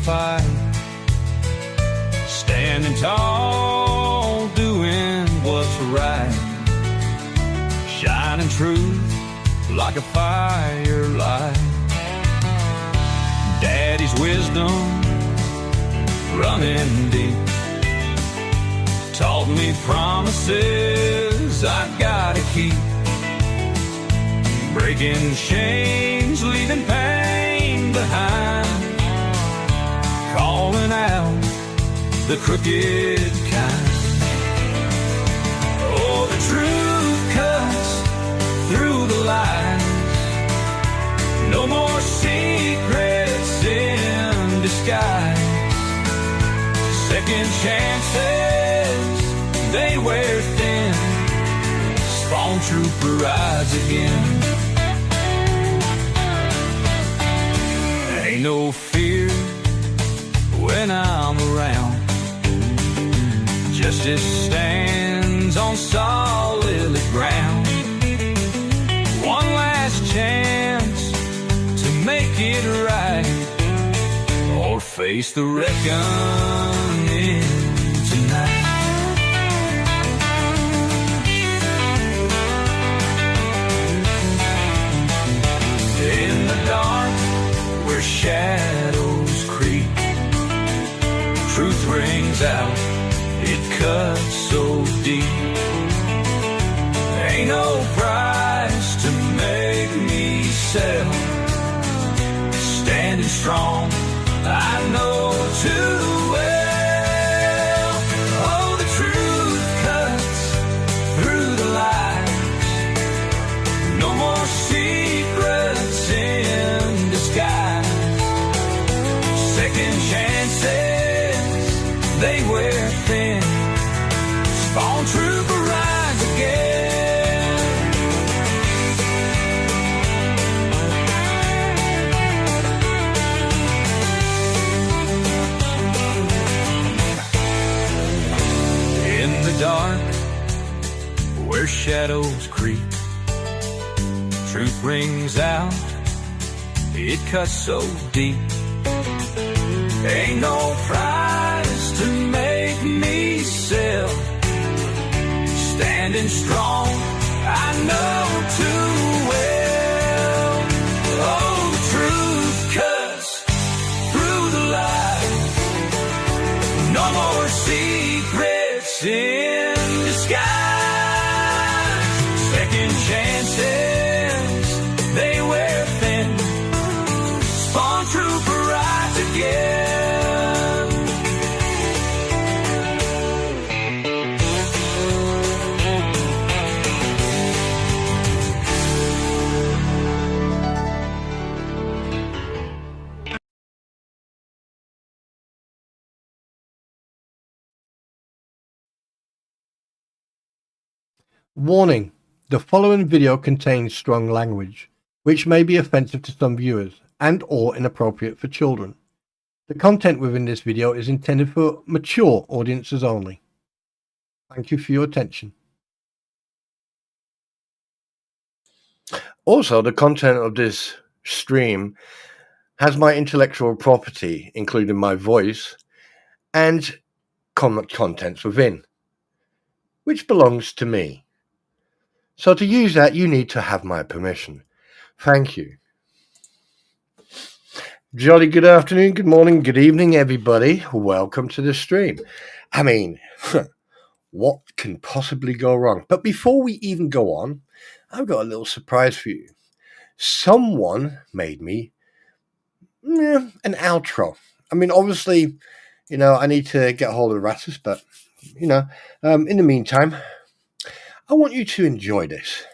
fight, standing tall, doing what's right, shining truth like a firelight. Daddy's wisdom running deep taught me promises I gotta keep, breaking chains, leaving pain behind, calling out the crooked kind. Oh, the truth cuts through the lies, no more secrets in disguise. Second chances, they wear thin, spawn trooper rides again. Ain't no fear when I'm around, justice stands on solid ground. One last chance to make it right, or face the reckoning tonight. In the dark where shadows creep, truth rings out, it cuts so deep. Ain't no price to make me sell, standing strong I know too well. Oh, the truth cuts through the lies, no more secrets in disguise. Second chances, they wear thin, spawn trooper rides again. Dark where shadows creep, truth rings out, it cuts so deep. Ain't no price to make me sell, standing strong I know too well. Oh, the truth cuts through the lies, no more secrets in disguise. Second chances, they wear thin, spawn trooper rides again. Warning: the following video contains strong language, which may be offensive to some viewers and or inappropriate for children. The content within this video is intended for mature audiences only. Thank you for your attention. Also, the content of this stream has my intellectual property, including my voice, and contents within, which belongs to me. So to use that, you need to have my permission. Thank you. Jolly good afternoon, good morning, good evening, everybody. Welcome to the stream. I mean, what can possibly go wrong? But before we even go on, I've got a little surprise for you. Someone made me an outro. I mean, obviously, I need to get a hold of the Rattus, but, in the meantime, I want you to enjoy this.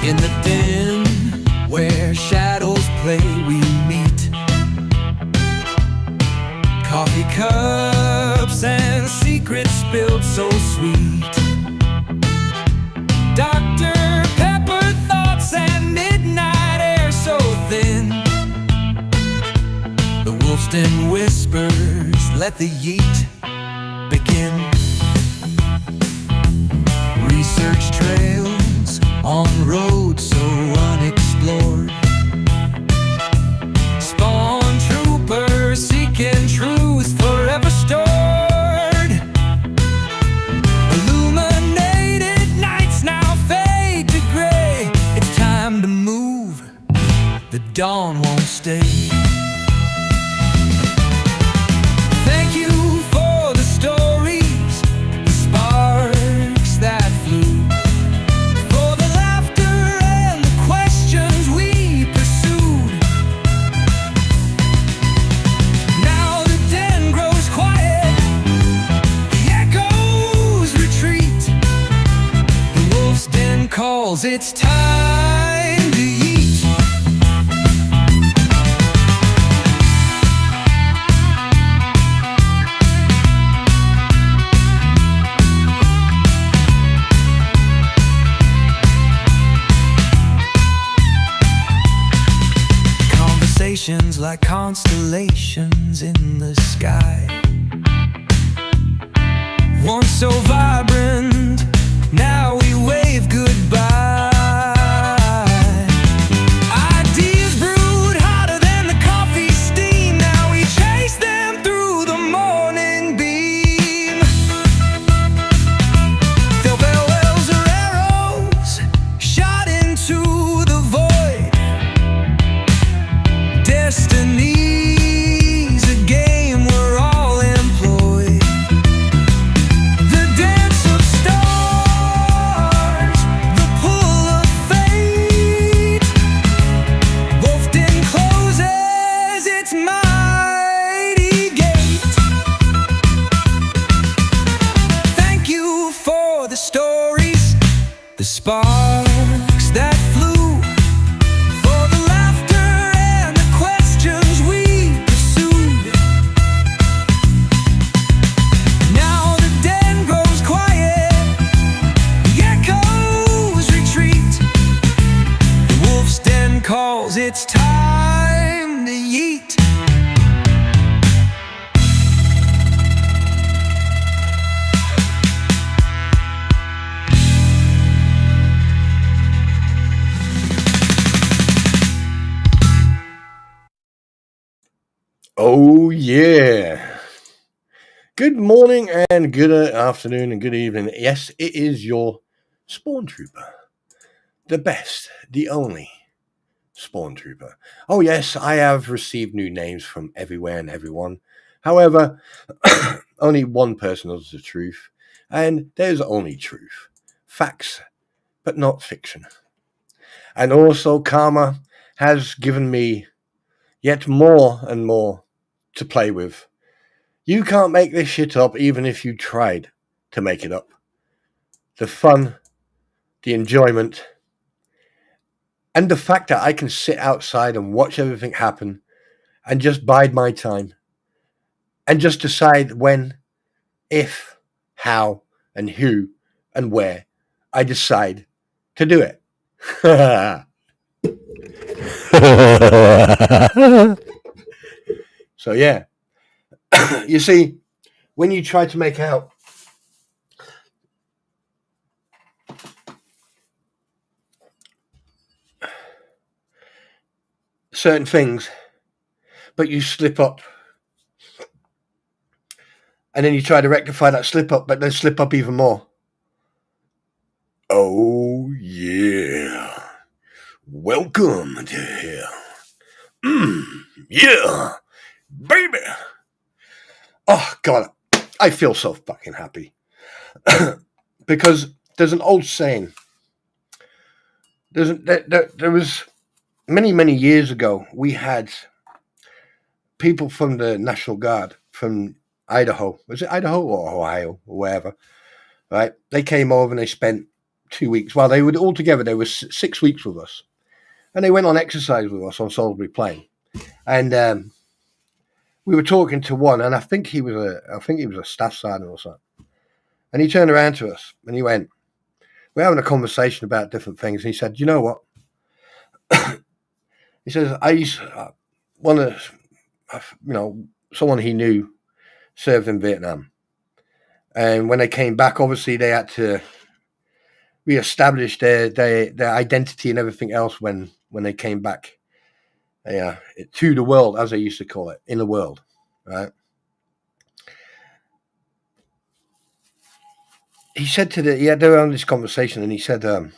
In the den where shadows play we meet, coffee cups and secrets spilled so sweet, dark lost in whispers, let the yeet begin. Research trails on roads so unexplored. Spawn troopers seeking truth forever stored. Illuminated nights now fade to gray. It's time to move, the dawn won't stay. Thank you for the stories, the sparks that flew, for the laughter and the questions we pursued. Now the den grows quiet, the echoes retreat. The wolf's den calls, it's time to eat. Conversations like constellations in the sky, once so vibrant, now we wave goodbye. Ideas brewed hotter than the coffee steam, now we chase them through the morning beam. They'll farewells or arrows shot into the void. Destiny's a game we're all employed. The dance of stars, the pull of fate. Wolf Den closes its mighty gate. Thank you for the stories, the sparks that flew, for the laughter and the questions we pursued. Now the den grows quiet, the echoes retreat. The wolf's den calls, it's time to yeet. Oh, yeah. Good morning and good afternoon and good evening. Yes, it is your spawn trooper. The best, the only spawn trooper. Oh, yes, I have received new names from everywhere and everyone. However, only one person knows the truth, and there's only truth. Facts, but not fiction. And also, karma has given me yet more and more to play with. You can't make this shit up even if you tried to make it up. The fun, the enjoyment, and the fact that I can sit outside and watch everything happen and just bide my time and just decide when, if, how, and who, and where I decide to do it. So, yeah. You see, when you try to make out certain things, but you slip up, and then you try to rectify that slip up, but then slip up even more. Oh, yeah. Welcome to hell. Yeah, baby. Oh, God, I feel so fucking happy. Because there's an old saying. There was many, many years ago, we had people from the National Guard from Idaho. Was it Idaho or Ohio or wherever? Right? They came over and they spent 2 weeks. Well, they were all together. They were 6 weeks with us. And they went on exercise with us on Salisbury Plain. And we were talking to one, and I think he was a staff sergeant or something. And he turned around to us and he went, we're having a conversation about different things. And he said, you know what? He says, someone he knew served in Vietnam. And when they came back, obviously they had to reestablish their identity and everything else when they came back to the world, as they used to call it, in the world, right? He said they were on this conversation, and he said the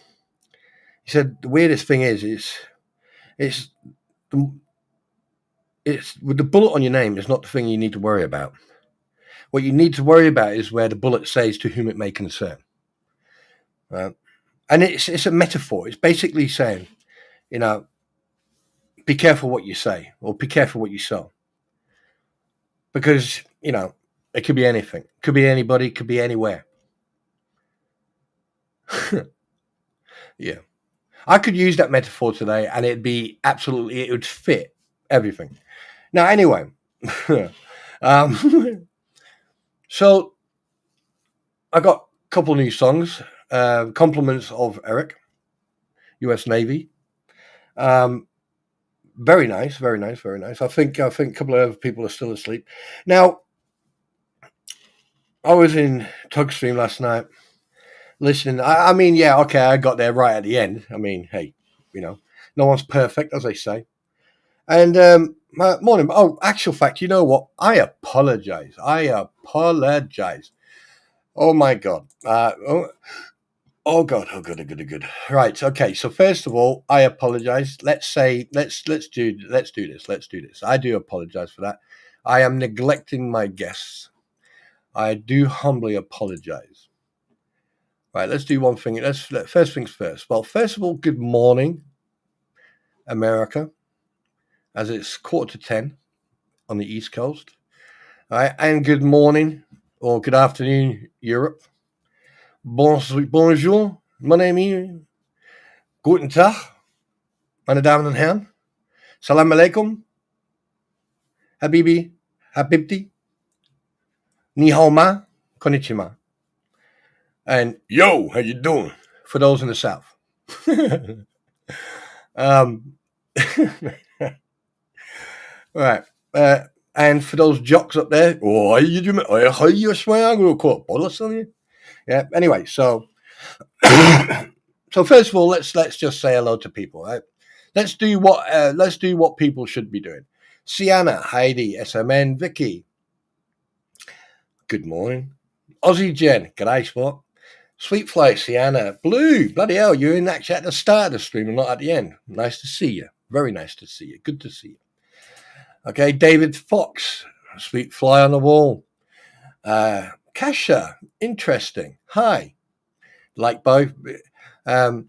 weirdest thing is it's with the bullet on your name is not the thing you need to worry about. What you need to worry about is where the bullet says to whom it may concern. Right? And it's a metaphor. It's basically saying, be careful what you say, or be careful what you sow. Because, it could be anything. It could be anybody. It could be anywhere. Yeah. I could use that metaphor today, and it would fit everything. Now, anyway, so I got a couple new songs, compliments of Eric, US Navy. Very nice, very nice, very nice. I think a couple of other people are still asleep. Now, I was in Tugstream last night listening. I mean, yeah, okay, I got there right at the end. I mean, hey, no one's perfect, as they say. And morning. Oh, actual fact, you know what? I apologize. Oh my God. Oh God. Oh good. Right. Okay. So first of all, I apologize. Let's do this. I do apologize for that. I am neglecting my guests. I do humbly apologize. Right. Let's do one thing. First things first. Well, first of all, good morning, America, as it's 9:45 on the East Coast. All right. And good morning or good afternoon, Europe. Bonjour, mon ami. Guten Tag, meine Damen und Herren. Salam alaikum. Habibi, Habibti. Ni hao ma, konnichiwa. And yo, how you doing? For those in the South. Right. And for those jocks up there, yeah. Anyway, so first of all, let's just say hello to people. Right? Let's do what people should be doing. Sienna, Heidi, SMN, Vicky. Good morning. Aussie Jen, g'day spot. Sweetfly, Sienna, Blue, bloody hell, you're in actually at the start of the stream and not at the end. Nice to see you. Very nice to see you. Good to see you. Okay, David Fox, Sweet Fly on the Wall. Kasha, interesting. Hi. Like both. What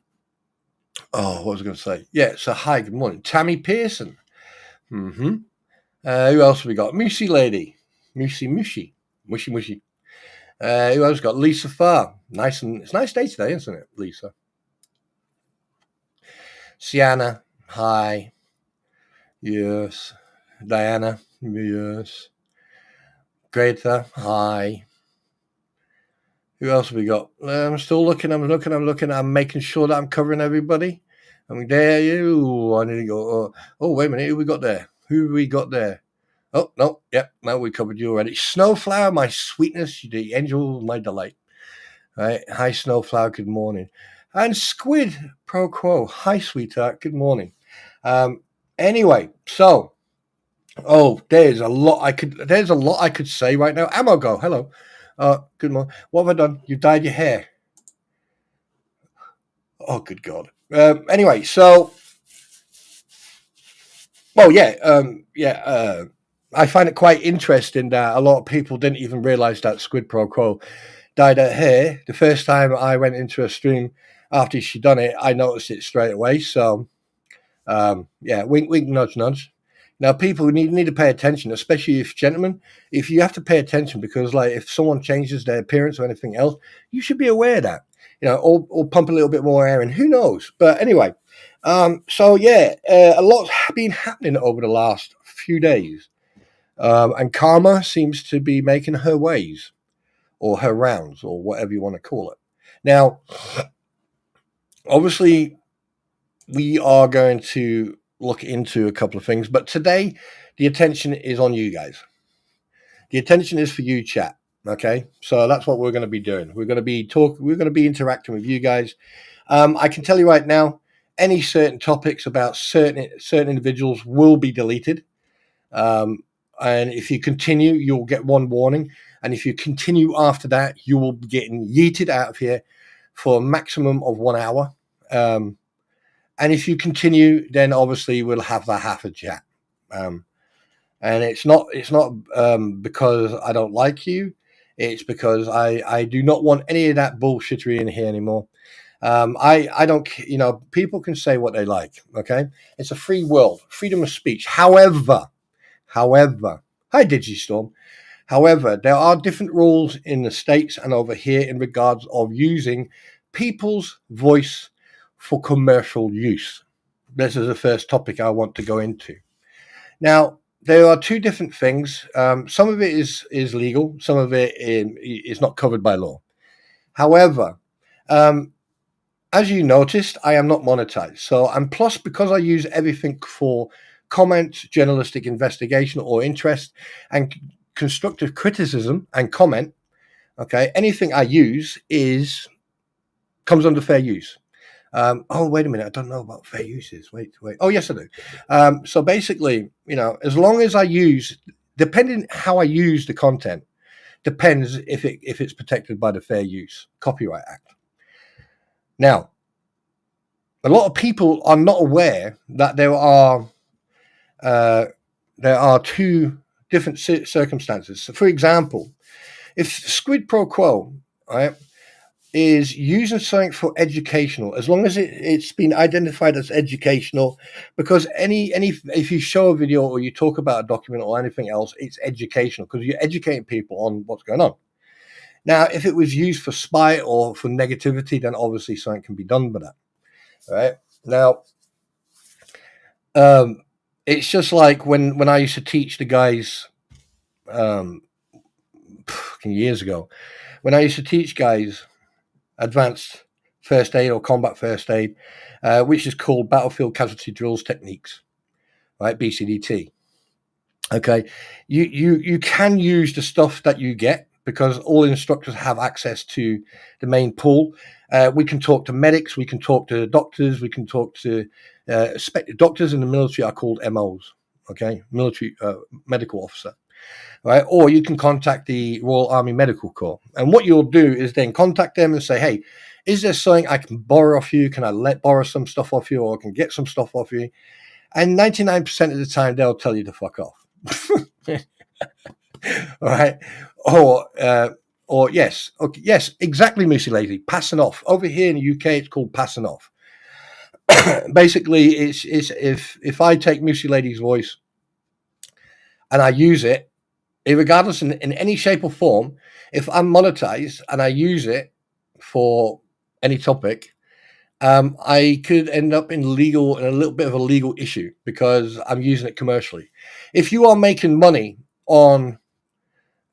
was I going to say? Yeah, so hi, good morning. Tammy Pearson. Mm-hmm. Who else have we got? Mushy Lady. Mushy. Who else got? Lisa Farr. It's a nice day today, isn't it, Lisa? Sienna. Hi. Yes. Diana. Yes. Greta. Hi. Who else have we got? I'm still looking. I'm making sure that I'm covering everybody. I mean, there you. I need to go. Oh, wait a minute. Who we got there? Oh, no. Yep. No, we covered you already. Snowflower, my sweetness, the angel, my delight. All right. Hi, Snowflower. Good morning. And Squid Pro Quo. Hi, sweetheart. Good morning. Anyway, so. Oh, there's a lot I could say right now. Ammo go. Hello. Good morning. What have I done? You dyed your hair. Oh, good God. Anyway, so. Well, yeah. I find it quite interesting that a lot of people didn't even realize that Squid Pro Quo dyed her hair. The first time I went into a stream after she done it, I noticed it straight away. So, yeah, wink, wink, nudge, nudge. Now, people need to pay attention, especially if you have to pay attention because, like, if someone changes their appearance or anything else, you should be aware of that, or pump a little bit more air in. Who knows? But anyway, so yeah, a lot's been happening over the last few days, and Karma seems to be making her ways, or her rounds, or whatever you want to call it. Now, obviously, we are going to look into a couple of things. But today, the attention is on you guys. The attention is for you, chat. Okay, so that's what we're going to be doing. We're going to be We're going to be interacting with you guys. I can tell you right now, any certain topics about certain individuals will be deleted. And if you continue, you'll get one warning. And if you continue after that, you will be getting yeeted out of here for a maximum of 1 hour. And if you continue, then obviously we'll have that half a chat. And it's not because I don't like you. It's because I do not want any of that bullshittery in here anymore. I don't, people can say what they like. Okay. It's a free world, freedom of speech. However, hi Digistorm. However, there are different rules in the States and over here in regards of using people's voice for commercial use. This is the first topic I want to go into. Now, there are two different things. Some of it is legal. Some of it is not covered by law. However, as you noticed, I am not monetized. So, and plus, because I use everything for comment, journalistic investigation or interest, and constructive criticism and comment, okay, anything I use comes under fair use. Oh, wait a minute. I don't know about fair uses. Wait. Oh, yes, I do. So basically, as long as I use, depending how I use the content, depends if it's protected by the Fair Use Copyright Act. Now, a lot of people are not aware that there are two different circumstances. So, for example, if squid pro quo, right, is using something for educational, as long as it's been identified as educational, because if you show a video or you talk about a document or anything else, it's educational because you're educating people on what's going on. Now, if it was used for spite or for negativity, then obviously something can be done with that. All right. Now, it's just like when I used to teach the guys years ago, when I used to teach guys advanced first aid or combat first aid, which is called battlefield casualty drills techniques, right? BCDT. Okay, you can use the stuff that you get because all instructors have access to the main pool. We can talk to medics, we can talk to doctors, we can talk to doctors in the military are called MOs. Okay, military medical officer. Right, or you can contact the Royal Army Medical Corps, and what you'll do is then contact them and say, "Hey, is there something I can borrow off you? Can I borrow some stuff off you, or I can get some stuff off you?" And 99% of the time, they'll tell you to fuck off. All right, or yes, okay, yes, exactly, Missy Lady, passing off. Over here in the UK, it's called passing off. Basically, it's if I take Missy Lady's voice and I use it. Regardless in any shape or form, if I'm monetized and I use it for any topic, I could end up in a little bit of a legal issue because I'm using it commercially. If you are making money on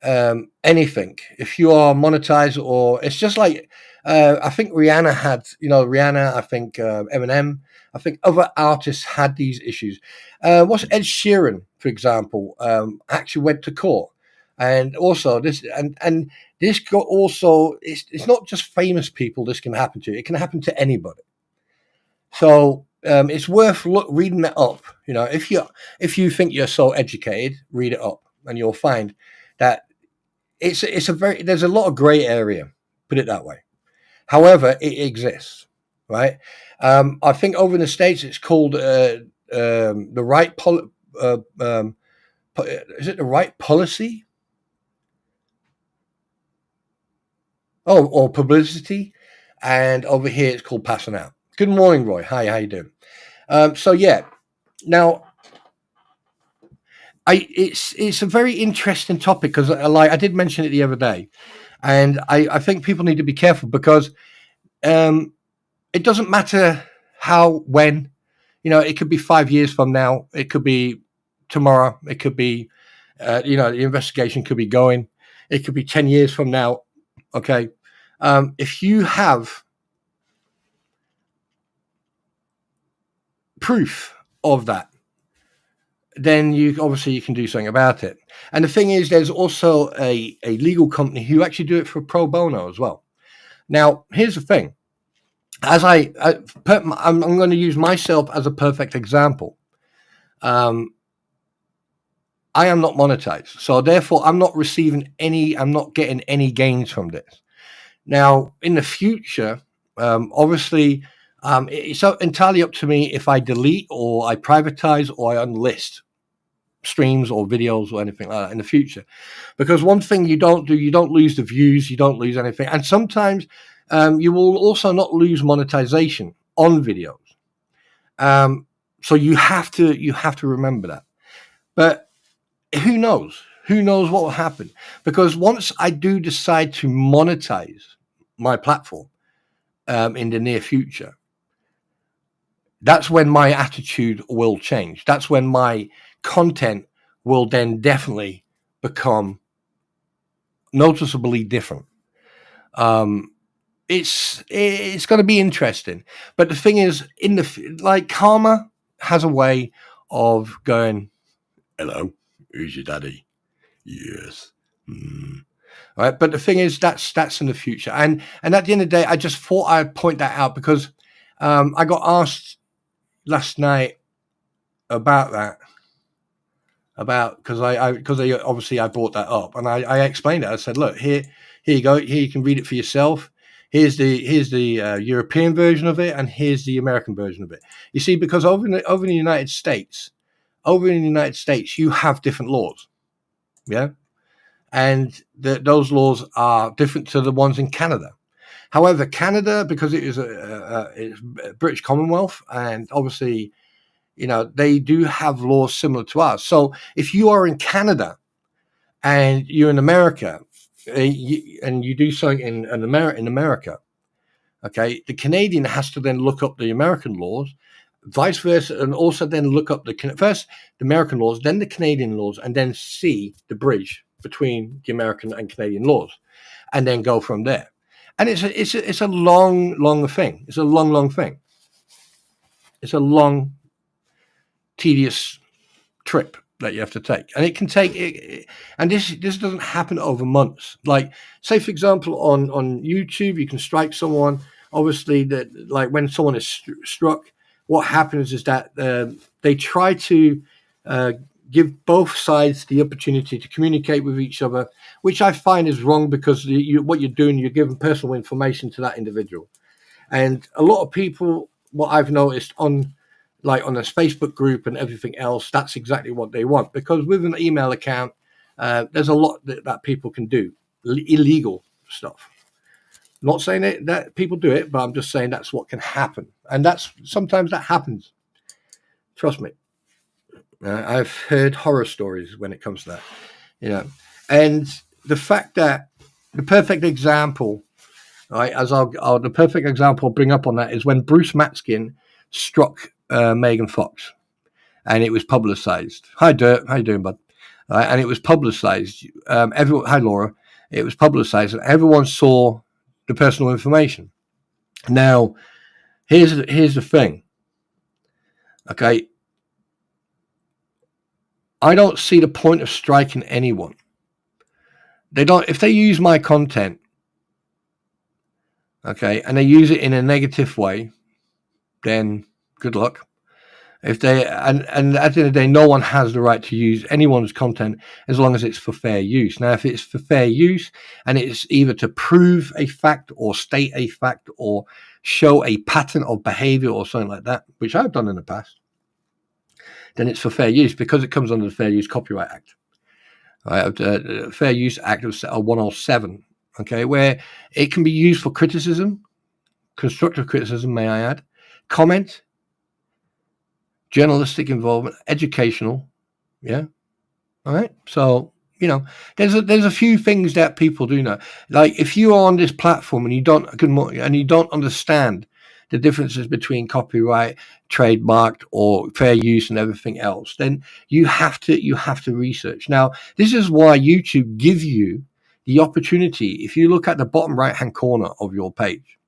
anything, if you are monetized, or it's just like I think Rihanna had, I think Eminem, I think other artists had these issues. What's Ed Sheeran, for example, actually went to court, and also this and this got also it's not just famous people. This can happen to. It can happen to anybody. So it's worth reading it up. If you think you're so educated, read it up, and you'll find that there's a lot of gray area. Put it that way. However, it exists, right? I think over in the States, it's called the right is it the right policy? Oh, or publicity, and over here it's called passing out. Good morning, Roy. Hi, how you doing? So yeah, now it's a very interesting topic because I did mention it the other day, and I think people need to be careful because it doesn't matter how, when, it could be 5 years from now, it could be tomorrow, it could be, the investigation could be going, it could be 10 years from now. Okay. If you have proof of that, then you can do something about it. And the thing is, there's also a legal company who actually do it for pro bono as well. Now, here's the thing. As I'm going to use myself as a perfect example. I am not monetized, so therefore I'm not getting any gains from this. Now, in the future, obviously, it's entirely up to me if I delete or I privatize or I unlist streams or videos or anything like that in the future. Because one thing you don't do, you don't lose the views, you don't lose anything. And sometimes you will also not lose monetization on videos. So you have to remember that. But who knows? Who knows what will happen? Because once I do decide to monetize my platform in the near future, that's when my attitude will change. That's when my content will then definitely become noticeably different. It's going to be interesting. But the thing is, karma has a way of going, hello, who's your daddy? Yes. All right. But the thing is, that's in the future. And at the end of the day, I just thought I'd point that out because I got asked last night about that. Because obviously I brought that up and I explained it. I said, look, here you go. Here you can read it for yourself. Here's the European version of it, and here's the American version of it. You see, because over in the United States, you have different laws, yeah, and those laws are different to the ones in Canada. However, Canada, because it is it's a British Commonwealth, and obviously, they do have laws similar to ours. So if you are in Canada and you're in America, and you do something in America, okay, the Canadian has to then look up the American laws, vice versa, and also then look up first the American laws, then the Canadian laws, and then see the bridge between the American and Canadian laws, and then go from there. And it's a long thing. It's a long thing. It's a long, tedious trip that you have to take, and it can take and this doesn't happen over months. Like, say for example, on YouTube, you can strike someone. Obviously, that, like, when someone is struck, what happens is that they try to give both sides the opportunity to communicate with each other, which I find is wrong, because what you're doing, you're giving personal information to that individual. And a lot of people, what I've noticed on a Facebook group and everything else, that's exactly what they want. Because with an email account, there's a lot that people can do, illegal stuff. Not saying that people do it, but I'm just saying that's what can happen. And sometimes that happens. Trust me. I've heard horror stories when it comes to that, And the fact that the perfect example, right, the perfect example I'll bring up on that is when Bruce Matskin struck Megan Fox, and it was publicized. Hi, Dirt. How you doing, bud? And it was publicized. Hi, Laura. It was publicized, and everyone saw the personal information. Now, here's the thing. Okay, I don't see the point of striking anyone. If they use my content, okay, and they use it in a negative way, then good luck. If they and at the end of the day, no one has the right to use anyone's content as long as it's for fair use. Now, if it's for fair use and it's either to prove a fact or state a fact or show a pattern of behavior or something like that, which I've done in the past, then it's for fair use, because it comes under the Fair Use Copyright Act. Right, Fair Use Act of 107, okay, where it can be used for criticism, constructive criticism, may I add, comment, journalistic involvement, educational, yeah. All right. So, there's a few things that people do know. Like, if you are on this platform and you don't understand the differences between copyright, trademarked, or fair use and everything else, then you have to research. Now, this is why YouTube gives you the opportunity. If you look at the bottom right hand corner of your page,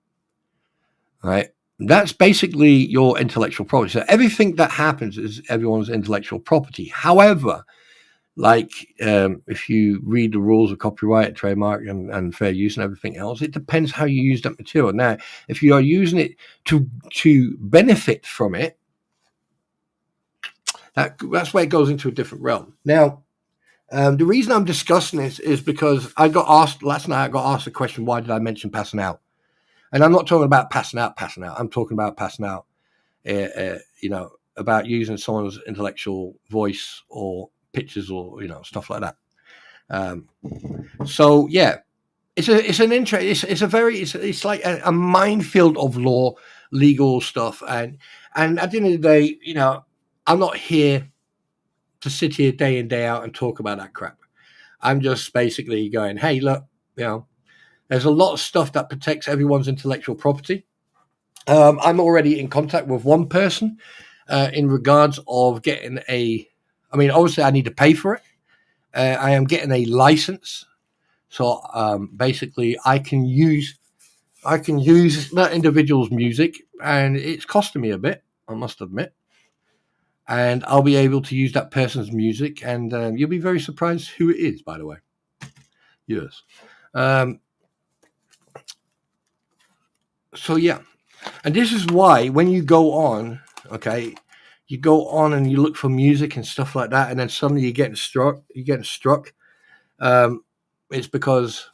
right, That's basically your intellectual property. So everything that happens is everyone's intellectual property. However, like if you read the rules of copyright, trademark, and fair use and everything else, it depends how you use that material. Now, if you are using it to benefit from it, that's where it goes into a different realm. Now, the reason I'm discussing this is because I got asked last night. I got asked the question, why did I mention passing out? And I'm not talking about passing out. I'm talking about passing out, about using someone's intellectual voice or pictures or, stuff like that. So yeah, it's like a minefield of law, legal stuff. And at the end of the day, I'm not here to sit here day in, day out and talk about that crap. I'm just basically going, hey, look, there's a lot of stuff that protects everyone's intellectual property. I'm already in contact with one person in regards of getting obviously I need to pay for it. I am getting a license. So basically I can use that individual's music, and it's costing me a bit, I must admit. And I'll be able to use that person's music, and you'll be very surprised who it is, by the way. Yes. So yeah, and this is why when you go on, you go on and you look for music and stuff like that, and then suddenly you're getting struck. It's because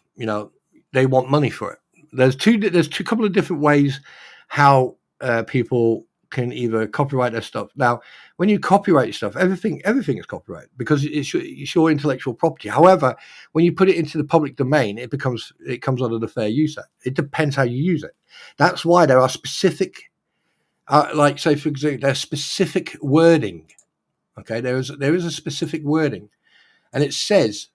they want money for it. There's two couple of different ways how people can either copyright their stuff. Now, when you copyright stuff, everything is copyright because it's your intellectual property. However, when you put it into the public domain, it comes under the Fair Use Act. It depends how you use it. That's why there are specific, like say for example, there's specific wording. Okay, there is a specific wording, and it says,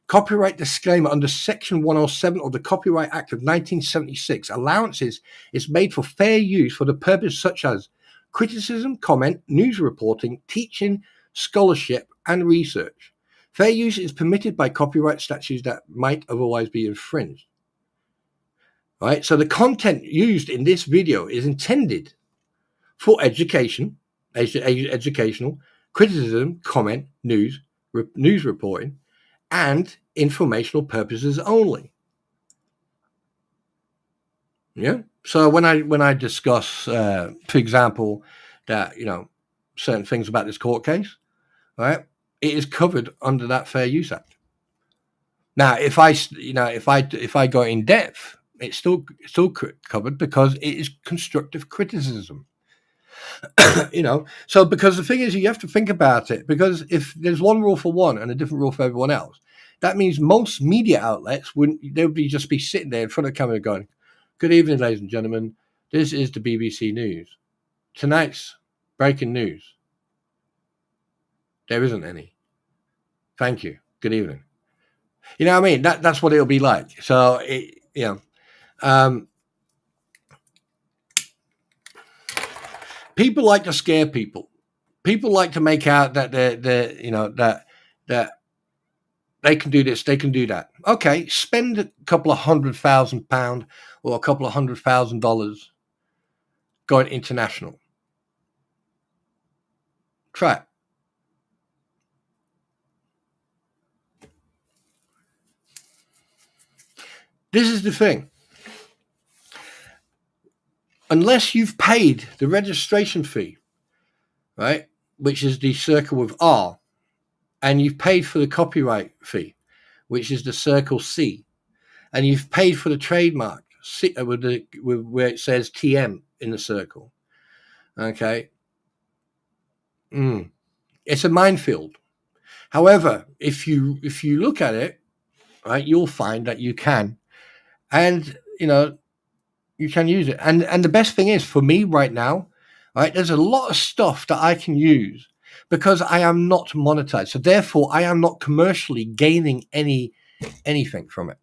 copyright disclaimer under Section 107 of the Copyright Act of 1976. Allowances is made for fair use for the purpose such as criticism, comment, news reporting, teaching, scholarship, and research. Fair use is permitted by copyright statutes that might otherwise be infringed. Right? So the content used in this video is intended for educational, criticism, comment, news reporting, and informational purposes only. Yeah. So when I discuss, for example, that certain things about this court case, right, it is covered under that Fair Use Act. Now, if I go in depth, it's still covered because it is constructive criticism. So because the thing is, you have to think about it, because if there's one rule for one and a different rule for everyone else, that means most media outlets would just be sitting there in front of the camera going, good evening, ladies and gentlemen, this is the BBC News. Tonight's breaking news. There isn't any. Thank you. Good evening. You know what I mean? That's what it'll be like. So people like to scare people. People like to make out that that they can do this, they can do that. Okay, spend a couple of £100,000 or a couple of $100,000 going international. Try it. This is the thing. Unless you've paid the registration fee, right, which is the circle with R, and you've paid for the copyright fee, which is the circle C, and you've paid for the trademark with where it says TM in the circle. Okay, it's a minefield. However, if you look at it, right, you'll find that you can, and you can use it. And the best thing is, for me right now, right, there's a lot of stuff that I can use because I am not monetized. So therefore, I am not commercially gaining anything from it.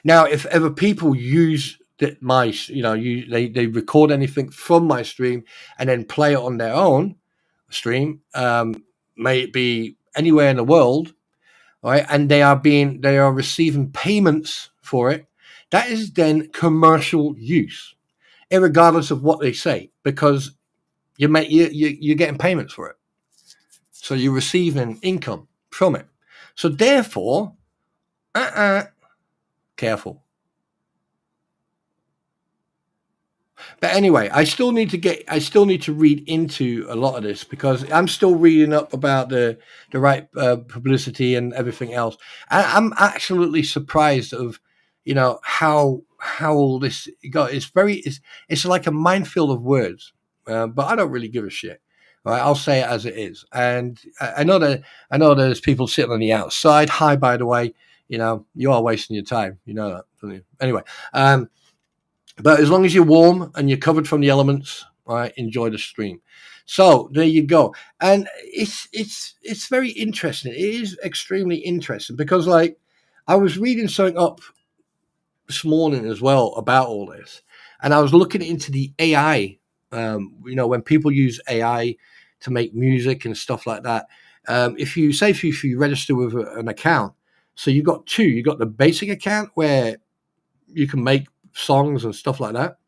Now, if ever people use they record anything from my stream and then play it on their own stream, may it be anywhere in the world, right, and they are receiving payments for it, that is then commercial use. irregardless of what they say, because you're getting payments for it. So you're receiving income from it. So therefore, careful. But anyway, I still need to read into a lot of this, because I'm still reading up about the right publicity and everything else. I'm absolutely surprised of, how all this got. It's like a minefield of words, but I don't really give a shit. Right, I'll say it as it is. And I know there's people sitting on the outside. Hi, by the way, you are wasting your time. You know that, don't you? Anyway. But as long as you're warm and you're covered from the elements, right, enjoy the stream. So there you go. And it's very interesting. It is extremely interesting, because like I was reading something up this morning as well about all this, and I was looking into the AI. When people use AI to make music and stuff like that, if you register with an account, so you've got two. You got the basic account where you can make songs and stuff like that,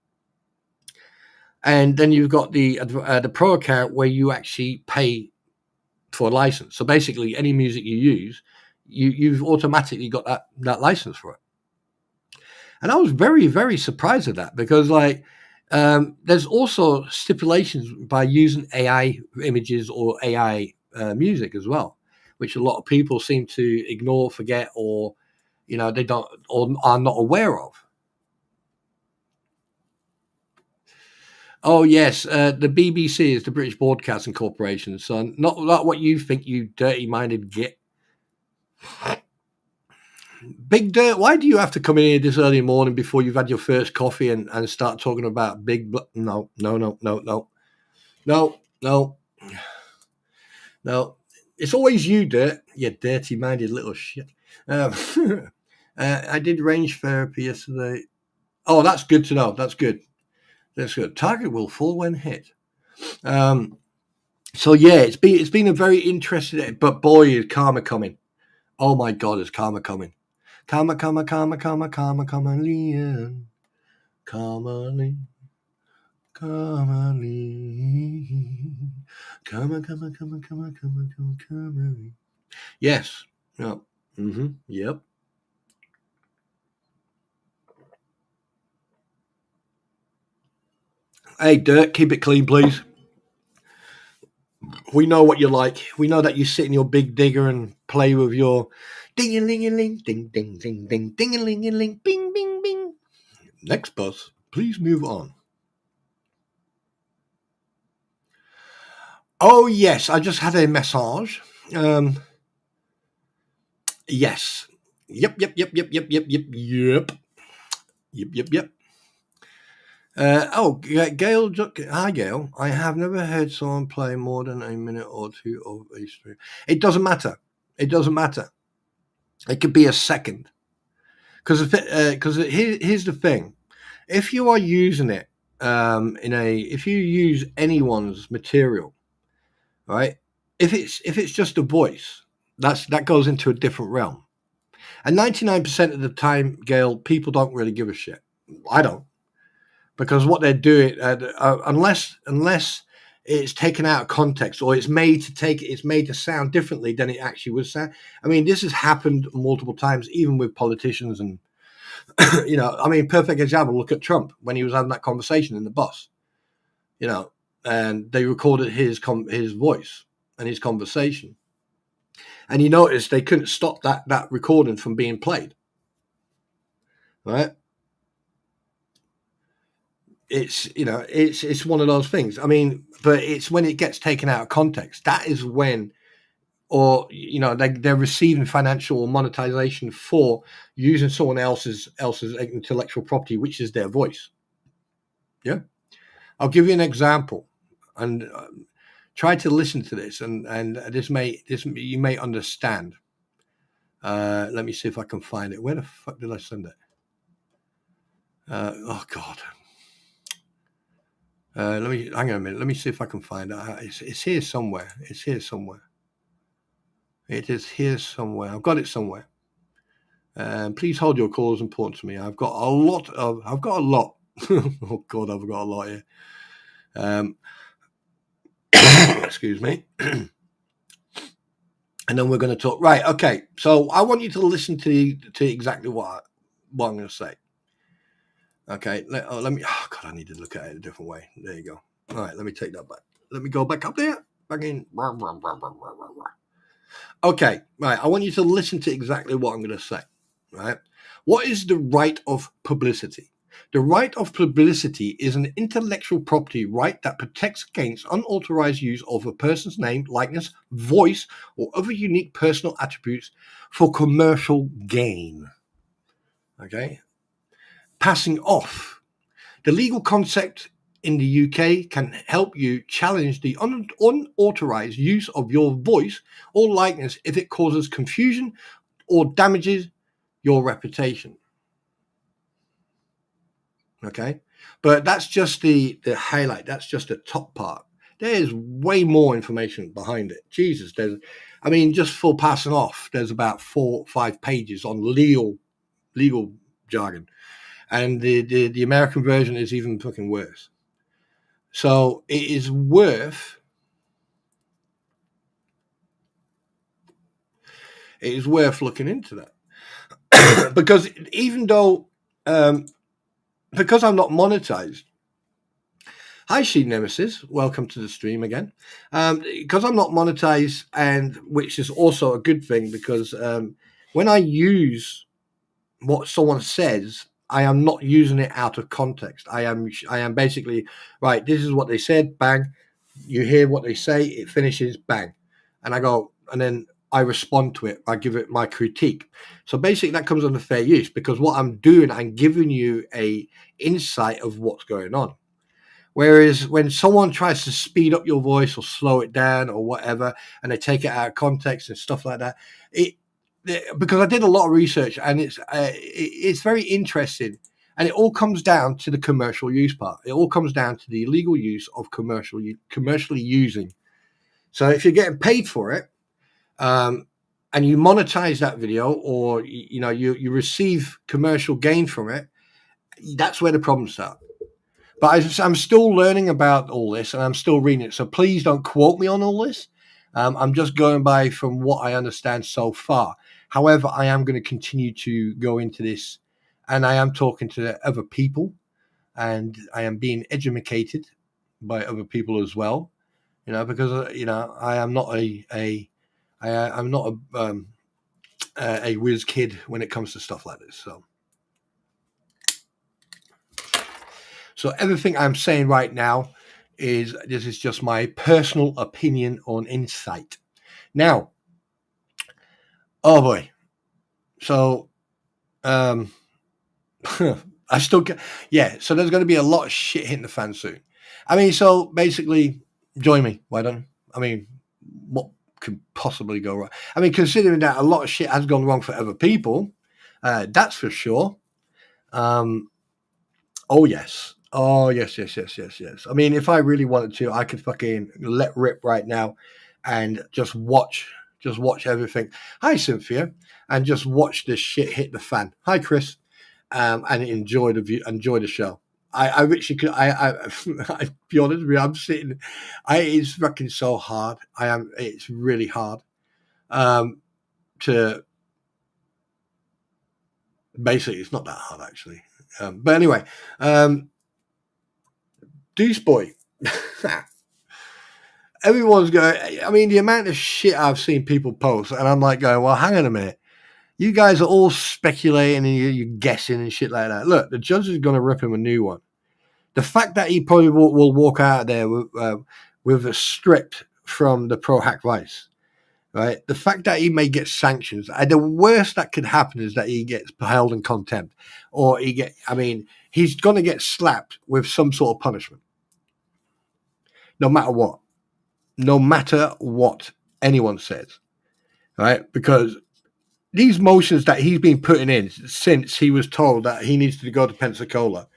and then you've got the pro account where you actually pay for a license. So basically, any music you use, you've automatically got that license for it. And I was very, very surprised at that, because like there's also stipulations by using AI images or AI music as well, which a lot of people seem to ignore, forget, or they don't, or are not aware of. Oh, yes, the BBC is the British Broadcasting Corporation, son. Not what you think, you dirty-minded git. Big Dirt, why do you have to come in here this early in the morning before you've had your first coffee and start talking about No. It's always you, Dirt, you dirty-minded little shit. I did range therapy yesterday. Oh, that's good to know. That's good. Target will fall when hit. So yeah, it's been a very interesting. But boy, is karma coming! Oh my God, is karma coming? Karma, Leon, karma, karma. Yes. Yeah. Yep. Hey, Dirt, keep it clean, please. We know what you like. We know that you sit in your big digger and play with your ding-a-ling-a-ling, ding-ding-ding-ding, ding-a-ling-a-ling, bing, bing, bing. Next bus, please move on. Oh, yes, I just had a massage. Yes. Yep. Gail. Hi, Gail. I have never heard someone play more than a minute or two of a stream. It doesn't matter. It could be a second. Because here's the thing. If you are using it if you use anyone's material, right? If it's just a voice, that goes into a different realm. And 99% of the time, Gail, people don't really give a shit. I don't. Because what they're doing, unless it's taken out of context, or it's made to sound differently than it actually would sound. I mean, this has happened multiple times, even with politicians, and perfect example. Look at Trump when he was having that conversation in the bus, and they recorded his voice and his conversation, and you notice they couldn't stop that recording from being played, right? It's one of those things. I mean, but it's when it gets taken out of context, that is when, or they're receiving financial or monetization for using someone else's intellectual property, which is their voice. Yeah, I'll give you an example, and try to listen to this, and you may understand. Let me see if I can find it. Where the fuck did I send it? Oh God. Hang on a minute. Let me see if I can find it. It's here somewhere. It is here somewhere. I've got it somewhere. Please hold your calls important to me. I've got a lot. Oh God, I've got a lot here. Excuse me. And then we're going to talk. Right. Okay. So I want you to listen to exactly what I'm going to say. Okay. Let me. Oh God, I need to look at it a different way. There you go. All right. Let me take that back. Let me go back up there. Back in. Okay. Right. I want you to listen to exactly what I'm going to say. Right. What is the right of publicity? The right of publicity is an intellectual property right that protects against unauthorized use of a person's name, likeness, voice, or other unique personal attributes for commercial gain. Okay? Passing off. The legal concept in the UK can help you challenge the unauthorized use of your voice or likeness if it causes confusion or damages your reputation. Okay, but that's just the highlight. That's just the top part. There's way more information behind it. Jesus, just for passing off, there's about 4 or 5 pages on legal jargon, and the American version is even fucking worse. So it is worth looking into that because even though because I'm not monetized. Hi, She Nemesis. Welcome to the stream again. Because I'm not monetized, and which is also a good thing because when I use what someone says, I am not using it out of context. I am basically right. This is what they said. Bang. You hear what they say. It finishes. Bang. And I go, and then I respond to it. I give it my critique. So basically, that comes under fair use because what I'm doing, I'm giving you a insight of what's going on. Whereas when someone tries to speed up your voice or slow it down or whatever, and they take it out of context and stuff like that, because I did a lot of research and it's very interesting, and it all comes down to the commercial use part. It all comes down to the illegal use of commercially using. So if you're getting paid for it, and you monetize that video, or you receive commercial gain from it, that's where the problems start. But I'm still learning about all this, and I'm still reading it. So please don't quote me on all this. I'm just going by from what I understand so far. However, I am going to continue to go into this, and I am talking to other people, and I am being educated by other people as well. Because I am not I'm not a whiz kid when it comes to stuff like this. So everything I'm saying right now this is just my personal opinion on insight. Now, oh boy. So, I still get, so there's going to be a lot of shit hitting the fan soon. So basically, join me. Why don't, what could possibly go wrong? Considering that a lot of shit has gone wrong for other people, that's for sure. Oh, yes. Oh, yes. If I really wanted to, I could fucking let rip right now and just watch everything. Hi, Cynthia. And just watch this shit hit the fan. Hi, Chris. And enjoy the show. I literally could, I be honest with you, I'm sitting, it's fucking so hard. It's really hard. Basically, it's not that hard, actually. But anyway, Deuce Boy. Everyone's going, the amount of shit I've seen people post, and I'm like going, well, hang on a minute. You guys are all speculating and you're guessing and shit like that. Look, the judge is going to rip him a new one. The fact that he probably will walk out there with a strip from the Pro Hack Vice, right? The fact that he may get sanctions, the worst that could happen is that he gets held in contempt, or he's going to get slapped with some sort of punishment. No matter what anyone says, right? Because these motions that he's been putting in since he was told that he needs to go to Pensacola,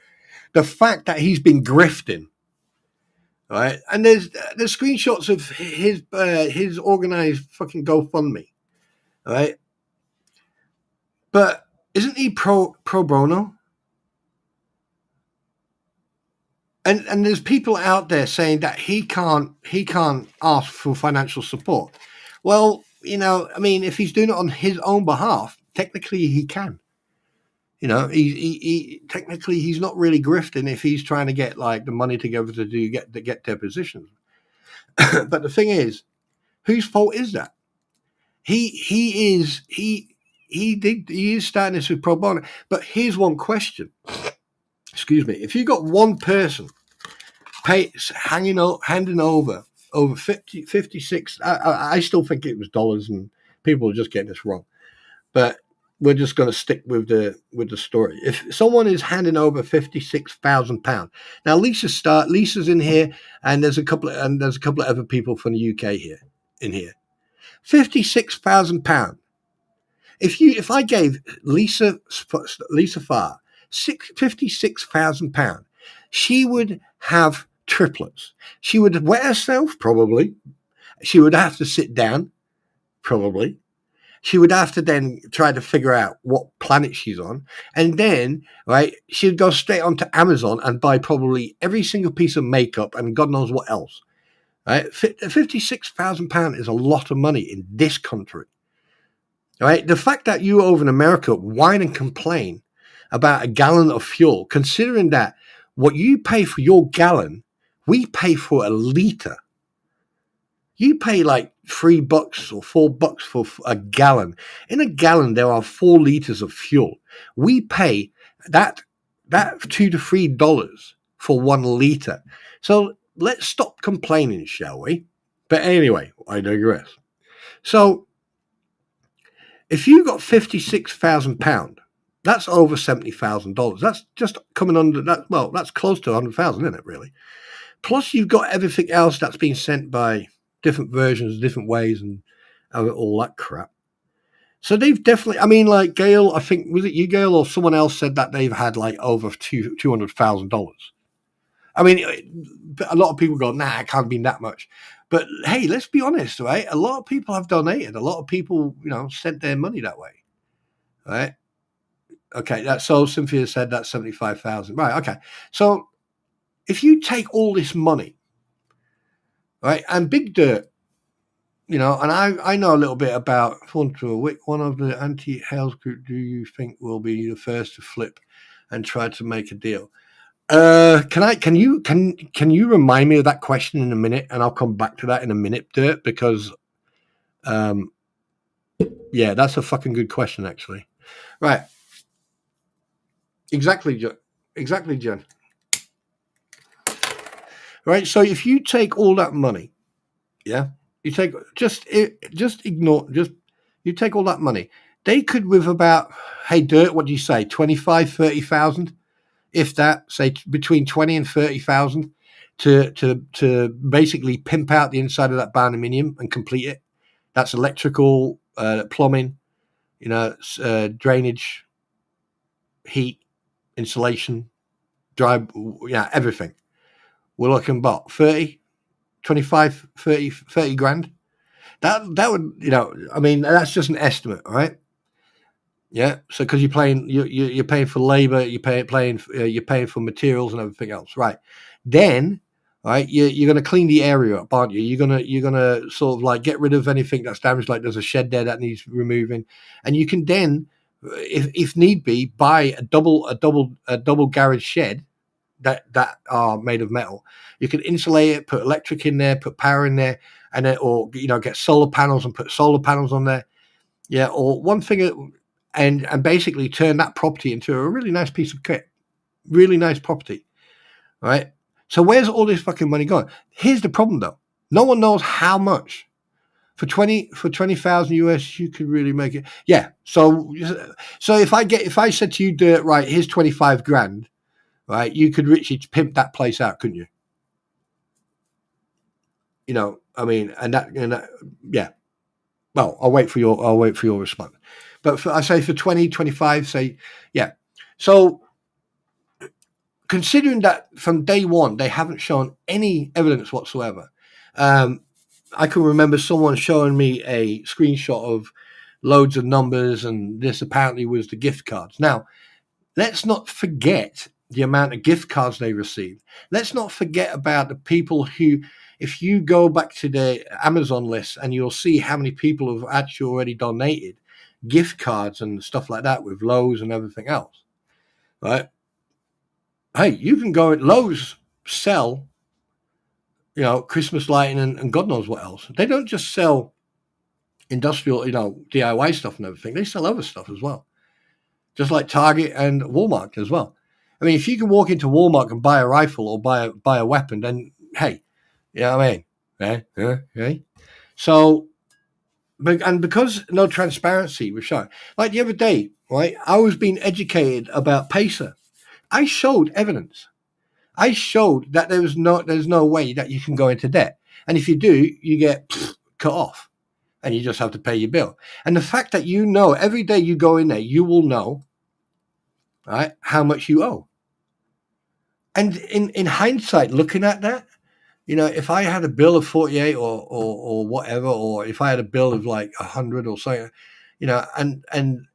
the fact that he's been grifting, right? And there's screenshots of his organized fucking GoFundMe, right? But isn't he pro bono? And there's people out there saying that he can't ask for financial support. Well, I mean, if he's doing it on his own behalf, technically he can. He technically he's not really grifting if he's trying to get like the money together to get their positions. But the thing is, whose fault is that? He is starting this with pro bono. But here's one question. Excuse me. If you got one person handing over 56, I still think it was dollars, and people are just getting this wrong. But we're just going to stick with the story. If someone is handing over £56,000, now Lisa's in here, and there's a couple of other people from the UK in here. £56,000. If I gave Lisa Farr £56,000, she would have triplets. She would wet herself, probably. She would have to sit down, probably. She would have to then try to figure out what planet she's on. And then, right, she'd go straight onto Amazon and buy probably every single piece of makeup and God knows what else. Right? £56,000 is a lot of money in this country. Right? The fact that you over in America whine and complain about a gallon of fuel, considering that what you pay for your gallon, we pay for a liter. You pay like $3 or $4 for a gallon. In a gallon, there are 4 liters of fuel. We pay that $2 to $3 for 1 liter. So let's stop complaining, shall we? But anyway, I digress. So if you got £56,000, that's over $70,000. That's just coming under that. Well, that's close to 100,000, isn't it? Really. Plus, you've got everything else that's been sent by different versions, different ways, and all that crap. So they've definitely. I mean, like Gail. I think was it you, Gail, or someone else said that they've had like over $200,000. I mean, a lot of people go, "Nah, it can't be that much." But hey, let's be honest, right? A lot of people have donated. A lot of people, sent their money that way, right? Okay, so Cynthia said that's 75,000. Right, okay. So if you take all this money, right, and Big Dirt, and I know a little bit about one of the anti-Hales group, do you think will be the first to flip and try to make a deal? Can you remind me of that question in a minute, and I'll come back to that in a minute, Dirt, because yeah, that's a fucking good question, actually. Right. Exactly, Jen. Right. So if you take all that money, yeah, you take you take all that money, they could with about, hey, Dirt, what do you say, 25, 30,000, if that, say between 20 and 30,000 to basically pimp out the inside of that barnuminium and complete it. That's electrical, plumbing, drainage, heat, insulation, dry, everything. We're looking about 30 grand. That would, I mean, that's just an estimate, right? Yeah. So because you're paying for labor, you're paying for materials and everything else, right? Then, right, you're going to clean the area up, aren't you? You're gonna sort of like get rid of anything that's damaged, like there's a shed there that needs removing, and you can then, if need be, buy a double garage shed that are made of metal. You can insulate it, put electric in there, put power in there, and then, or get solar panels and put solar panels on there. Yeah, or one thing, and basically turn that property into a really nice piece of kit, really nice property, right? So where's all this fucking money going? Here's the problem, though. No one knows how much. For 20,000 US, you could really make it. Yeah. So if I said to you, Dirt, right, here's 25 grand, right, you could richly pimp that place out, couldn't you? I mean, and that, yeah. Well, I'll wait for your response. But I say for 20, 25, say, yeah. So considering that from day one, they haven't shown any evidence whatsoever. I can remember someone showing me a screenshot of loads of numbers, and this apparently was the gift cards. Now, let's not forget the amount of gift cards they received. Let's not forget about the people who, if you go back to the Amazon list and you'll see how many people have actually already donated gift cards and stuff like that with Lowe's and everything else, right? Hey, you can go at Lowe's, sell, Christmas lighting and God knows what else. They don't just sell industrial, DIY stuff and everything. They sell other stuff as well, just like Target and Walmart as well. I mean, if you can walk into Walmart and buy a rifle or buy a weapon, then hey, you know what I mean? Okay. So, and because no transparency was shown, like the other day, right? I was being educated about PACER. I showed evidence. I showed that there's no way that you can go into debt, and if you do, you get cut off, and you just have to pay your bill. And the fact that every day you go in there, you will know, right, how much you owe. And in hindsight, looking at that, if I had a bill of 48 or whatever, or if I had a bill of like 100 or something, and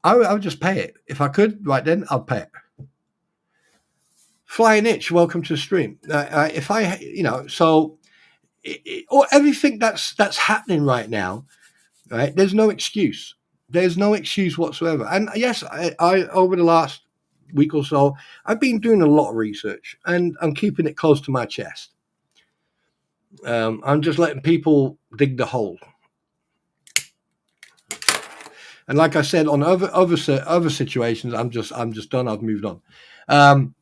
I would just pay it. If I could, right then, I'll pay it. Flying Itch, welcome to the stream. If I, so or everything that's happening right now, right? There's no excuse. There's no excuse whatsoever. And yes, I over the last week or so, I've been doing a lot of research, and I'm keeping it close to my chest. I'm just letting people dig the hole. And like I said, on other situations, I'm just done. I've moved on. And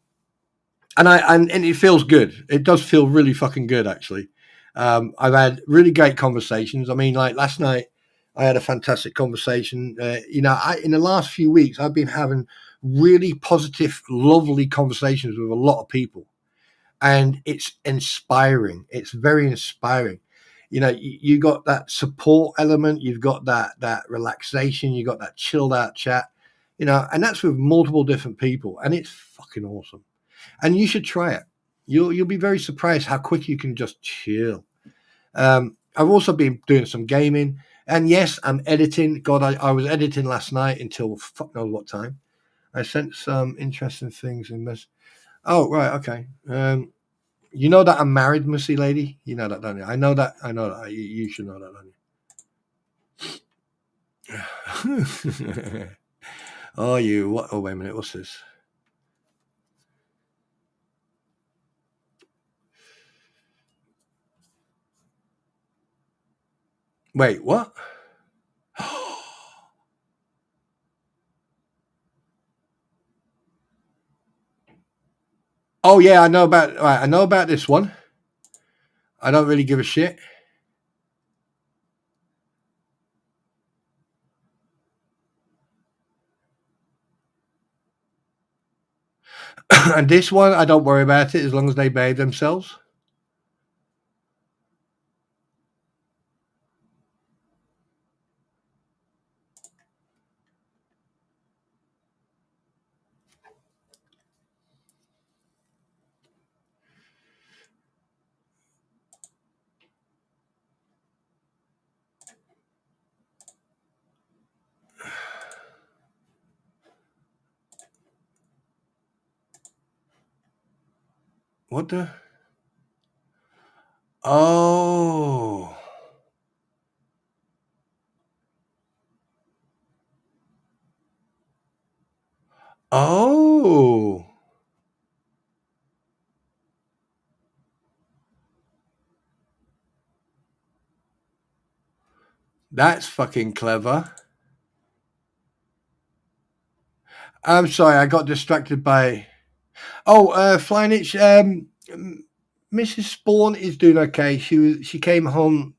it feels good. It does feel really fucking good, actually. I've had really great conversations. I mean, like last night, I had a fantastic conversation. In the last few weeks, I've been having really positive, lovely conversations with a lot of people. And it's inspiring. It's very inspiring. You got that support element. You've got that relaxation. You got that chilled out chat, and that's with multiple different people. And it's fucking awesome. And you should try it. You'll be very surprised how quick you can just chill. I've also been doing some gaming. And yes, I'm editing. God, I was editing last night until fuck knows what time. I sent some interesting things in this. Oh, right. Okay. You know that I'm married, Missy lady? You know that, don't you? I know that. You should know that, don't you? Oh, you. What? Oh, wait a minute. What's this? Wait, what? Oh yeah, I know about this one. I don't really give a shit. And this one, I don't worry about it as long as they behave themselves. What the? Oh. Oh. That's fucking clever. I'm sorry, I got distracted by... Oh, Flying Itch, Mrs. Spawn is doing okay. She came home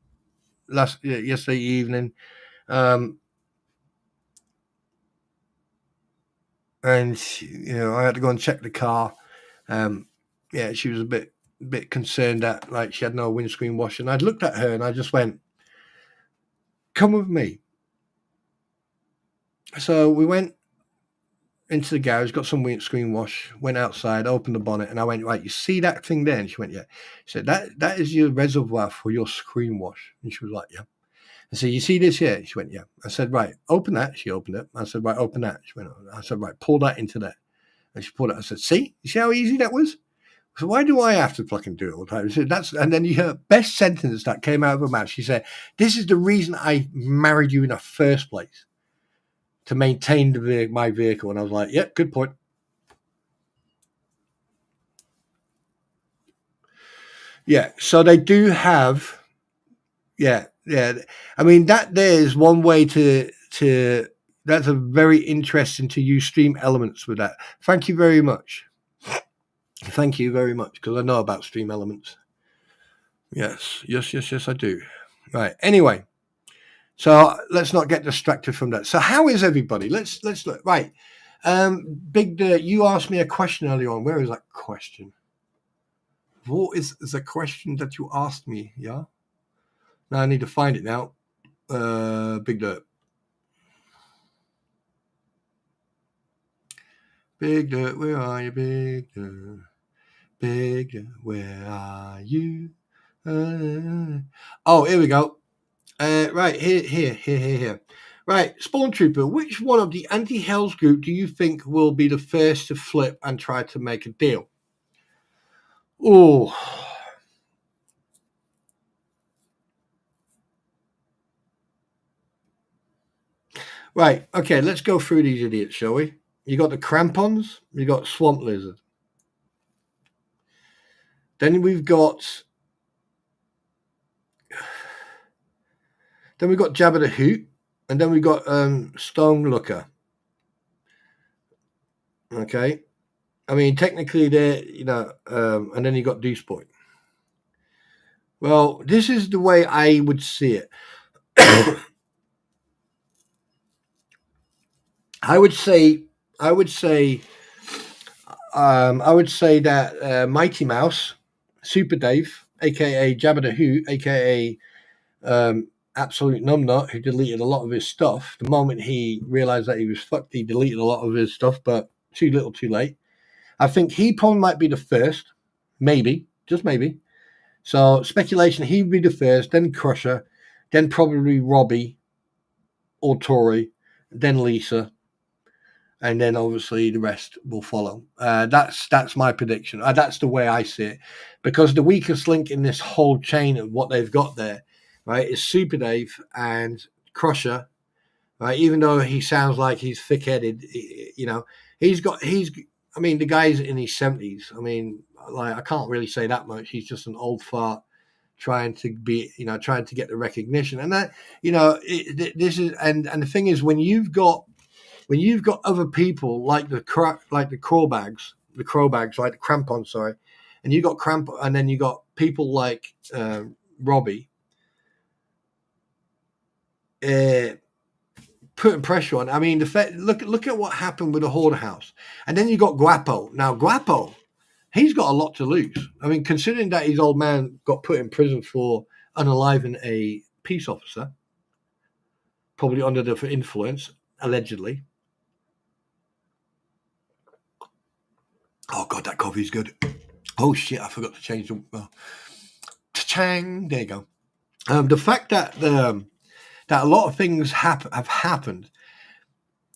yesterday evening, and she, I had to go and check the car. She was a bit concerned that like she had no windscreen wash, and I looked at her and I just went, "Come with me." So we went into the garage, got some windscreen wash, went outside, opened the bonnet, and I went, "Right, you see that thing there?" And she went, "Yeah." She said, that is your reservoir for your screen wash. And she was like, "Yeah." I said, "You see this here?" She went, "Yeah." I said, "Right, open that." She opened it. I said, "Right, open that." She went, I said, "Right, pour that into there." And she put it. I said, see? You see how easy that was? So why do I have to fucking do it all the time? So and then her best sentence that came out of her mouth, she said, this is the reason I married you in the first place, to maintain my vehicle. And I was like, yeah, good point. Yeah, so they do have, yeah. I mean, that there is one way to that's a very interesting to use stream elements with that. Thank you very much. Thank you very much, because I know about stream elements. Yes, I do. Right. Anyway, so let's not get distracted from that. So how is everybody? Let's look. Right. Big Dirt, you asked me a question earlier on. Where is that question? What is the question that you asked me? Yeah. Now I need to find it now. Big Dirt. Big Dirt, where are you, Big Dirt? Big Dirt, where are you? Oh, here we go. Right, here. Right, Spawn Trooper, which one of the anti-Hells group do you think will be the first to flip and try to make a deal? Oh. Right, okay, let's go through these idiots, shall we? You got the Crampons, you got Swamp Lizard. Then we've got Jabba the Hoot, and then we've got Stone Looker. Okay, I mean technically they're and then you got Deuce Point. Well, this is the way I would see it. I would say that Mighty Mouse, Super Dave, aka Jabba the Hoot, aka Absolute Numbnut, who deleted a lot of his stuff. The moment he realized that he was fucked, he deleted a lot of his stuff, but too little, too late. I think he probably might be the first, maybe, just maybe. So speculation, he'd be the first, then Crusher, then probably Robbie or Tori, then Lisa, and then obviously the rest will follow. That's my prediction. That's the way I see it, because the weakest link in this whole chain of what they've got there, right, is Super Dave and Crusher. Right, even though he sounds like he's thick-headed, I mean, the guy's in his 70s. I mean, like, I can't really say that much. He's just an old fart trying to get the recognition. And that, this is, and the thing is, when you've got other people like the Crowbags, like the Crampon, sorry, and you got Crampon, and then you got people like Robbie, putting pressure on. I mean, look at what happened with the Hoarder House, and then you got Guapo. Now Guapo, he's got a lot to lose. I mean, considering that his old man got put in prison for unaliving a peace officer, probably under the influence, allegedly. Oh God, that coffee's good. Oh shit, I forgot to change the. Cha-chang! There you go. The fact that that a lot of things have happened.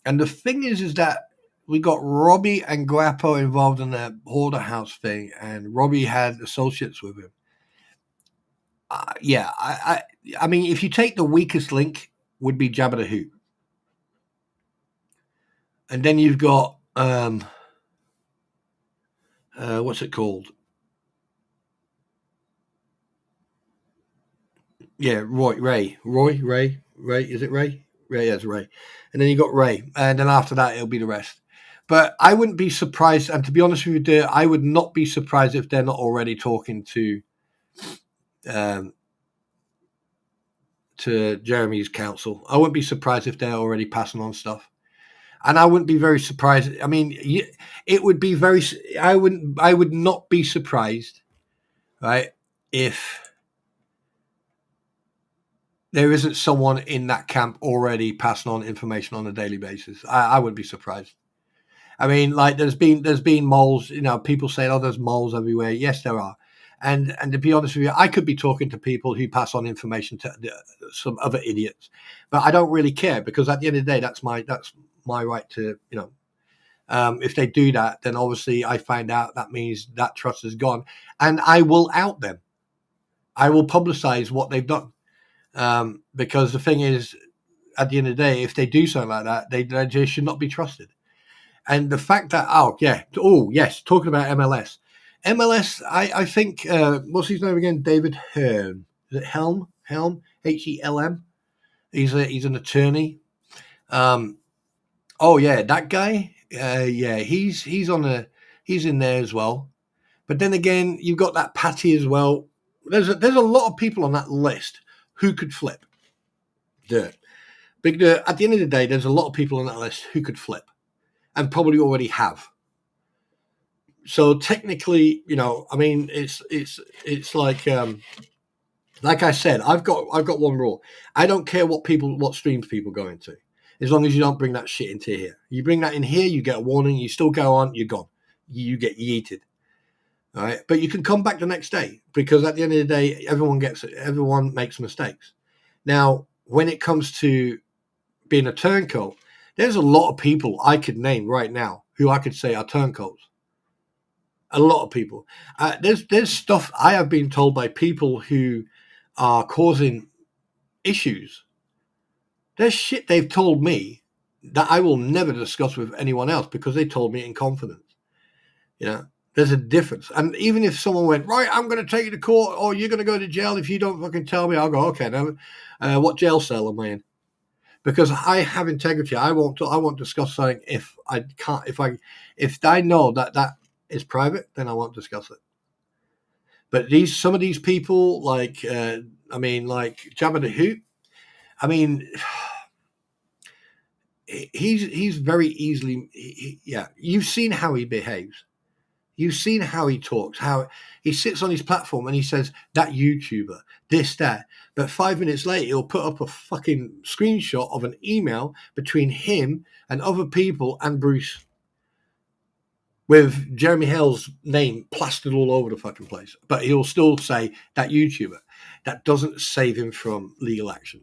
And the thing is that we got Robbie and Guapo involved in the Hoarder House thing, and Robbie had associates with him. I mean, if you take the weakest link, would be Jabba the Hoot. And then you've got, what's it called? Yeah, Ray, is it Ray? Ray, yes, Ray. And then you got Ray, and then after that, it'll be the rest. But I wouldn't be surprised, and to be honest with you, I would not be surprised if they're not already talking to Jeremy's council. I wouldn't be surprised if they're already passing on stuff. And I wouldn't be very surprised. I mean, it would be very. I would not be surprised, right, if there isn't someone in that camp already passing on information on a daily basis. I wouldn't be surprised. I mean, like there's been moles. People say, "Oh, there's moles everywhere." Yes, there are. And to be honest with you, I could be talking to people who pass on information to some other idiots, but I don't really care, because at the end of the day, that's my right to If they do that, then obviously I find out that means that trust is gone, and I will out them. I will publicize what they've done, because the thing is, at the end of the day, if they do something like that, they should not be trusted. And the fact that, talking about MLS, I think, what's his name again? David Hearn. Is it Helm? Helm? He's an attorney. That guy. He's in there as well. But then again, you've got that Patty as well. There's a lot of people on that list who could flip. At the end of the day, there's a lot of people on that list who could flip, and probably already have. So technically, it's like I said, I've got one rule. I don't care what streams people go into, as long as you don't bring that shit into here. You bring that in here, you get a warning. You still go on, you're gone. You get yeeted. All right, but you can come back the next day, because at the end of the day, everyone makes mistakes. Now, when it comes to being a turncoat, there's a lot of people I could name right now who I could say are turncoats. A lot of people. There's stuff I have been told by people who are causing issues. There's shit they've told me that I will never discuss with anyone else, because they told me in confidence. There's a difference. And even if someone went, right, I'm going to take you to court, or you're going to go to jail if you don't fucking tell me, I'll go, okay, now what jail cell am I in? Because I have integrity. I won't discuss something if I can't. If I know that is private, then I won't discuss it. But some of these people, like Jabba the Hoot, he's very easily. You've seen how he behaves. You've seen how he talks, how he sits on his platform and he says, that YouTuber, this, that. But 5 minutes later, he'll put up a fucking screenshot of an email between him and other people and Bruce, with Jeremy Hale's name plastered all over the fucking place. But he'll still say, that YouTuber. That doesn't save him from legal action.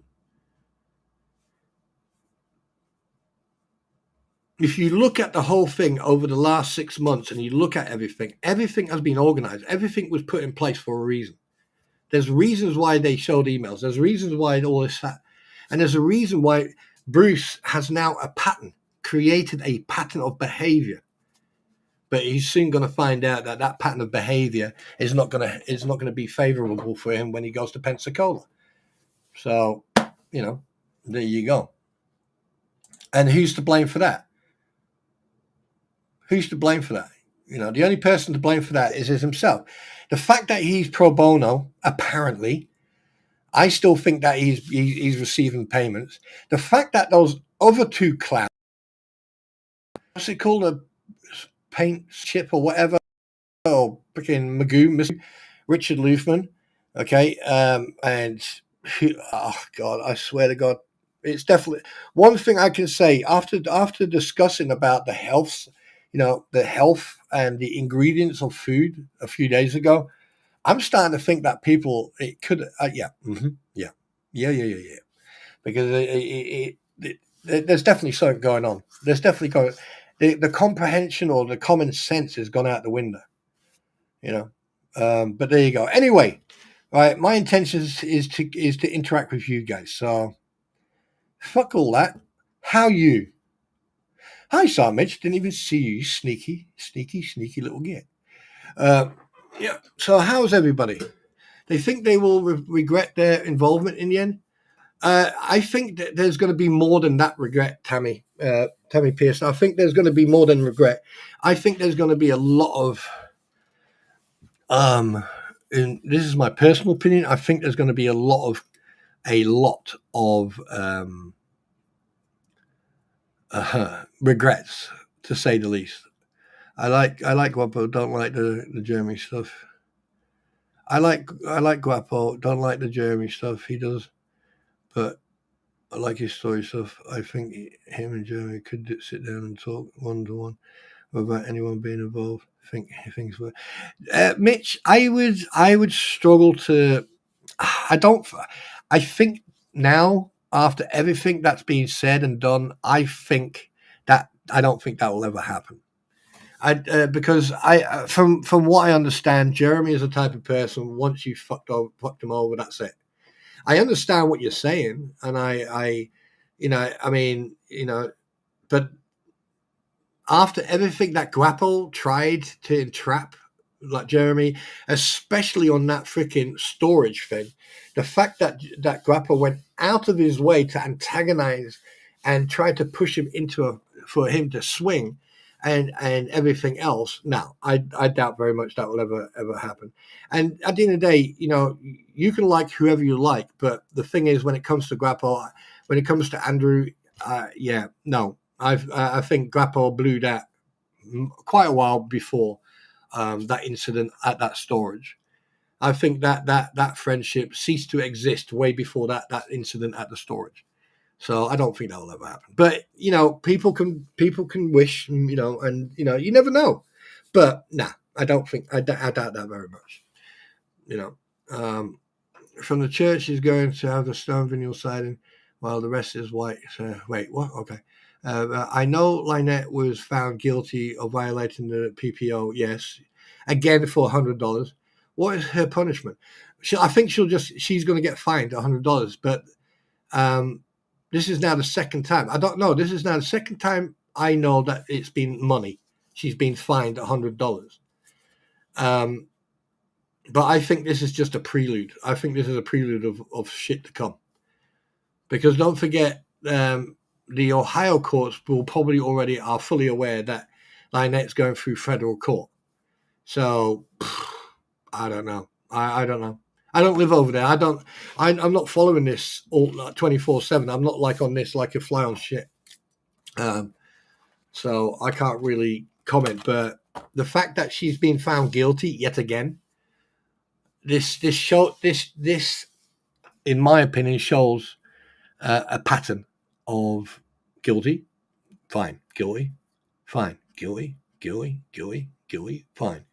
If you look at the whole thing over the last 6 months and you look at everything has been organized. Everything was put in place for a reason. There's reasons why they showed emails. There's reasons why all this, and there's a reason why Bruce has now created a pattern of behavior. But he's soon going to find out that pattern of behavior is not going to be favorable for him when he goes to Pensacola. So, there you go. And who's to blame for that? Who's to blame for that? The only person to blame for that is himself. The fact that he's pro bono, apparently, I still think that he's receiving payments. The fact that those other two clowns, what's it called, a paint ship or whatever, or freaking Magoo, Richard Luthman, okay, and oh God, I swear to God, it's definitely one thing I can say after discussing about the health and the ingredients of food a few days ago. I'm starting to think that people, it could, because there's definitely something going on. There's definitely the comprehension or the common sense has gone out the window, But there you go. Anyway, right, my intention is to interact with you guys. So fuck all that. How you? Hi, Sam Mitch. Didn't even see you, sneaky little git. So how's everybody? They think they will regret their involvement in the end. I think that there's going to be more than that regret, Tammy Pierce. I think there's going to be more than regret. I think there's going to be a lot of, and this is my personal opinion, I think there's going to be a lot of regrets, to say the least. I like Guapo, don't like the Jeremy stuff. I like Guapo, don't like the Jeremy stuff. He does, but I like his story stuff. I think him and Jeremy could sit down and talk one-to-one without anyone being involved. I think things were. Mitch, I would struggle to. I think now, after everything that's been said and done, I think that I don't think that will ever happen. Because from what I understand, Jeremy is the type of person, once you fucked him over, that's it. I understand what you're saying, and I but after everything that Grapple tried to entrap like Jeremy, especially on that freaking storage thing, the fact that Grapple went out of his way to antagonize and try to push him for him to swing and everything else. No, I doubt very much that will ever happen. And at the end of the day, you can like whoever you like, but the thing is, when it comes to Grapple, when it comes to Andrew, I think Grapple blew that quite a while before that incident at that storage. I think that friendship ceased to exist way before that incident at the storage. So I don't think that will ever happen. But people can wish, and you never know. But nah, I don't think I doubt that very much. From the church is going to have the stone vinyl siding, while the rest is white. So, wait, what? Okay. I know Lynette was found guilty of violating the PPO. Yes, again for $100. What is her punishment? I think she's going to get fined $100. But this is now the second time. I don't know. This is now the second time I know that it's been money. She's been fined $100. But I think this is just a prelude. I think this is a prelude of shit to come. Because don't forget, the Ohio courts will probably already are fully aware that Lynette's going through federal court. So I don't know. I don't know. I don't live over there. I'm not following this all 24/7. I'm not like on this like a fly on shit. So I can't really comment. But the fact that she's been found guilty yet again, this in my opinion shows a pattern of guilty, fine, guilty, fine, guilty, guilty, guilty, guilty, fine.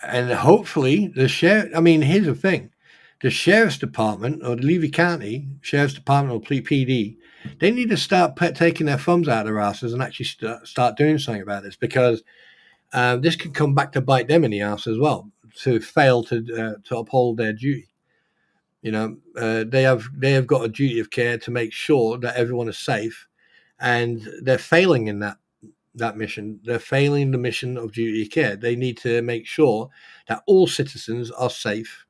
And hopefully the sheriff. I mean, here's the thing: the sheriff's department or the Levy County Sheriff's Department or PD, they need to start taking their thumbs out of their asses and actually start doing something about this, because this could come back to bite them in the ass as well, to fail to uphold their duty. They have got a duty of care to make sure that everyone is safe, and they're failing in that mission. They're failing the mission of duty of care. They need to make sure that all citizens are safe,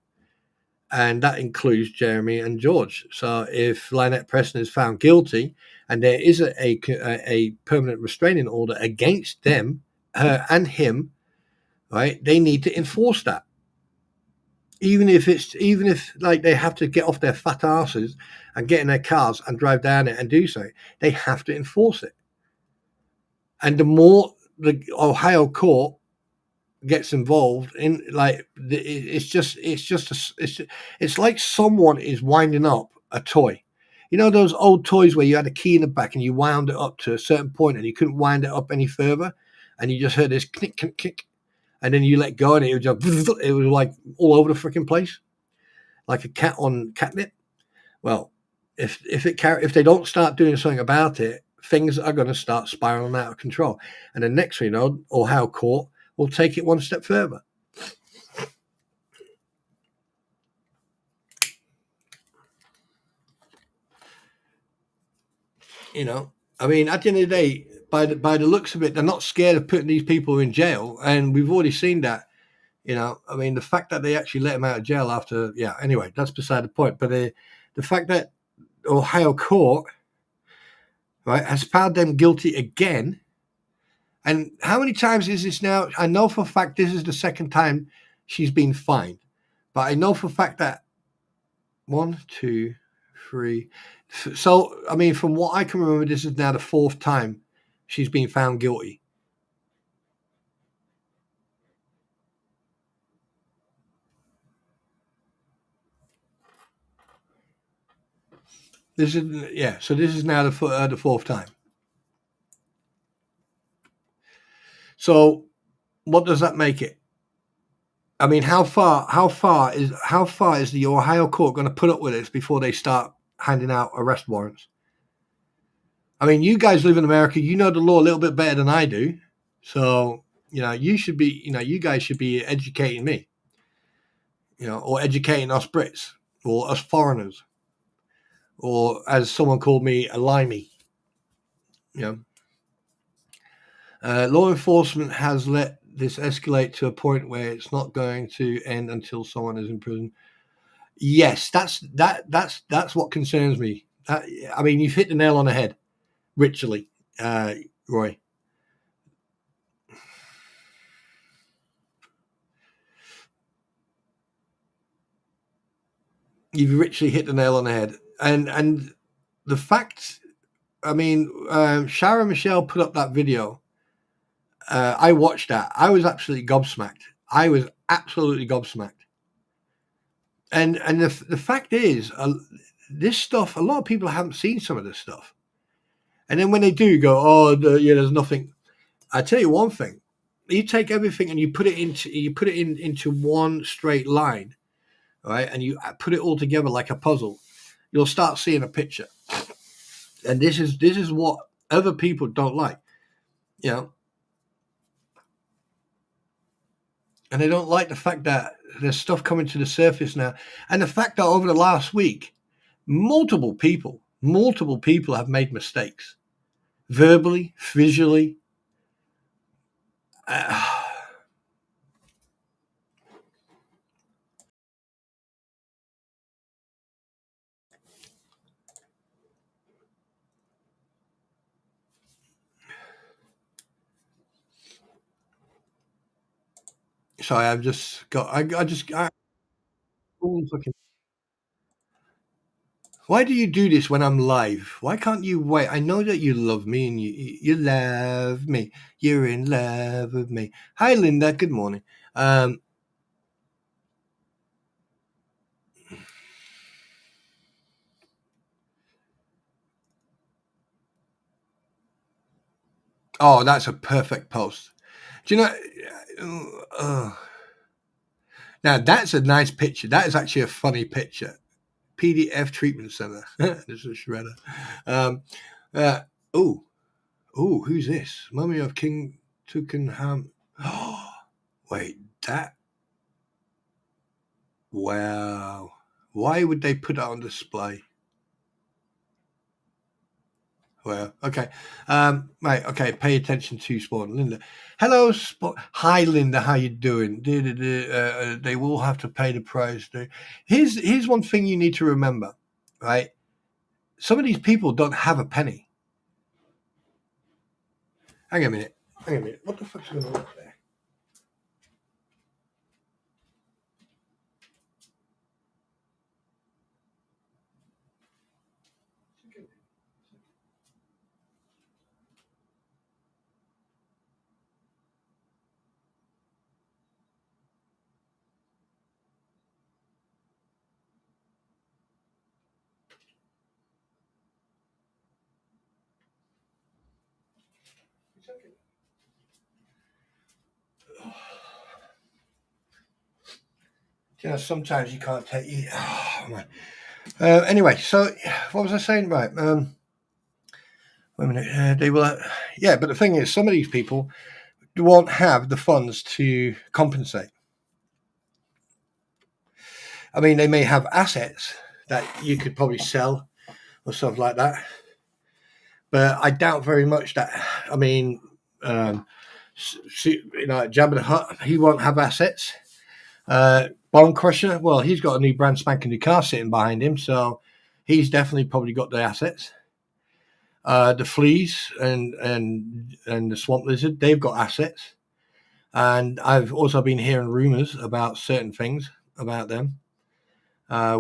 and that includes Jeremy and George. So if Lynette Preston is found guilty and there is a permanent restraining order against them, her and him, right, they need to enforce that. Even if like they have to get off their fat asses and get in their cars and drive down it and do so, they have to enforce it. And the more the Ohio court gets involved in, like, it's like someone is winding up a toy. Those old toys where you had a key in the back and you wound it up to a certain point and you couldn't wind it up any further, and you just heard this click, click, click. And then you let go, and it was like all over the freaking place, like a cat on catnip. Well, if they don't start doing something about it, things are going to start spiraling out of control. And the next thing you know, Ohio court will take it one step further. I mean, at the end of the day, by the looks of it, they're not scared of putting these people in jail, and we've already seen that. I mean, the fact that they actually let him out of jail after, anyway, that's beside the point. But the fact that Ohio court, right, has found them guilty again, and how many times is this now? I know for a fact this is the second time she's been fined, but I know for a fact that 1, 2, 3. So, I mean, from what I can remember, this is now the fourth time she's been found guilty. So this is now the fourth time. So, what does that make it? I mean, how far is the Ohio court going to put up with this before they start handing out arrest warrants? I mean, you guys live in America. You know the law a little bit better than I do. So, you guys should be educating me, or educating us Brits or us foreigners, or as someone called me, a limey. Law enforcement has let this escalate to a point where it's not going to end until someone is in prison. Yes, that's what concerns me. I mean, you've hit the nail on the head, ritually, Roy. You've literally hit the nail on the head, and the fact. I mean, Shara Michelle put up that video. I watched that. I was absolutely gobsmacked. And the fact is, this stuff. A lot of people haven't seen some of this stuff, and then when they do, go, "Oh, there's nothing." I tell you one thing: you take everything and you put it into one straight line, right? And you put it all together like a puzzle. You'll start seeing a picture. And this is what other people don't like, And they don't like the fact that there's stuff coming to the surface now, and the fact that over the last week, multiple people have made mistakes, verbally, visually. Sorry, I've just got. Why do you do this when I'm live? Why can't you wait? I know that you love me and you love me. You're in love with me. Hi, Linda. Good morning. Oh, that's a perfect post. Do you know? Now that's a nice picture. That is actually a funny picture. PDF treatment center. This is a shredder. Who's this? Mummy of King Tutankhamun. Oh, wait, that. Wow. Why would they put that on display? Well, okay. Right, okay, pay attention to Spawn. Linda. Hello, Spawn. Hi, Linda. How you doing? They will have to pay the price. Here's one thing you need to remember, right? Some of these people don't have a penny. Hang on a minute. What the fuck's going on up there? Sometimes you can't take you. Oh, man. Anyway, so what was I saying? Right. Wait a minute. They will. But the thing is, some of these people won't have the funds to compensate. I mean, they may have assets that you could probably sell or stuff like that, but I doubt very much that. I mean, Jabba the Hutt, he won't have assets. Bone Crusher, well, he's got a new brand spanking new car sitting behind him, so he's definitely probably got the assets. The Fleas and the Swamp Lizard, they've got assets. And I've also been hearing rumors about certain things about them,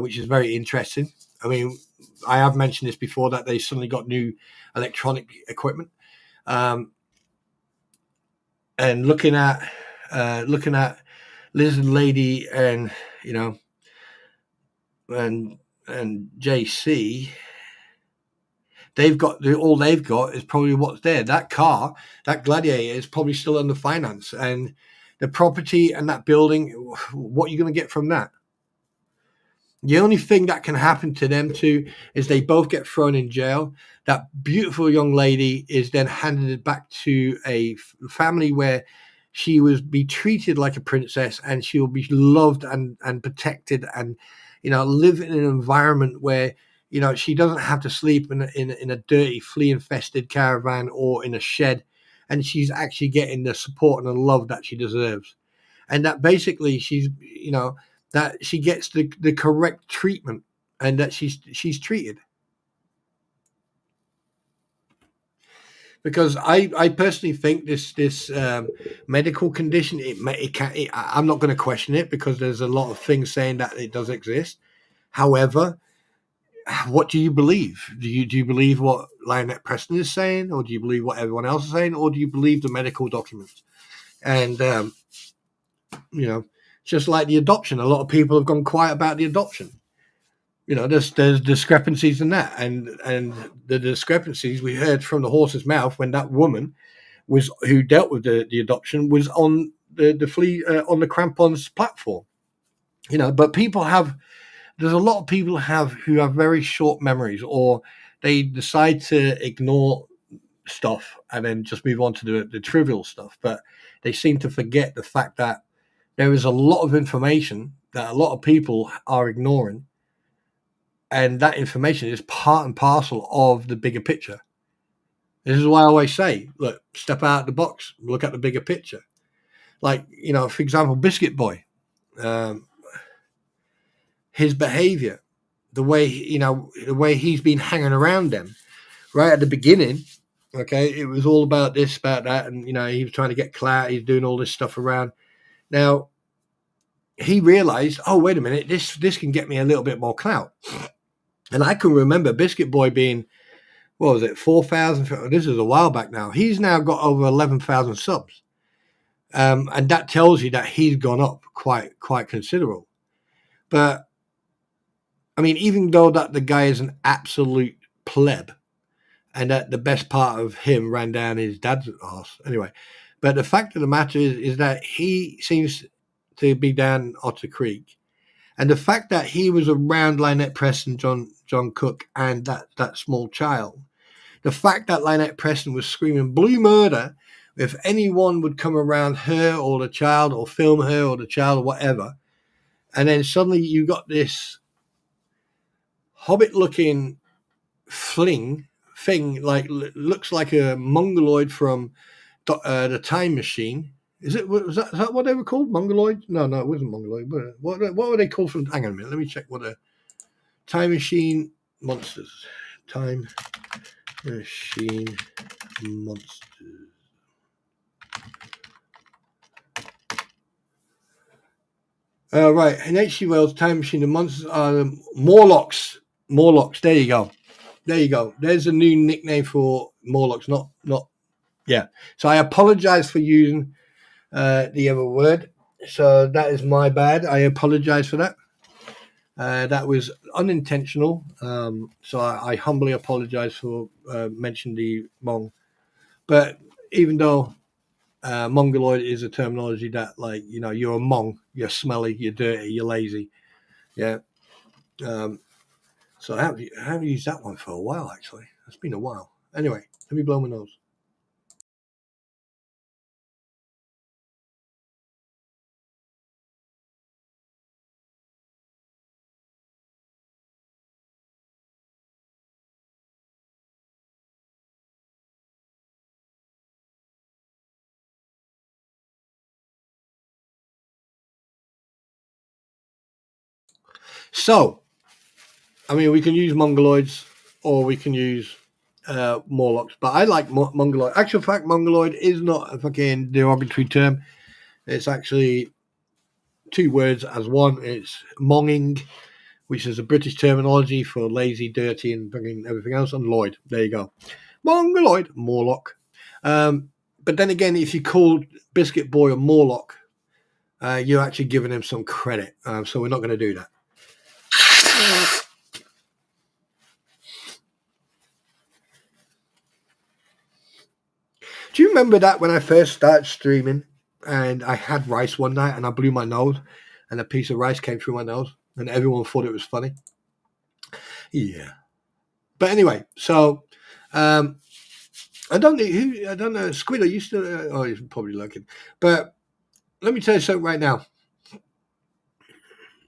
which is very interesting. I mean, I have mentioned this before, that they suddenly got new electronic equipment. And looking at Lizard Lady and and JC, all they've got is probably what's there. That car, that Gladiator, is probably still under finance, and the property and that building. What are you going to get from that? The only thing that can happen to them two is they both get thrown in jail. That beautiful young lady is then handed back to a family where she will be treated like a princess, and she will be loved and protected, and live in an environment where she doesn't have to sleep in a dirty flea infested caravan or in a shed, and she's actually getting the support and the love that she deserves, and that basically she's that she gets the correct treatment, and that she's treated. Because I personally think this medical condition, I'm not going to question it, because there's a lot of things saying that it does exist. However, what do you believe? Do you believe what Lionette Preston is saying, or do you believe what everyone else is saying, or do you believe the medical documents? And just like the adoption, a lot of people have gone quiet about the adoption. There's discrepancies in that, and the discrepancies we heard from the horse's mouth when that woman was who dealt with the adoption was on the flea on the crampons platform. But there's a lot of people who have very short memories, or they decide to ignore stuff and then just move on to the trivial stuff. But they seem to forget the fact that there is a lot of information that a lot of people are ignoring, and that information is part and parcel of the bigger picture. This is why I always say, look, step out of the box, look at the bigger picture. Like, for example, Biscuit Boy, his behavior, the way he's been hanging around them right at the beginning. Okay, it was all about this, about that, and he was trying to get clout. He's doing all this stuff around. Now he realized, oh, wait a minute, this can get me a little bit more clout. And I can remember Biscuit Boy being, what was it, 4,000? This is a while back now. He's now got over 11,000 subs. And that tells you that he's gone up quite considerable. But, I mean, even though that the guy is an absolute pleb, and that the best part of him ran down his dad's arse. Anyway, but the fact of the matter is that he seems to be down Otter Creek. And the fact that he was around Lionette Preston, John Cook, and that small child, the fact that Lionette Preston was screaming blue murder if anyone would come around her or the child or film her or the child or whatever, and then suddenly you got this hobbit-looking thing, like looks like a mongoloid from the Time Machine. Is that what they were called? Mongoloid? No, it wasn't mongoloid. What were they called from? Hang on a minute. Let me check what a Time Machine monsters. Time Machine monsters. Right. In H.G. Wells' Time Machine, the monsters are Morlocks. Morlocks. There you go. There's a new nickname for Morlocks. Not. Yeah. So I apologize for using the other word. So that is my bad. I apologize for that. That was unintentional. So I humbly apologize for mentioning the Mong. But even though Mongoloid is a terminology that, like, you're a Mong, you're smelly, you're dirty, you're lazy. Yeah. So I haven't used that one for a while, actually. It's been a while. Anyway, let me blow my nose. So, I mean, we can use Mongoloids or we can use Morlocks, but I like Mongoloid. Actual fact, Mongoloid is not a fucking derogatory term. It's actually two words as one. It's monging, which is a British terminology for lazy, dirty, and fucking everything else, and Lloyd. There you go. Mongoloid, Morlock. But then again, if you call Biscuit Boy a Morlock, you're actually giving him some credit. So we're not going to do that. Do you remember that when I first started streaming and I had rice one night and I blew my nose and a piece of rice came through my nose, and everyone thought it was funny. Yeah. But anyway, so I don't know. Squid, are you still? Oh, he's probably looking. But let me tell you something right now.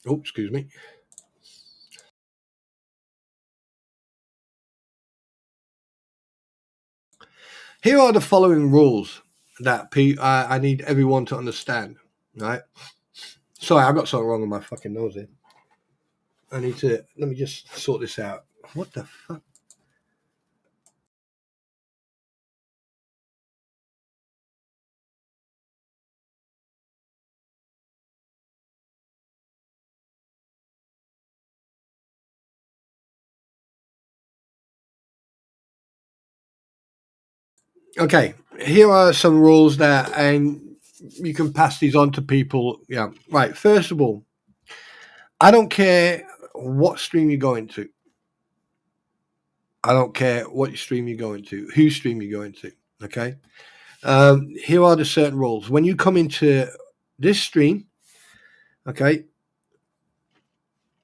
Oh, excuse me. Here are the following rules that I need everyone to understand. Right? Sorry, I got something wrong with my fucking nose here. Let me just sort this out. What the fuck? Okay, here are some rules that, and you can pass these on to people. Yeah, right. First of all, I don't care what stream you're going to. I don't care what stream you're going to, whose stream you're going to. Okay. Here are the certain rules. When you come into this stream, okay,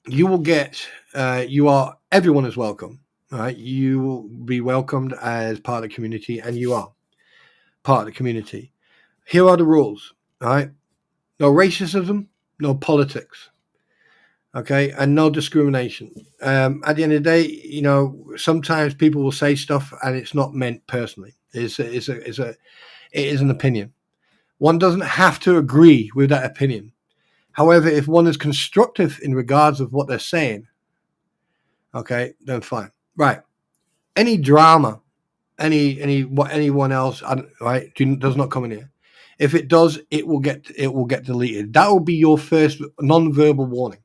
you will get. Everyone is welcome. All right, you will be welcomed as part of the community, and you are part of the community. Here are the rules. All right, no racism, no politics. Okay, and no discrimination. At the end of the day, sometimes people will say stuff and it's not meant personally. It is an opinion. One doesn't have to agree with that opinion. However, if one is constructive in regards of what they're saying, okay, then fine. Right. Any drama, anyone else, right, does not come in here. If it does, it will get deleted. That will be your first non-verbal warning.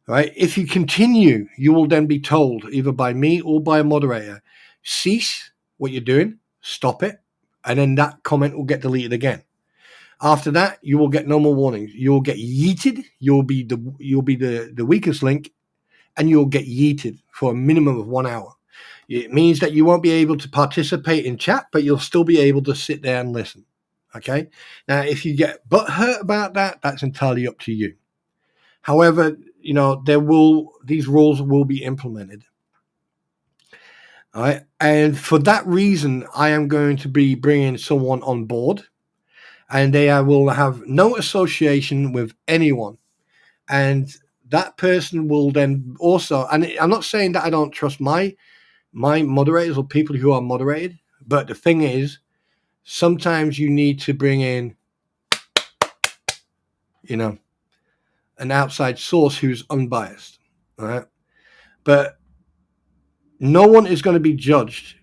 Right? If you continue, you will then be told either by me or by a moderator, cease what you're doing, stop it, and then that comment will get deleted again. After that, you will get no more warnings. You'll get yeeted. You'll be the weakest link, and you'll get yeeted for a minimum of 1 hour. It means that you won't be able to participate in chat, but you'll still be able to sit there and listen. Okay? Now, if you get butthurt about that, that's entirely up to you. However, these rules will be implemented. All right. And for that reason, I am going to be bringing someone on board, and they will have no association with anyone. And that person will then also, and I'm not saying that I don't trust my moderators or people who are moderated, but the thing is, sometimes you need to bring in, an outside source who's unbiased. All right. But no one is going to be judged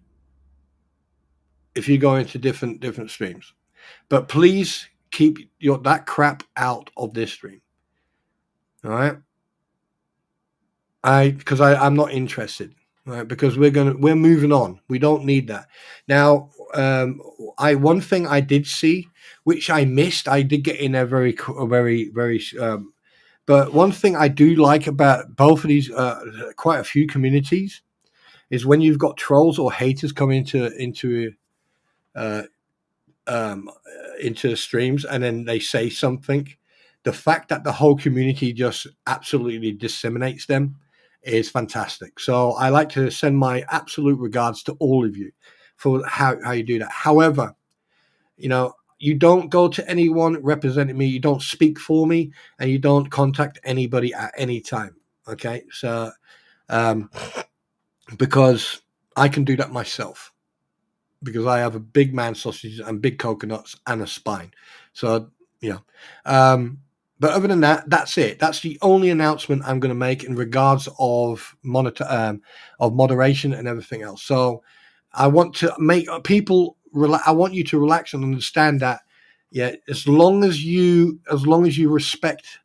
if you go into different streams. But please keep that crap out of this stream. All right? Because I'm not interested. Right? Because we're moving on. We don't need that. Now, one thing I did see, which I missed, I did get in there very, very. But one thing I do like about both of these, quite a few communities, is when you've got trolls or haters coming into streams and then they say something, the fact that the whole community just absolutely disseminates them is fantastic. So I like to send my absolute regards to all of you for how you do that. However, you don't go to anyone representing me, you don't speak for me, and you don't contact anybody at any time. Okay, so because I can do that myself, because I have a big man sausage and big coconuts and a spine. So, but other than that, that's it. That's the only announcement I'm going to make in regards of moderation and everything else. So I want to make people I want you to relax and understand that, as long as you respect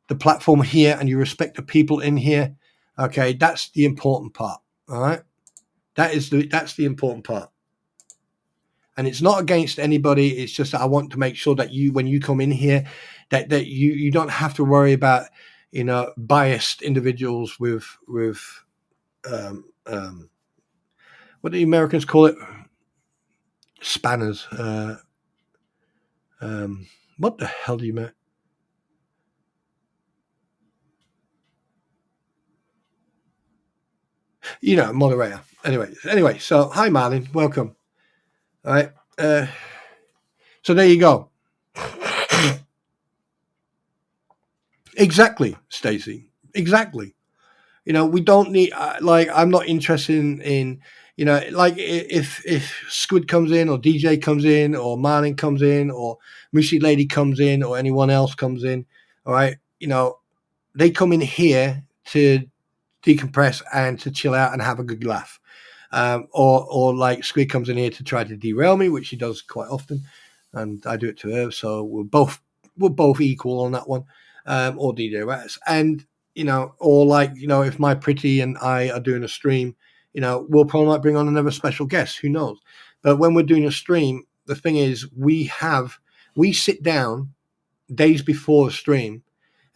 the platform here and you respect the people in here, okay, that's the important part. All right. That's the important part. And it's not against anybody. It's just that I want to make sure that when you come in here, that you don't have to worry about, biased individuals with what do the Americans call it? Spanners. What the hell do you mean? moderator. Anyway, so hi, Marlin, welcome. All right. So there you go. Exactly, Stacey. Exactly. We don't need I'm not interested in like if Squid comes in or DJ comes in or Marlin comes in or Mushy Lady comes in or anyone else comes in. All right. They come in here to decompress and to chill out and have a good laugh. Or like Squid comes in here to try to derail me, which she does quite often, and I do it to her. So we're both equal on that one. Or DJ Rats, and or if my pretty and I are doing a stream, we'll probably might bring on another special guest. Who knows? But when we're doing a stream, the thing is, we sit down days before a stream,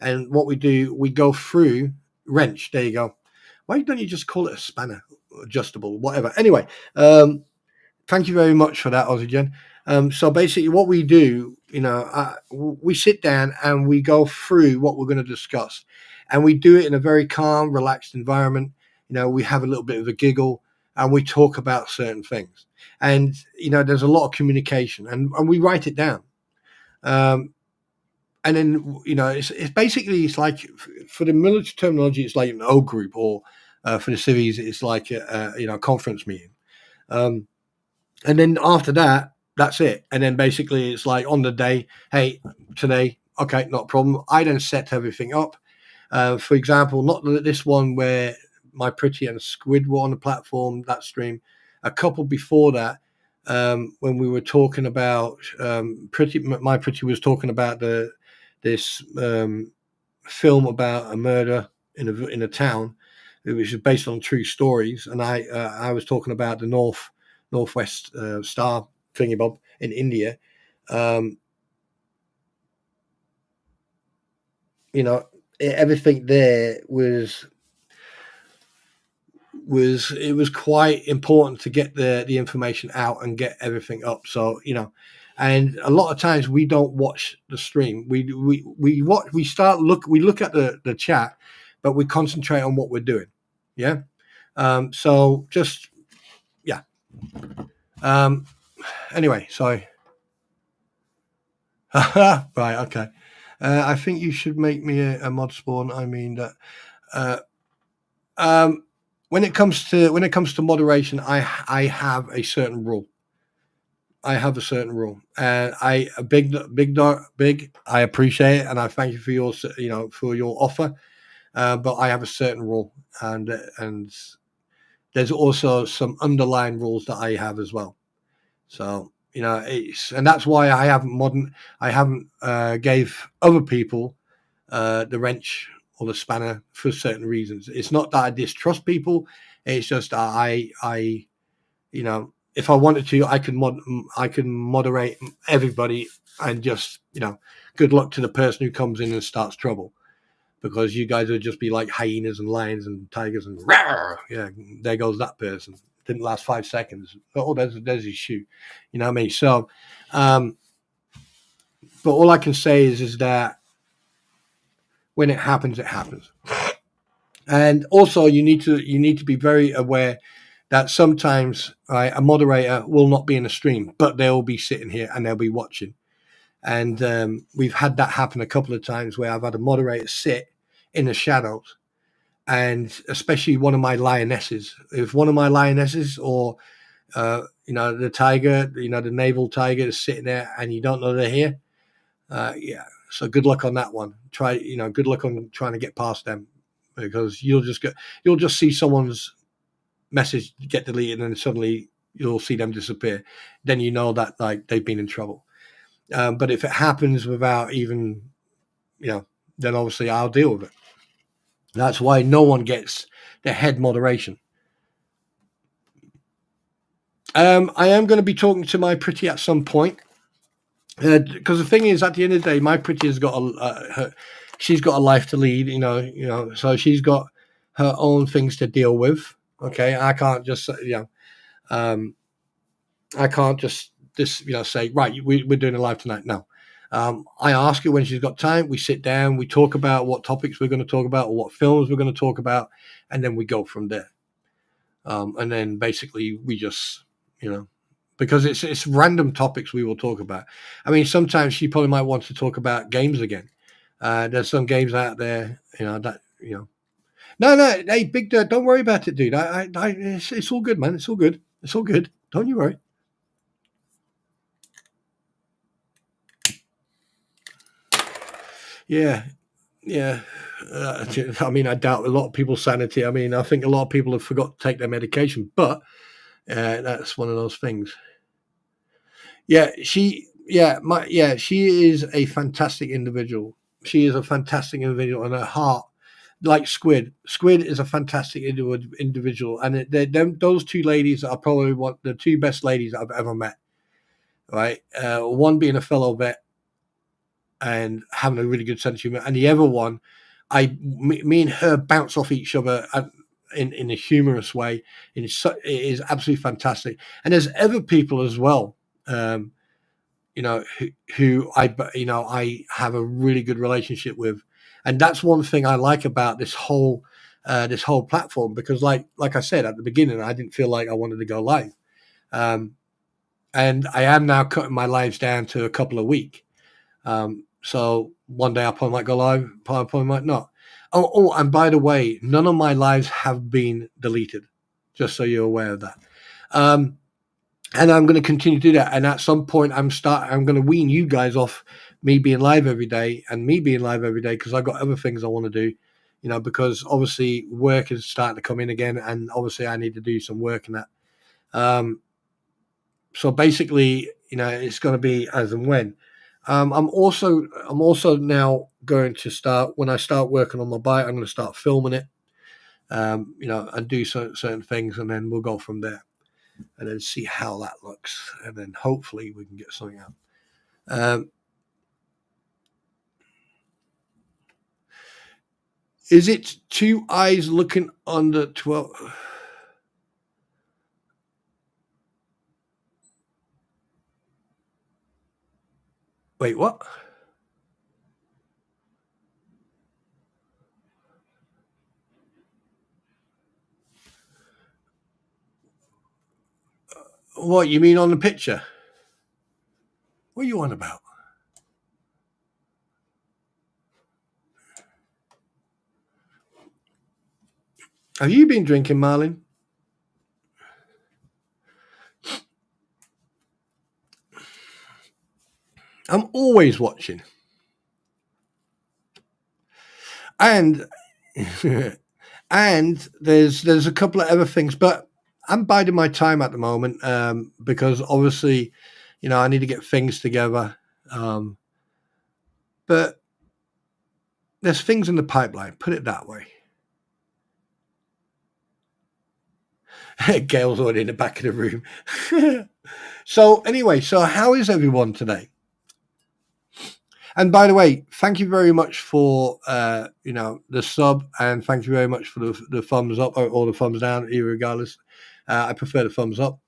and what we do, we go through wrench. There you go. Why don't you just call it a spanner, adjustable, whatever? Anyway, thank you very much for that, Aussie Jen. So basically, what we do, we sit down and we go through what we're going to discuss, and we do it in a very calm, relaxed environment. We have a little bit of a giggle, and we talk about certain things. And there's a lot of communication, and we write it down. And then it's basically like for the military terminology, it's like an O group, or for the civvies, it's like a conference meeting. And then after that, that's it. And then basically it's like on the day, hey, today, okay, not a problem. I then set everything up. For example, not this one where my pretty and Squid were on the platform, that stream. A couple before that, when we were talking about my pretty was talking about this film about a murder in a town, which is based on true stories, and I was talking about the Northwest Star thingy-bob in India. Everything there was quite important to get the information out and get everything up. So and a lot of times we don't watch the stream. We look at the chat, but we concentrate on what we're doing. Yeah. So just yeah. Anyway, sorry. Right. Okay. I think you should make me a mod spawn. I mean that. When it comes to moderation, I have a certain rule. And big. I appreciate it, and I thank you for your offer. But I have a certain rule, and there's also some underlying rules that I have as well. So and that's why I haven't gave other people the wrench or the spanner for certain reasons. It's not that I distrust people. It's just I if I wanted to, I can moderate everybody, and just good luck to the person who comes in and starts trouble, because you guys would just be like hyenas and lions and tigers and rawr, yeah, there goes that person. Didn't last 5 seconds. Oh, there's his shoe. You know what I mean? So, but all I can say is that when it happens, it happens. And also, you need to be very aware that sometimes a moderator will not be in a stream, but they'll be sitting here and they'll be watching. And we've had that happen a couple of times where I've had a moderator sit in the shadows, and especially one of my lionesses. If one of my lionesses or the tiger, the naval tiger is sitting there and you don't know they're here, yeah. So good luck on that one. Good luck on trying to get past them, because you'll just see someone's message get deleted and then suddenly you'll see them disappear. Then you know that they've been in trouble. But if it happens without even, then obviously I'll deal with it. That's why no one gets the head moderation. I am going to be talking to my pretty at some point, because the thing is, at the end of the day, my pretty has got she's got a life to lead, so she's got her own things to deal with. Okay, I can't just I can't just say, right, we're doing a live tonight. No. I ask her when she's got time. We sit down, we talk about what topics we're going to talk about or what films we're going to talk about, and then we go from there. And then basically we just, because it's random topics we will talk about. I mean, sometimes she probably might want to talk about games again. There's some games out there, No, hey, Big Dirt, don't worry about it, dude. It's all good, man. It's all good. It's all good. Don't you worry. Yeah, yeah. I mean, I doubt a lot of people's sanity. I mean, I think a lot of people have forgot to take their medication, but that's one of those things. Yeah, she is a fantastic individual. She is a fantastic individual, and her heart, like Squid. Squid is a fantastic individual, and those two ladies are probably the two best ladies I've ever met. Right, one being a fellow vet and having a really good sense of humor, and the other one, me and her bounce off each other in a humorous way. It is absolutely fantastic, and there's other people as well. Who I have a really good relationship with, and that's one thing I like about this whole platform, because like I said at the beginning, I didn't feel like I wanted to go live, and I am now cutting my lives down to a couple a week. So one day I probably might go live, probably might not. Oh, and by the way, none of my lives have been deleted, just so you're aware of that. And I'm going to continue to do that. And at some point, I'm going to wean you guys off me being live every day because I've got other things I want to do, because obviously work is starting to come in again, and obviously I need to do some work in that. So basically, it's going to be as and when. I'm also now going to start, when I start working on my bike, I'm going to start filming it, and do certain things, and then we'll go from there. And then see how that looks, and then hopefully we can get something out. Is it two eyes looking under 12? Wait, what? What, you mean on the picture? What are you on about? Have you been drinking, Marlin? I'm always watching. And and there's a couple of other things, but I'm biding my time at the moment, because obviously, I need to get things together. But there's things in the pipeline, put it that way. Gail's already in the back of the room. So anyway, how is everyone today? And by the way, thank you very much for the sub, and thank you very much for the thumbs up or the thumbs down, regardless. I prefer the thumbs up.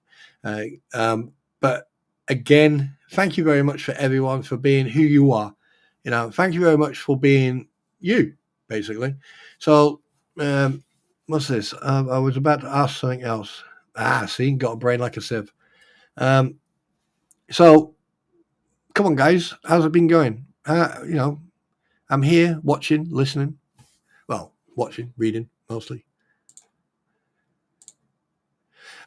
But again, thank you very much for everyone for being who you are. Thank you very much for being you, basically. So, what's this? I was about to ask something else. See, got a brain like a sieve. So, come on, guys. How's it been going? I'm here watching, listening. Well, watching, reading, mostly.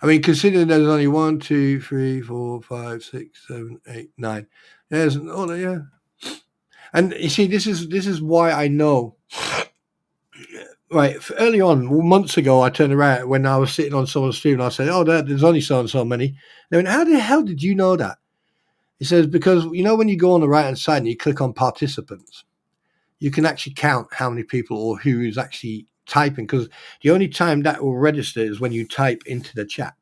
I mean, considering there's only 1, 2, 3, 4, 5, 6, 7, 8, 9. There's yeah. And you see, this is why I know. Right, early on, months ago, I turned around when I was sitting on someone's stream, and I said, "Oh, there's only so and so many." They went, "How the hell did you know that?" He says, "Because when you go on the right hand side and you click on participants, you can actually count how many people or who is actually typing. Because the only time that will register is when you type into the chat."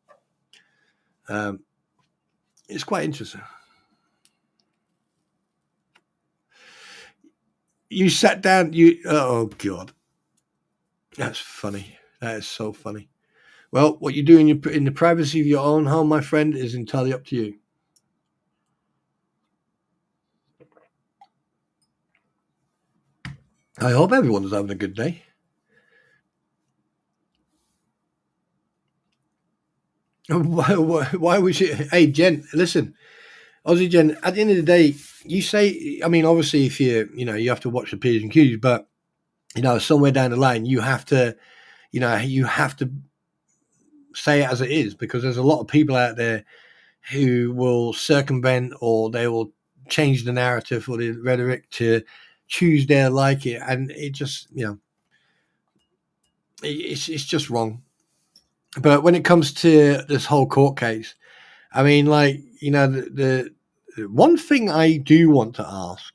It's quite interesting. You sat down. Oh God. That's funny. That is so funny. Well, what you do in the privacy of your own home, my friend, is entirely up to you. I hope everyone's having a good day. Why was it? Hey, Jen, listen, Aussie Jen. At the end of the day, you say. I mean, obviously, if you have to watch the P's and Q's, but somewhere down the line, you have to, you have to say it as it is, because there's a lot of people out there who will circumvent, or they will change the narrative or the rhetoric to choose their like it, and it just, it's just wrong. But when it comes to this whole court case, I mean, like, the one thing I do want to ask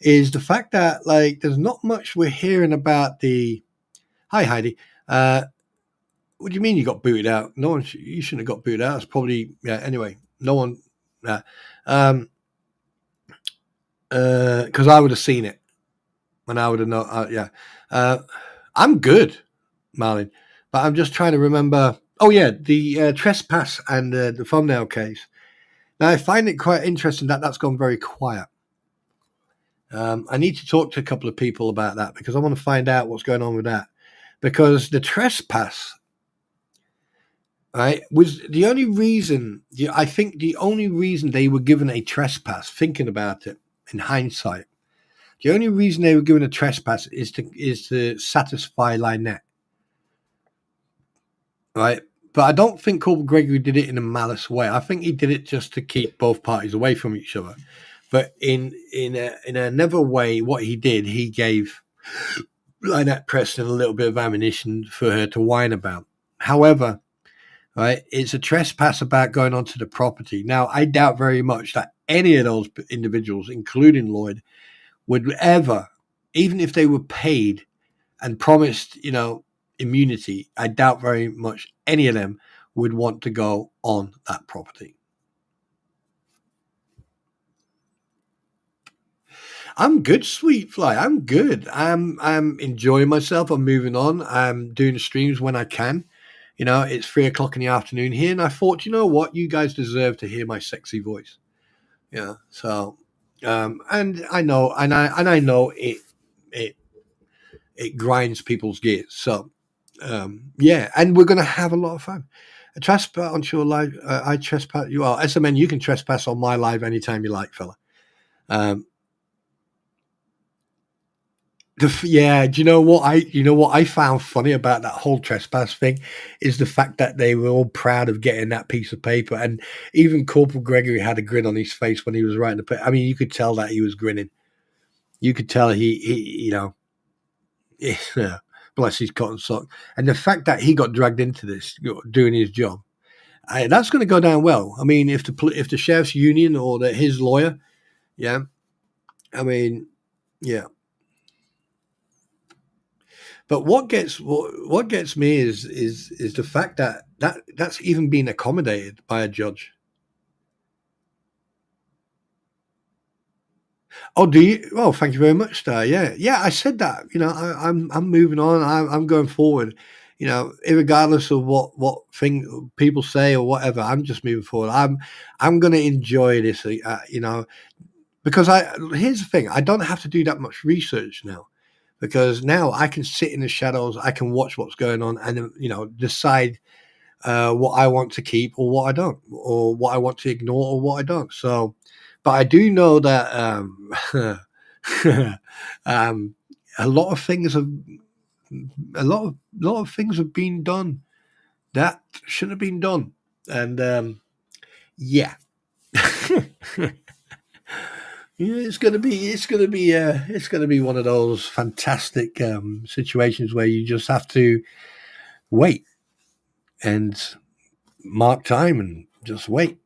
is the fact that, like, there's not much we're hearing about the. Hi, Heidi. What do you mean you got booted out? No one. You shouldn't have got booted out. It's probably Anyway, no one. Because I would have seen it, and I would have known. I'm good, Marlon, but I'm just trying to remember. Oh yeah, the trespass and the thumbnail case. Now I find it quite interesting that that's gone very quiet. I need to talk to a couple of people about that, because I want to find out what's going on with that. Because the trespass, right, was the only reason. I think the only reason they were given a trespass, thinking about it in hindsight, the only reason they were given a trespass is to satisfy Lynette, right? But I don't think Corporal Gregory did it in a malice way. I think he did it just to keep both parties away from each other. But in another way, what he did, he gave Lynette Preston a little bit of ammunition for her to whine about. However, right, it's a trespass about going onto the property. Now, I doubt very much that any of those individuals, including Lloyd, would ever, even if they were paid and promised, immunity, I doubt very much any of them would want to go on that property. I'm good, Sweet Fly. I'm good. I'm enjoying myself. I'm moving on. I'm doing streams when I can. It's 3:00 in the afternoon here, and I thought, you know what, you guys deserve to hear my sexy voice. Yeah. So, and I know, and I know it grinds people's gears. So, and we're gonna have a lot of fun. A trespass on your live. I trespass. You are SMN. You can trespass on my live anytime you like, fella. Do you know what I found funny about that whole trespass thing is the fact that they were all proud of getting that piece of paper, and even Corporal Gregory had a grin on his face when he was writing the paper. I mean, you could tell that he was grinning. You could tell he bless his cotton sock. And the fact that he got dragged into this, doing his job, that's going to go down well. I mean, if the sheriff's union or his lawyer, yeah, I mean, yeah. But what gets me is the fact that that's even been accommodated by a judge. Oh, do you? Oh, thank you very much, Star. Yeah. I said that. I'm moving on. I'm going forward. Irregardless of what thing people say or whatever, I'm just moving forward. I'm going to enjoy this. Because here's the thing. I don't have to do that much research now. Because now I can sit in the shadows, I can watch what's going on, and decide what I want to keep or what I don't, or what I want to ignore or what I don't. So, but I do know that a lot of things have been done that shouldn't have been done, and yeah. Yeah, it's gonna be one of those fantastic situations where you just have to wait and mark time and just wait.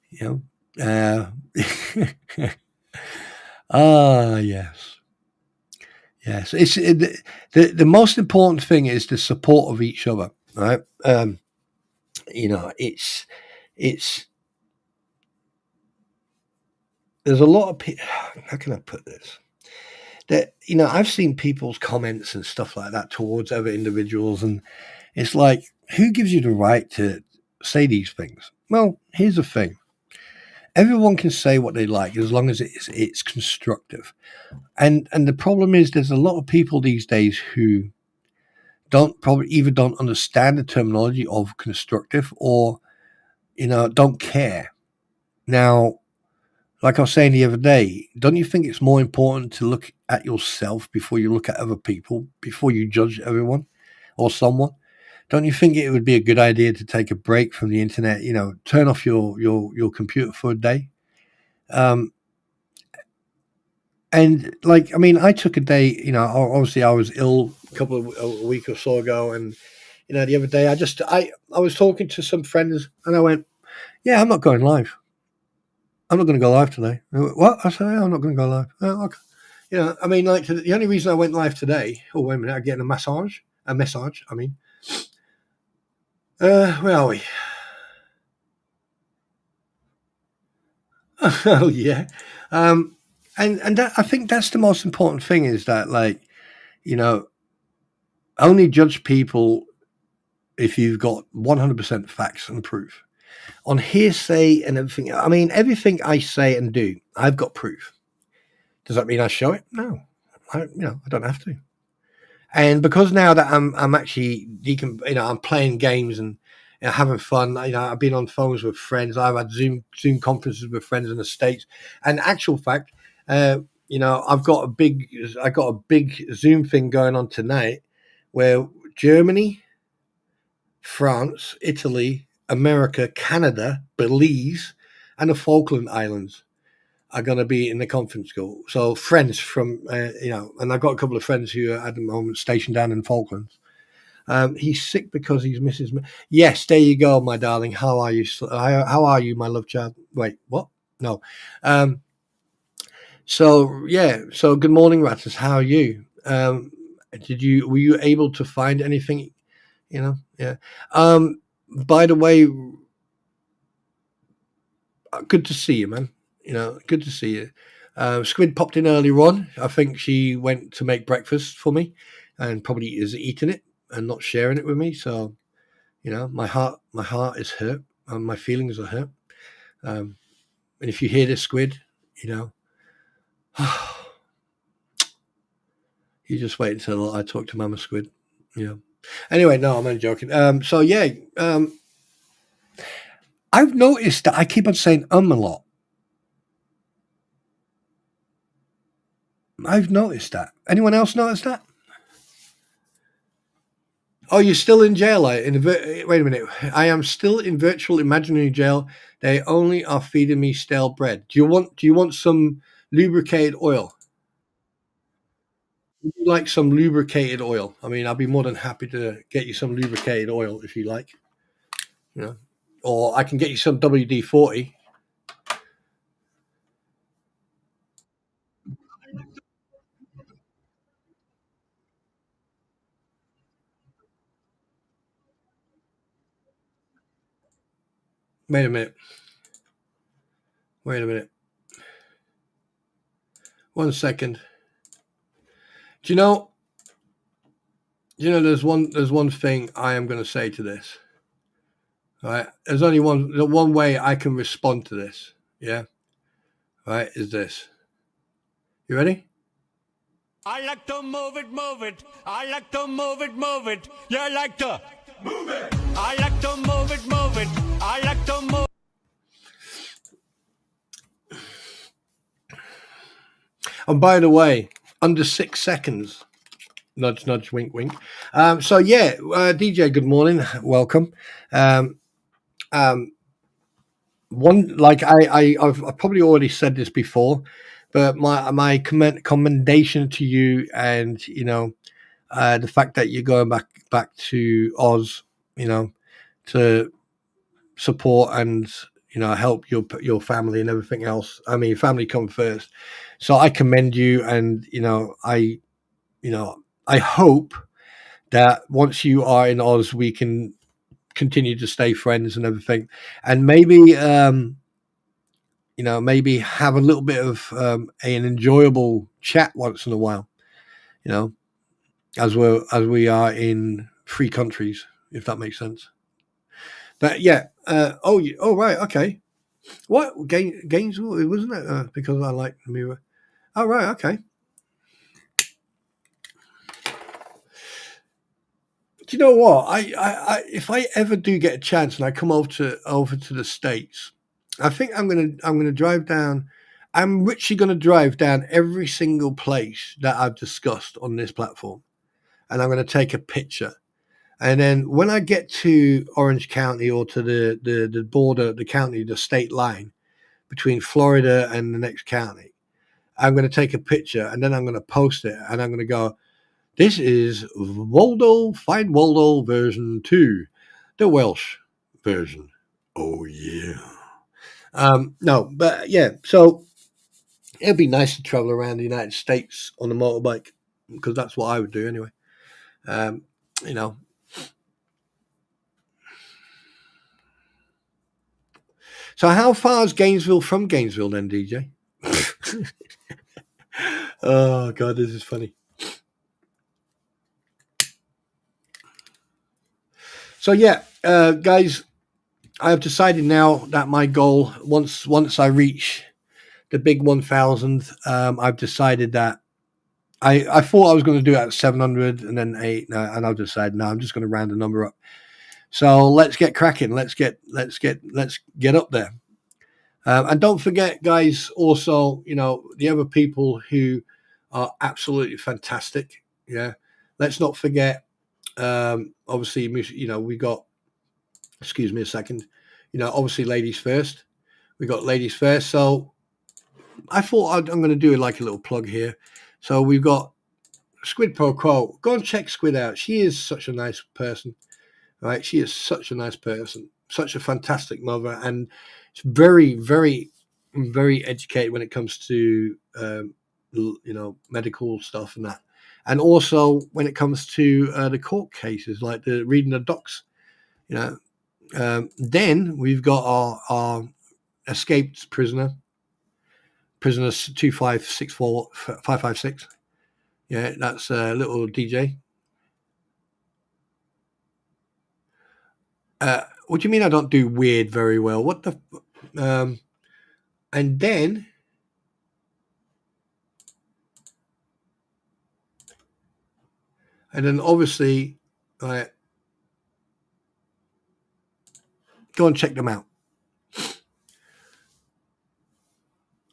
Yes. It's the most important thing is the support of each other, right? It's. There's a lot of people. How can I put this? That I've seen people's comments and stuff like that towards other individuals, and it's like, who gives you the right to say these things? Well, here's the thing: everyone can say what they like as long as it's constructive. And the problem is, there's a lot of people these days who don't understand the terminology of constructive, or don't care. Now, like I was saying the other day, don't you think it's more important to look at yourself before you look at other people, before you judge everyone or someone? Don't you think it would be a good idea to take a break from the internet? Turn off your computer for a day. Um, and like, I mean, I took a day. Obviously, I was ill a week or so ago, and the other day, I was talking to some friends, and I went, "Yeah, I'm not going live. I'm not going to go live today." They went, "What?" I said, "Yeah, I'm not going to go live." Oh, okay. I mean, like the only reason I went live today. Oh, wait a minute, I'm getting a massage. A massage. I mean, where are we? Oh yeah, and that, I think that's the most important thing, is that, like, only judge people if you've got 100% facts and proof. On hearsay and everything, I mean, everything I say and do, I've got proof. Does that mean I show it? No, I don't have to. And because now that I'm actually I'm playing games and having fun. I've been on phones with friends. I've had Zoom conferences with friends in the States. And actual fact, I've got a big Zoom thing going on tonight, where Germany, France, Italy, America, Canada, Belize, and the Falkland Islands are going to be in the conference call. So friends from, and I've got a couple of friends who are at the moment stationed down in Falklands. He's sick because he's Mrs. Yes, there you go, my darling. How are you? How are you, my love child? Wait, what? No. So yeah. So good morning, Ratters. How are you? Were you able to find anything? Yeah. By the way, good to see you, man. Good to see you. Squid popped in earlier on. I think she went to make breakfast for me, and probably is eating it and not sharing it with me. So, my heart is hurt, and my feelings are hurt. And if you hear this, Squid, you just wait until I talk to Mama Squid. Anyway, no, I'm only joking. So yeah, I've noticed that I keep on saying a lot. I've noticed that. Anyone else notice that? Oh, you're still in jail? Wait a minute. I am still in virtual imaginary jail. They only are feeding me stale bread. Do you want some lubricated oil? Would you like some lubricated oil? I mean, I'll be more than happy to get you some lubricated oil if you like. Or I can get you some WD-40. Wait a minute. Wait a minute. 1 second. Do you know? There's one thing I am going to say to this. All right. There's only one way I can respond to this. Yeah. All right. Is this? You ready? I like to move it, move it. I like to move it, move it. You like to move it. I like to move it, move it. I like to move. And by the way, under 6 seconds. Nudge, nudge, wink, wink. So yeah, DJ, good morning, welcome. One, like I've probably already said this before, but my commendation to you, and the fact that you're going back to Oz, to support and help your family and everything else. I mean, family come first. So I commend you, and I hope that once you are in Oz, we can continue to stay friends and everything, and maybe maybe have a little bit of an enjoyable chat once in a while, as we are in free countries, if that makes sense. But yeah, right, okay. What Gainesville, wasn't it? Because I like the mirror. Oh right, okay. Do you know what? If I ever do get a chance and I come over to the States, I think I'm gonna drive down. I'm literally gonna drive down every single place that I've discussed on this platform, and I'm gonna take a picture. And then when I get to Orange County or to the border, the county, the state line between Florida and the next county, I'm going to take a picture and then I'm going to post it and I'm going to go, this is Waldo, Find Waldo version 2, the Welsh version. Oh, yeah. No, but yeah, so it'd be nice to travel around the United States on a motorbike because that's what I would do anyway. You know, so how far is Gainesville from Gainesville then, DJ? Oh, God, this is funny. So, yeah, guys, I have decided now that my goal, once I reach the big 1,000, I've decided that I thought I was going to do it at 700 and then 8, and I've decided, no, I'm just going to round the number up. So let's get cracking. Let's get up there. And don't forget, guys, also, the other people who are absolutely fantastic. Yeah. Let's not forget, obviously, we got, excuse me a second, obviously ladies first. We got ladies first. So I thought I'm going to do like a little plug here. So we've got Squid Pro Quo. Go and check Squid out. She is such a nice person. Right? She is such a nice person, such a fantastic mother, and it's very, very, very educated when it comes to medical stuff and that, and also when it comes to the court cases, like the reading the docs. Then we've got our escaped prisoner 2564556. Yeah, that's a little DJ. What do you mean I don't do weird very well? What the... and then... obviously... go and check them out.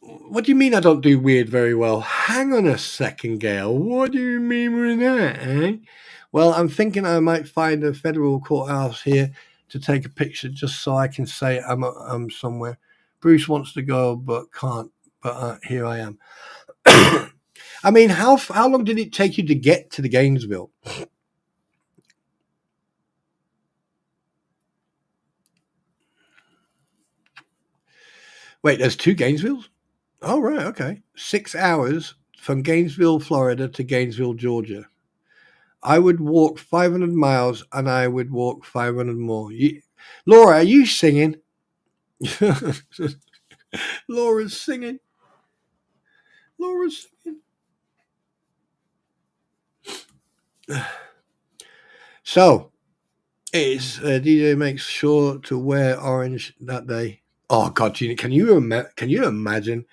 What do you mean I don't do weird very well? Hang on a second, Gail. What do you mean with that, eh? Well, I'm thinking I might find a federal courthouse here to take a picture just so I can say I'm somewhere. Bruce wants to go but can't, but here I am. I mean, how long did it take you to get to the Gainesville? Wait, there's 2 Gainesvilles? Oh, right, okay. 6 hours from Gainesville, Florida to Gainesville, Georgia. I would walk 500 miles and I would walk 500 more. Laura, are you singing? Laura's singing. Laura's singing. So, it's DJ makes sure to wear orange that day. Oh God, can you imagine?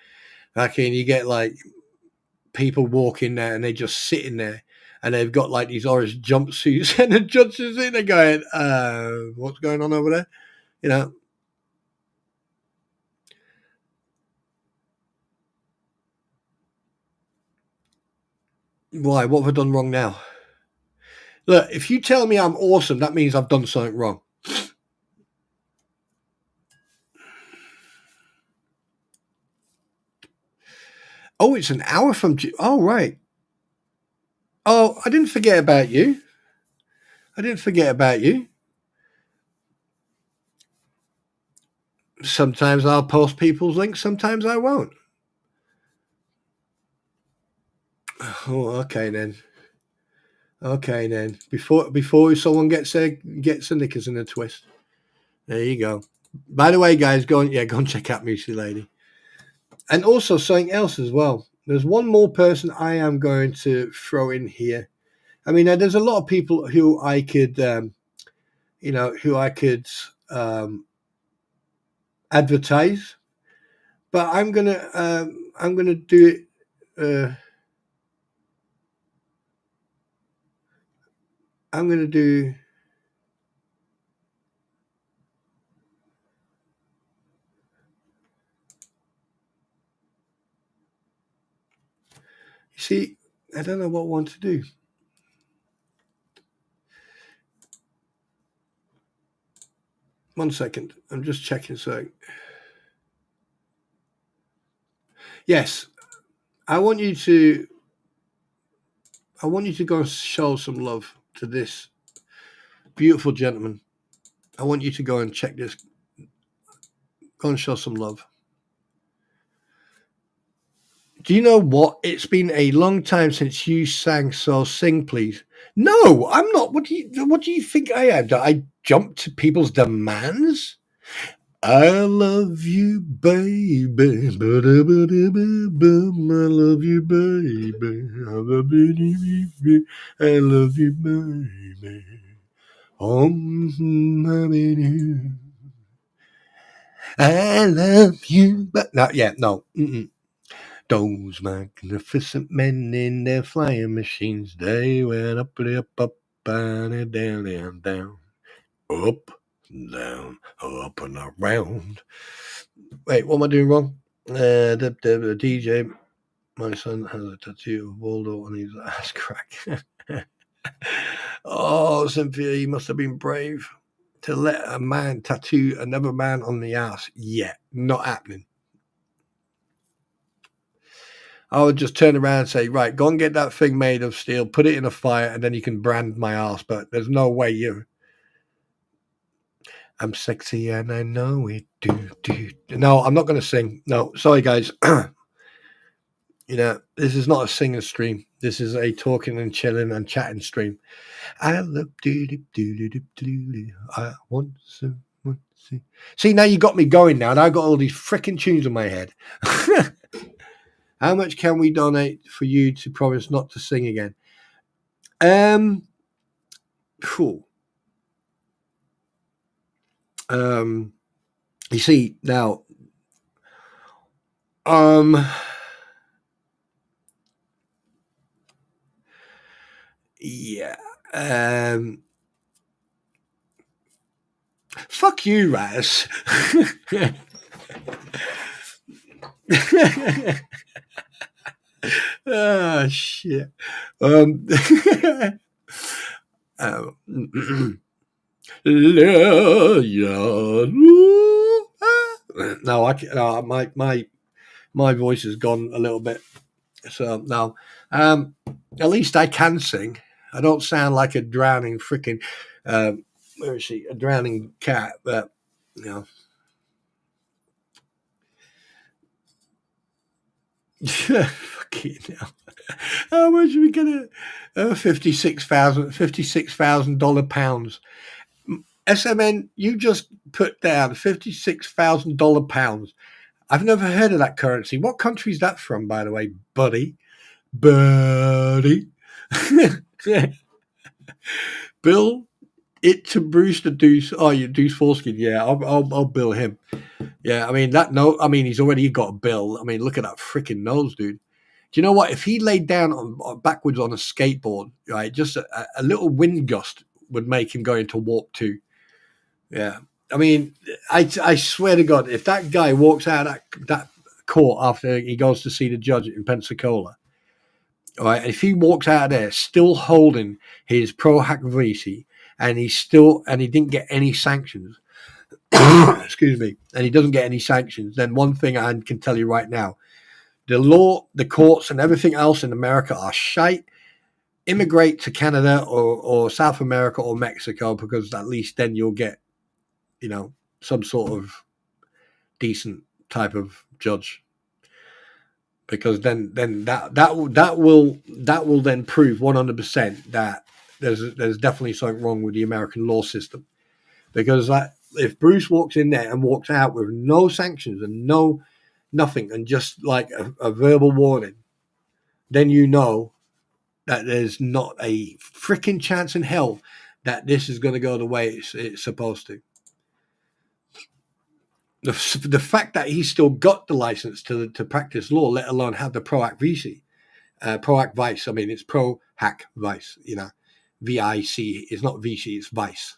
Like, you get like people walking there and they're just sitting there and they've got like these orange jumpsuits and the judges in there going, what's going on over there? Why? What have I done wrong now? Look, if you tell me I'm awesome, that means I've done something wrong. Oh, it's an hour from... Oh, right. Oh, I didn't forget about you. Sometimes I'll post people's links, sometimes I won't. Oh, okay then. Before someone gets the knickers in a twist. There you go. By the way, guys, go and check out Musi Lady. And also something else as well. There's one more person I am going to throw in here. I mean, there's a lot of people who I could, advertise, but I'm gonna do it. I'm going to do... See, I don't know what one to do. One second. I'm just checking. So, yes, I want you to go and show some love to this beautiful gentleman. I want you to go and check this. Go and show some love. Do you know what? It's been a long time since you sang, so sing, please. No, I'm not. What do you think I am? Do I jump to people's demands? I love you, baby. I love you, baby. I love you, baby. I love you, but not yet. No. Those magnificent men in their flying machines, they went up, and down, down, down, up, down, up and around. Wait, what am I doing wrong? The DJ, my son has a tattoo of Waldo on his ass crack. Oh, Cynthia, you must have been brave to let a man tattoo another man on the ass. Yeah, not happening. I would just turn around and say, right, go and get that thing made of steel, put it in a fire, and then you can brand my ass. But there's no way you... I'm sexy and I know it. No, I'm not going to sing. No, sorry, guys. This is not a singing stream. This is a talking and chilling and chatting stream. I love I want some. See, now you got me going now, and I've got all these freaking tunes in my head. How much can we donate for you to promise not to sing again? Cool. You see now. Yeah. Fuck you, Raz. Oh shit. No, I can't. No, my voice has gone a little bit. So now, at least I can sing. I don't sound like a drowning freaking. Where is she? A drowning cat, but Fucking hell. How much are we gonna? $56,000 pounds. SMN, you just put down $56,000 pounds. I've never heard of that currency. What country is that from, by the way, buddy? Bill it to Bruce the Deuce. Oh, you Deuce Foreskin. Yeah, I'll bill him. Yeah, I mean he's already got a bill. I mean, look at that freaking nose, dude. Do you know what? If he laid down backwards on a skateboard, right, just a little wind gust would make him go into warp 2. Yeah, I mean, I swear to God, if that guy walks out of that court after he goes to see the judge in Pensacola, all right, if he walks out of there still holding his Pro Hack Vici and he didn't get any sanctions, excuse me, and he doesn't get any sanctions, then one thing I can tell you right now, the law, the courts, and everything else in America are shite. Immigrate to Canada or South America or Mexico, because at least then you'll get, some sort of decent type of judge. Because then that will then prove 100% that there's definitely something wrong with the American law system. Because if Bruce walks in there and walks out with no sanctions and nothing and just like a verbal warning, then you know that there's not a freaking chance in hell that this is going to go the way it's supposed to. The fact that he's still got the license to practice law, let alone have the Pro Hack Vici, Pro Hack Vice. I mean, it's Pro Hack Vice, VIC. It's not VC, it's Vice.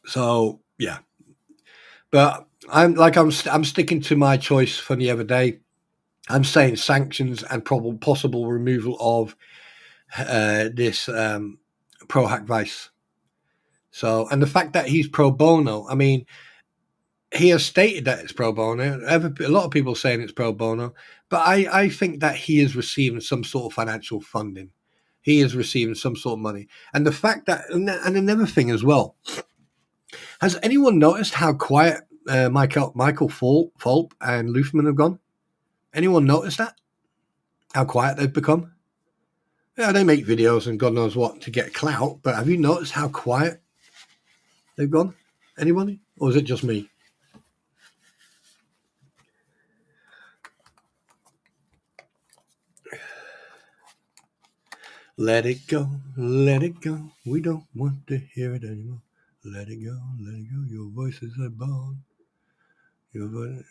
So yeah, but I'm sticking to my choice from the other day. I'm saying sanctions and possible removal of this pro hack Vice. So, and the fact that he's pro bono, I mean, he has stated that it's pro bono. A lot of people saying it's pro bono, but I think that he is receiving some sort of financial funding. He is receiving some sort of money. And the fact that, and another thing as well, has anyone noticed how quiet Michael Fulp and Luthman have gone? Anyone noticed that? How quiet they've become? Yeah, they make videos and God knows what to get clout, but have you noticed how quiet they've gone? Anybody? Or is it just me? Let it go, let it go. We don't want to hear it anymore. Let it go, let it go. Your voice is a bone. Your voice.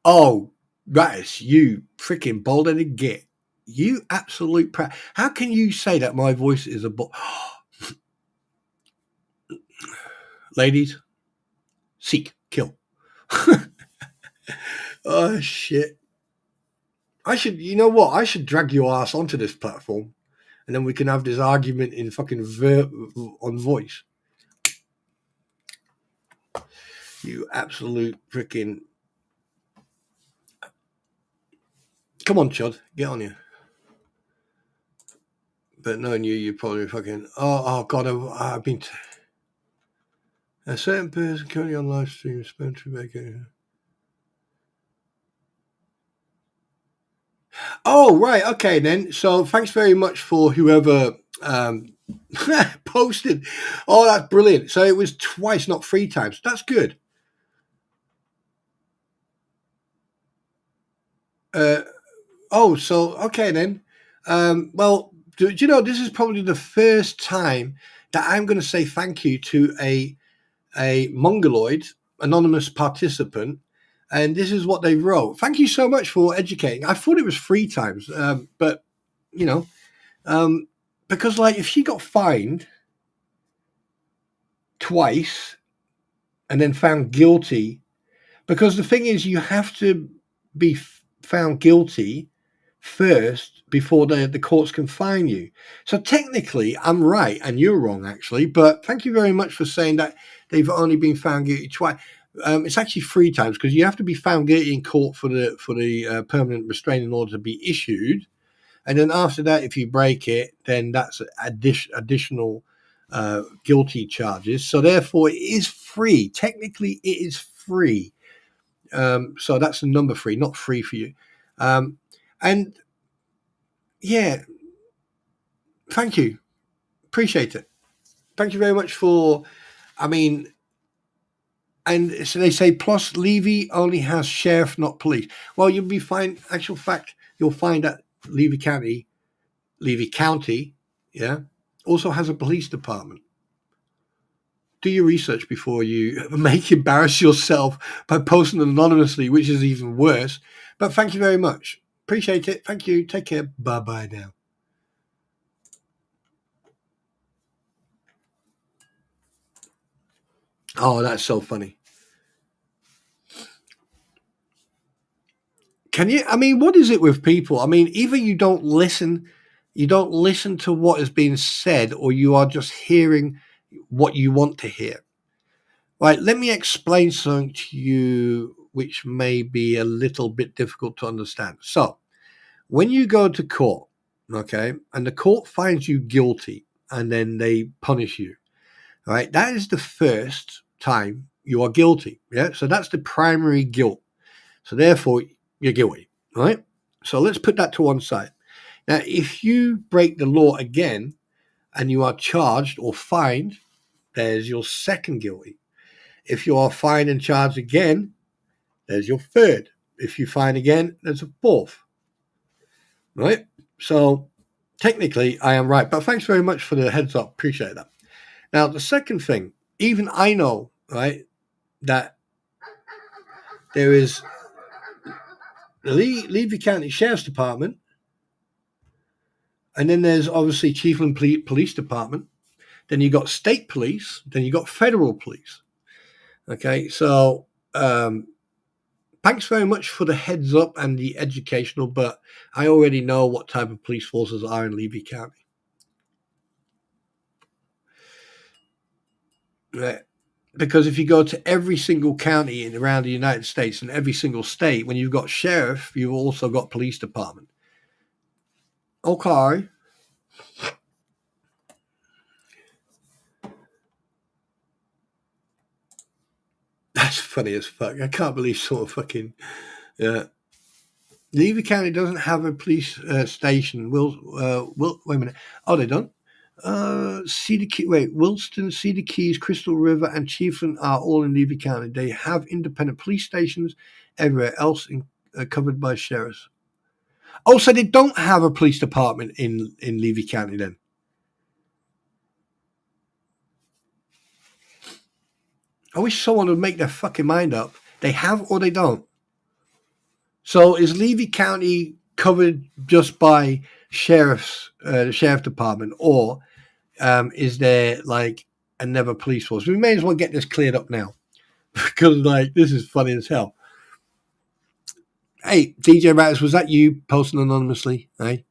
Oh, Rattis, you freaking bold-headed git. You absolute How can you say that my voice is a bone? Ladies, seek, kill. Oh, shit. You know what? I should drag your ass onto this platform and then we can have this argument in fucking on voice. You absolute freaking. Come on, Chud, get on here. But knowing you probably fucking. Oh God, I've been. A certain person currently on live stream spent to make it. Oh, right. Okay, then. So thanks very much for whoever posted. Oh, that's brilliant. So it was twice, not 3 times. That's good. Okay then. Well, do you know, this is probably the first time that I'm going to say thank you to a Mongoloid anonymous participant. And this is what they wrote. Thank you so much for educating. I thought it was 3 times, but, you know, because, like, if she got fined twice and then found guilty, because the thing is, you have to be found guilty first before the courts can fine you. So technically, I'm right and you're wrong, actually. But thank you very much for saying that they've only been found guilty twice. It's actually 3 times because you have to be found guilty in court for the permanent restraining order to be issued, and then after that, if you break it, then that's additional guilty charges. So therefore, it is free. Technically, it is free. So that's the number 3, not free for you. And yeah, thank you. Appreciate it. Thank you very much for, and so they say, plus Levy only has sheriff, not police. Well, you'll be fine. Actual fact, you'll find that Levy County, yeah, also has a police department. Do your research before you embarrass yourself by posting anonymously, which is even worse. But thank you very much. Appreciate it. Thank you. Take care. Bye-bye now. Oh, that's so funny. What is it with people? Either you don't listen to what is being said, or you are just hearing what you want to hear. Right, let me explain something to you which may be a little bit difficult to understand. So, when you go to court, okay, and the court finds you guilty and then they punish you, right, that is the first time you are guilty, yeah? So that's the primary guilt. So therefore, you're guilty, right? So let's put that to one side. Now, if you break the law again and you are charged or fined, there's your second guilty. If you are fined and charged again, there's your third. If you fine again, there's a fourth. Right? So technically, I am right. But thanks very much for the heads up. Appreciate that. Now, the second thing, even I know, right, that there is Levy County Sheriff's Department, and then there's obviously Chiefland Police Department. Then you got state police. Then you got federal police. Okay, so thanks very much for the heads up and the educational, but I already know what type of police forces are in Levy County. Right. Because if you go to every single county around the United States and every single state, when you've got sheriff, you've also got police department. Okay. That's funny as fuck. I can't believe sort of fucking... Levy County doesn't have a police station. Wait a minute. Oh, they don't? Wilston, Cedar Keys, Crystal River, and Chiefland are all in Levy County. They have independent police stations everywhere else covered by sheriffs. Oh, so they don't have a police department in Levy County then? I wish someone would make their fucking mind up. They have or they don't. So is Levy County covered just by sheriff department, or is there like another police force? We may as well get this cleared up now, because like this is funny as hell. Hey, DJ Ratters, was that you posting anonymously? Hey,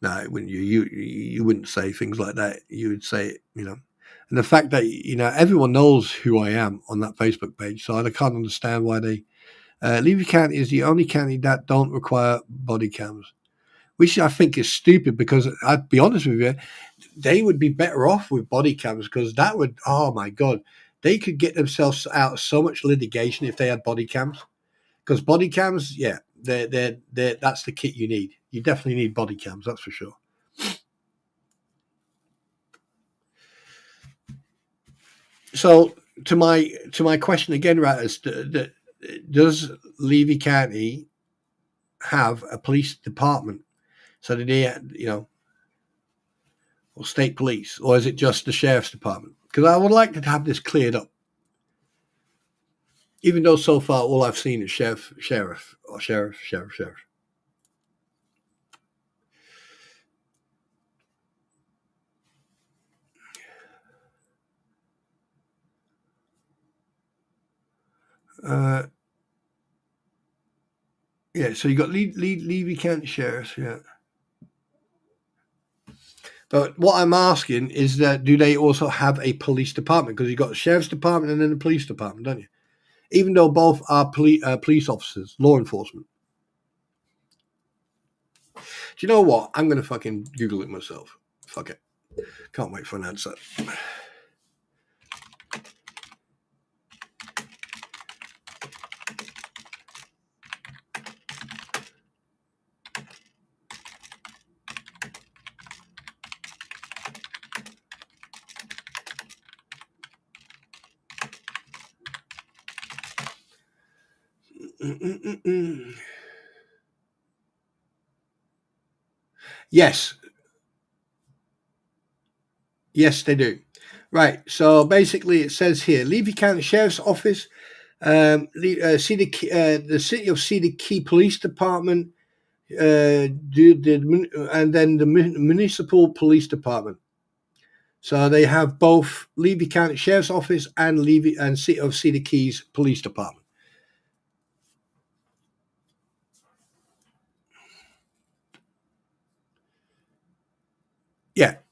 no, when you wouldn't say things like that. You would say it, And the fact that everyone knows who I am on that Facebook page, so I can't understand why they. Levy County is the only county that don't require body cams, which I think is stupid, because I'd be honest with you, they would be better off with body cams, because that would, oh my God, they could get themselves out of so much litigation if they had body cams. Because body cams, yeah, they're that's the kit you need. You definitely need body cams, that's for sure. So to my question again, Ratters, does Levy County have a police department? So did they, or state police, or is it just the sheriff's department? Because I would like to have this cleared up. Even though so far all I've seen is sheriff. Yeah, so you got Levy County Sheriffs, yeah. But what I'm asking is that do they also have a police department? Because you've got the sheriff's department and then the police department, don't you? Even though both are police officers, law enforcement. Do you know what? I'm going to fucking Google it myself. Fuck it. Can't wait for an answer. Yes, they do. Right. So basically, it says here, Levy County Sheriff's Office, the City of Cedar Key Police Department, and then the Municipal Police Department. So they have both Levy County Sheriff's Office and City of Cedar Keys Police Department.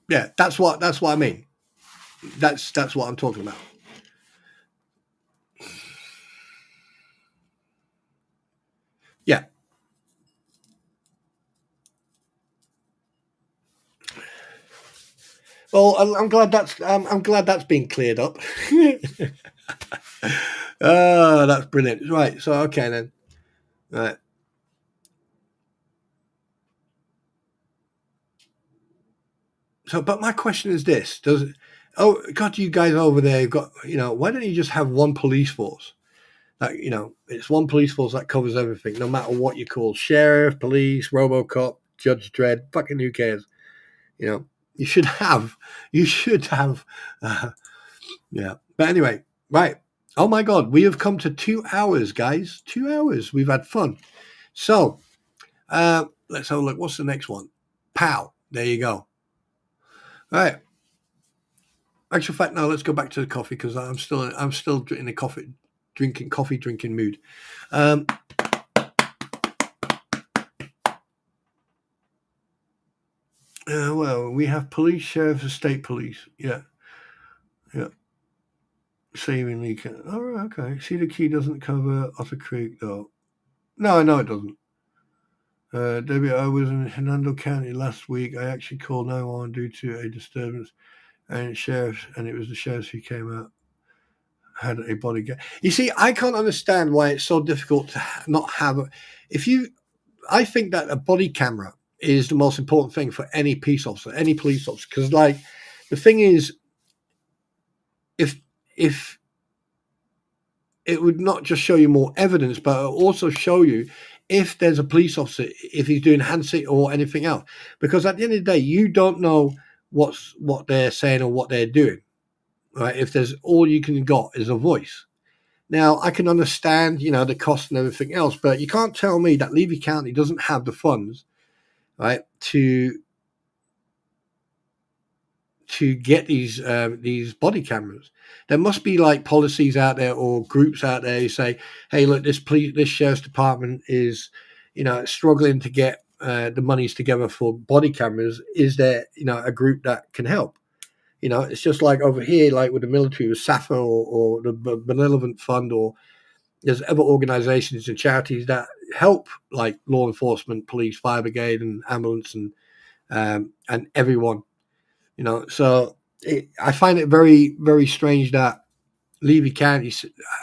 Yeah, that's what I mean. That's what I'm talking about. Yeah. Well, I'm glad that's been cleared up. Oh, that's brilliant. Right. So okay then. Right. So, but my question is this: God, you guys over there got, why don't you just have one police force? Like, it's one police force that covers everything, no matter what you call sheriff, police, RoboCop, Judge Dredd. Fucking who cares? You should have. Yeah. But anyway, right. Oh my God, we have come to 2 hours, guys. 2 hours. We've had fun. So let's have a look. What's the next one? Pow. There you go. All right. Actual fact, now let's go back to the coffee because I'm still in a coffee drinking mood. Well, we have police, sheriffs, and state police. Yeah. Saving Leak. Oh, right, okay. Cedar Key doesn't cover Otter Creek, though. No, I know it doesn't. Debbie, I was in Hernando County last week. I actually called 911 due to a disturbance, and it was the sheriffs who came out, had a bodyguard. You see, I can't understand why it's so difficult to not have. I think that a body camera is the most important thing for any police officer, because, like, the thing is, if it would not just show you more evidence, but it'll also show you if there's a police officer, if he's doing handshake or anything else. Because at the end of the day, you don't know what they're saying or what they're doing, right? If there's all you can got is a voice. Now, I can understand, the cost and everything else, but you can't tell me that Levy County doesn't have the funds, right, to get these body cameras. There must be like policies out there or groups out there who say, hey, look, this sheriff's department is, struggling to get the monies together for body cameras. Is there, a group that can help? It's just like over here, like with the military, with SAFA or the Benevolent Fund, or there's other organizations and charities that help, like law enforcement, police, fire brigade, and ambulance, and everyone. So I find it very, very strange that Levy County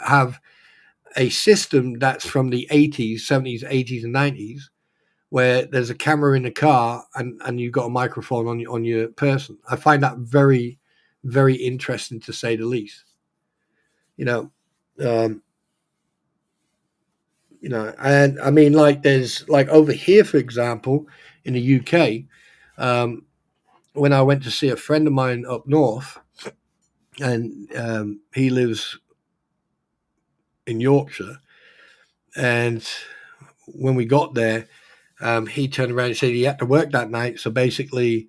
have a system that's from the 80s, 70s, 80s, and 90s, where there's a camera in the car and you've got a microphone on your person. I find that very, very interesting, to say the least. And I mean, like, there's like over here, for example, in the UK. When I went to see a friend of mine up north, and he lives in Yorkshire, and when we got there, he turned around and said he had to work that night. So basically,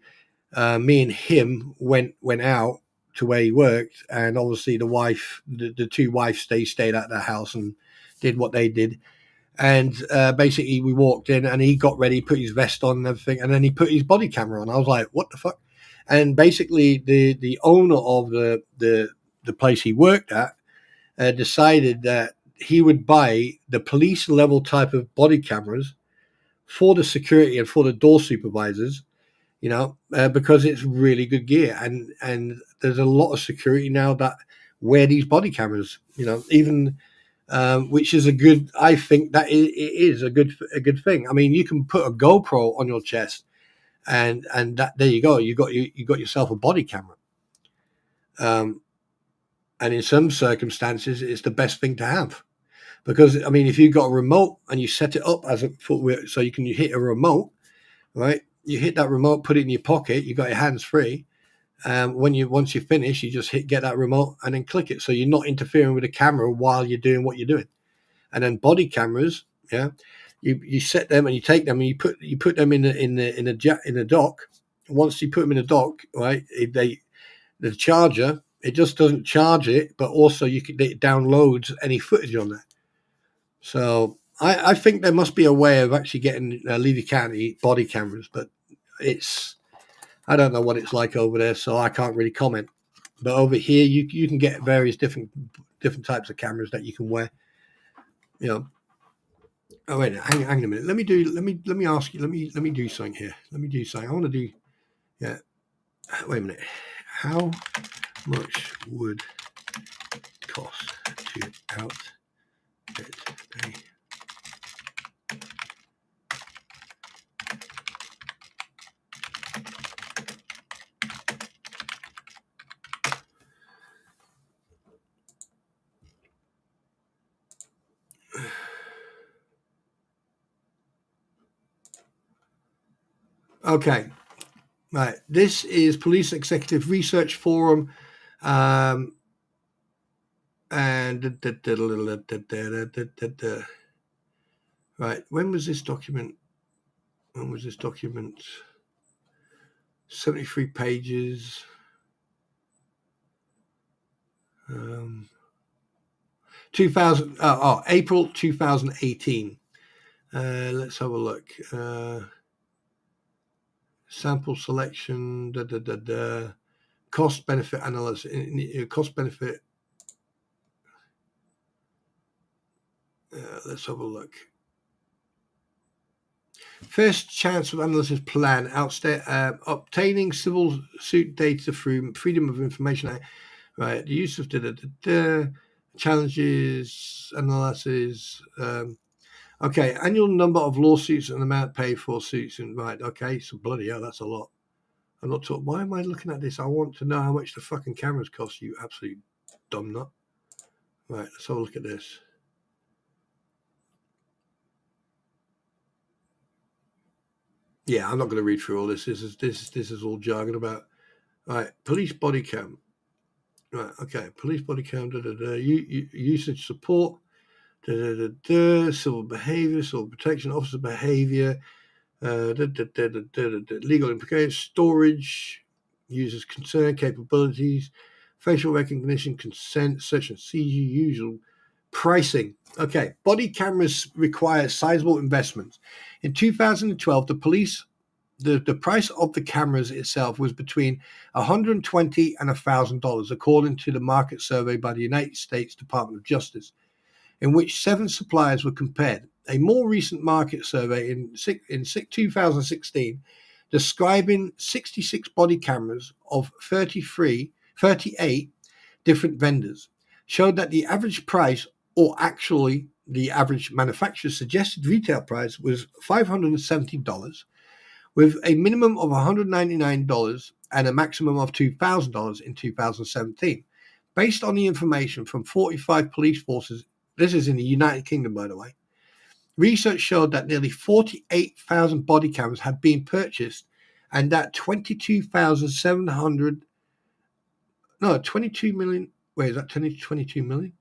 me and him went out to where he worked, and obviously the two wives, they stayed at the house and did what they did. And basically, we walked in, and he got ready, put his vest on and everything, and then he put his body camera on. I was like, "What the fuck?" And basically, the owner of the place he worked at decided that he would buy the police level type of body cameras for the security and for the door supervisors, because it's really good gear, and there's a lot of security now that wear these body cameras, even. Which is I think that it is a good thing. I mean, you can put a GoPro on your chest, and that, there you go. You got yourself a body camera. And in some circumstances, it's the best thing to have, because I mean, if you've got a remote and you set it up as a footwear, so you hit a remote, right? You hit that remote, put it in your pocket. You got your hands free. Once you finish, you just get that remote and then click it, so you're not interfering with the camera while you're doing what you're doing. And then body cameras, you set them and you take them and you put them in the dock. Once you put them in the dock, right, the charger, it just doesn't charge it, but also it downloads any footage on that. So I think there must be a way of actually getting Levy County body cameras, but I don't know what it's like over there, so I can't really comment. But over here, you can get various different types of cameras that you can wear. Oh wait, hang a minute. Let me ask you. Let me do something here. Let me do something. I want to do. Yeah. Wait a minute. How much would it cost to outfit a? Okay, right. This is Police Executive Research Forum. And right, when was this document? 73 pages. April 2018. Let's have a look. Sample selection. Cost benefit analysis. Cost benefit. Let's have a look. First chance of analysis plan. Obtaining civil suit data through Freedom of Information Act. Right. The use of challenges analysis. Okay. Annual number of lawsuits and amount paid for suits. And right. Okay. So bloody hell, that's a lot. I'm not talking. Why am I looking at this? I want to know how much the fucking cameras cost. You absolute dumb nut. Right. Let's have a look at this. Yeah, I'm not going to read through all this. This is all jargon about. Right, police body cam. Right, okay, police body cam. Usage support. Civil behavior, civil protection, officer behavior. Legal implications, storage, users' concern, capabilities, facial recognition, consent, search and seizure, usual pricing. Okay, body cameras require sizable investments. In 2012, the price of the cameras itself was between $120 and $1,000, according to the market survey by the United States Department of Justice, in which 7 suppliers were compared. A more recent market survey in 2016, describing 66 body cameras of 38 different vendors, showed that the average price, or actually the average manufacturer's suggested retail price, was $570, with a minimum of $199 and a maximum of $2,000 in 2017. Based on the information from 45 police forces, this is in the United Kingdom, by the way, research showed that nearly 48,000 body cameras had been purchased and that 22 million. Wait, is that 22 million?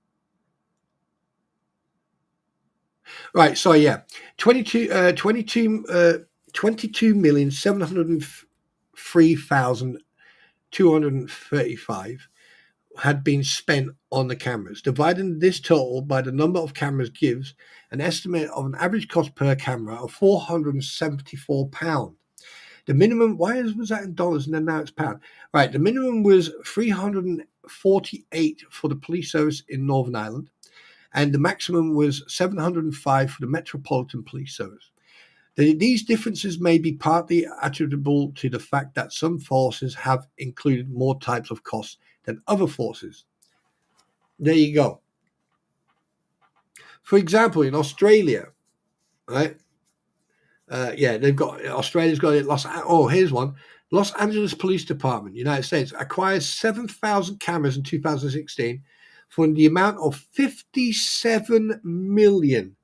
Right, so yeah, 22,703,235 had been spent on the cameras. Dividing this total by the number of cameras gives an estimate of an average cost per camera of £474. The minimum, why was that in dollars and then now it's pound? Right, the minimum was $348 for the police service in Northern Ireland, and the maximum was $705 for the Metropolitan Police Service. These differences may be partly attributable to the fact that some forces have included more types of costs than other forces. There you go. For example, in Australia, right? Australia's got it. Here's one. Los Angeles Police Department, United States, acquires 7,000 cameras in 2016 for the amount of $57 million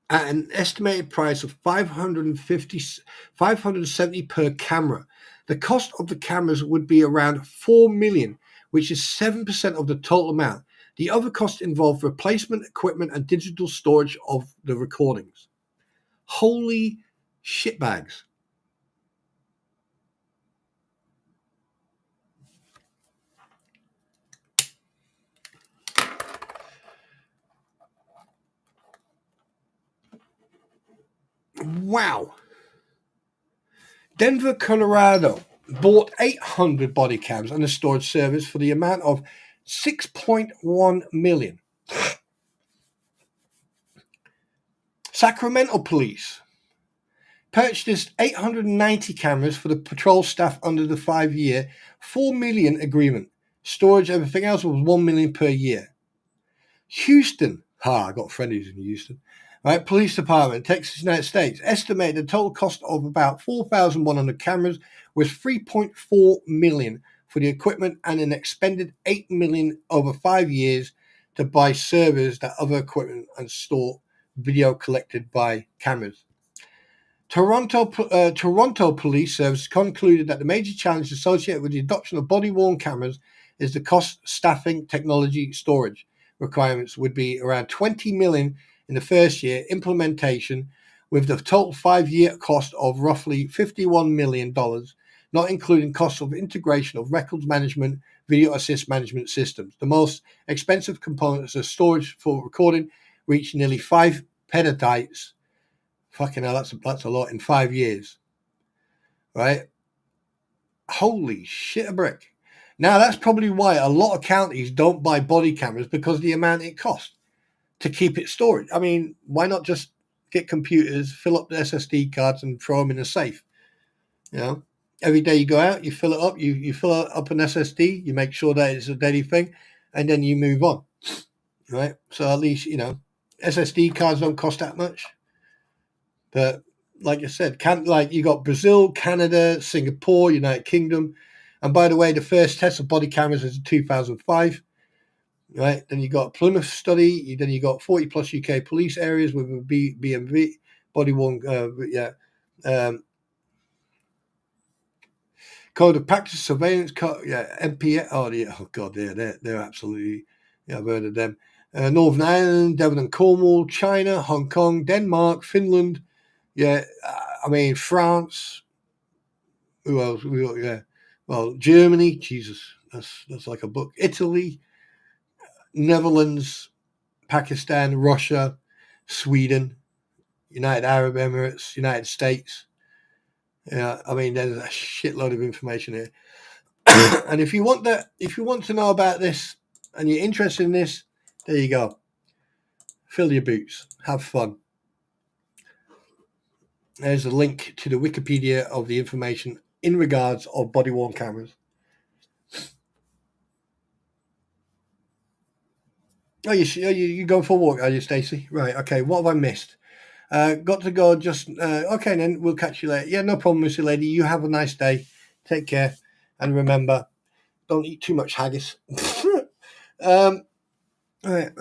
at an estimated price of $570 per camera. The cost of the cameras would be around $4 million, which is 7% of the total amount. The other costs involve replacement equipment and digital storage of the recordings. Holy shitbags. Wow. Denver, Colorado bought 800 body cams and a storage service for the amount of $6.1 million. Sacramento Police purchased 890 cameras for the patrol staff under the 5-year $4 million agreement. Storage, everything else was $1 million per year. Houston, I got friends in Houston. Right, Police Department, Texas, United States, estimated the total cost of about 4,100 cameras was $3.4 million for the equipment and an expended $8 million over 5 years to buy servers, that other equipment, and store video collected by cameras. Toronto Police Service concluded that the major challenge associated with the adoption of body-worn cameras is the cost, staffing, technology, storage requirements would be around 20 million in the first year implementation, with the total 5-year cost of roughly $51 million, not including costs of integration of records management, video assist management systems. The most expensive components of storage for recording reach nearly 5 petabytes. Fucking hell, that's a lot in 5 years, right? Holy shit a brick. Now, that's probably why a lot of counties don't buy body cameras, because of the amount it costs to keep it stored. I mean, why not just get computers, fill up the SSD cards and throw them in a safe? You know, every day you go out, you fill it up, you fill up an SSD, you make sure that it's a daily thing, and then you move on, right? So at least, you know, SSD cards don't cost that much. But like I said, like you got Brazil, Canada, Singapore, United Kingdom. And by the way, the first test of body cameras was in 2005. Right, then you got Plymouth study. Then you got 40 plus UK police areas with a BMV body worn, code of practice surveillance. MPA. Oh god, they're absolutely. Yeah, I've heard of them. Northern Ireland, Devon and Cornwall, China, Hong Kong, Denmark, Finland. Yeah, I mean France. Who else? Well, Germany. Jesus, that's like a book. Italy, Netherlands, Pakistan, Russia, Sweden, United Arab Emirates, United States. Yeah, I mean, there's a shitload of information here. And if you want to know about this and you're interested in this, there you go. Fill your boots. Have fun. There's a link to the Wikipedia of the information in regards of body-worn cameras. Oh, you going for a walk, are you, Stacey? Right, okay. What have I missed? Got to go just... okay, then. We'll catch you later. Yeah, no problem, Missy Lady. You have a nice day. Take care. And remember, don't eat too much haggis. All right.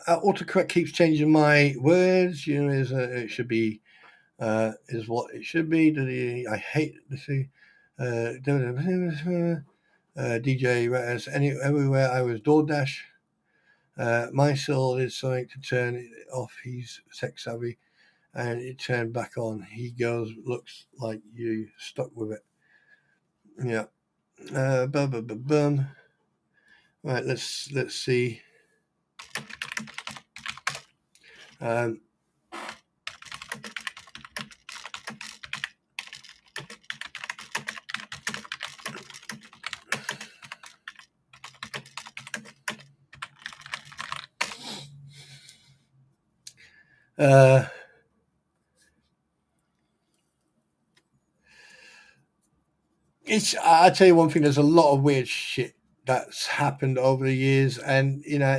Autocorrect keeps changing my words. You know, it should be... is what it should be. I hate to see... DJ everywhere I was DoorDash. My soul is something to turn it off. He's sex savvy, and it turned back on. He goes, looks like you stuck with it. Yeah. Right. Let's see. I tell you one thing, there's a lot of weird shit that's happened over the years, and you know,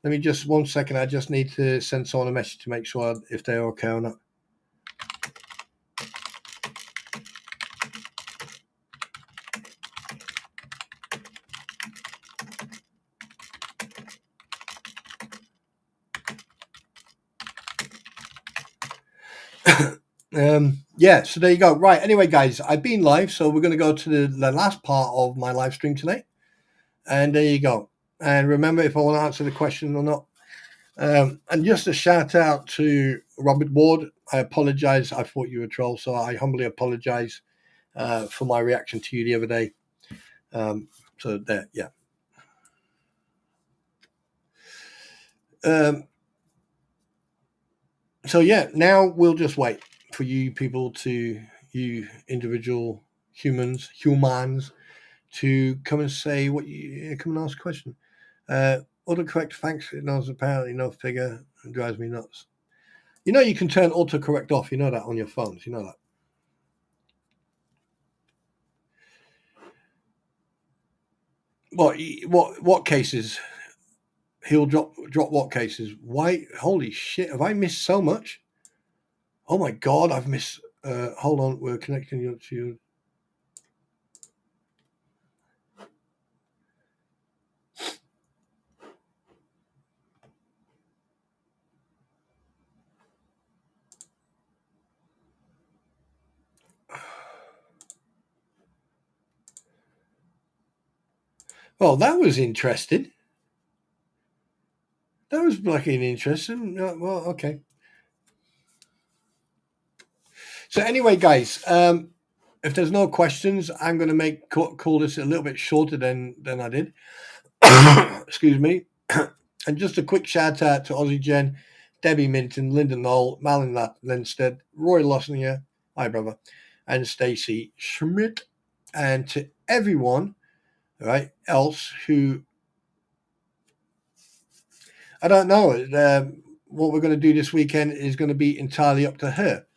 let me just 1 second, I just need to send someone a message to make sure if they're okay or not. Yeah, so there you go. Right, anyway, guys, I've been live, so we're going to go to the last part of my live stream tonight, and there you go. And remember, if I want to answer the question or not, and just a shout out to Robert Ward. I apologize, I thought you were a troll, so I humbly apologize for my reaction to you the other day. So there, yeah. So yeah, now we'll just wait for you people you individual humans, to come and say what you come and ask a question. Autocorrect, thanks. It knows apparently no figure. It drives me nuts. You know you can turn autocorrect off. You know that on your phones. You know that. What cases? He'll drop what cases? Why? Holy shit! Have I missed so much? Oh my god! I've missed. Hold on, we're connecting you to you. Well, that was interesting. That was fucking interesting. Well, okay. So anyway, guys, if there's no questions, I'm going to call this a little bit shorter than I did. Excuse me. And just a quick shout out to Aussie Jen, Debbie Minton, Linda Knoll, Malin Linstead, Roy Lossnier, hi brother, and Stacey Schmidt, and to everyone, right, else who I don't know. What we're going to do this weekend is going to be entirely up to her.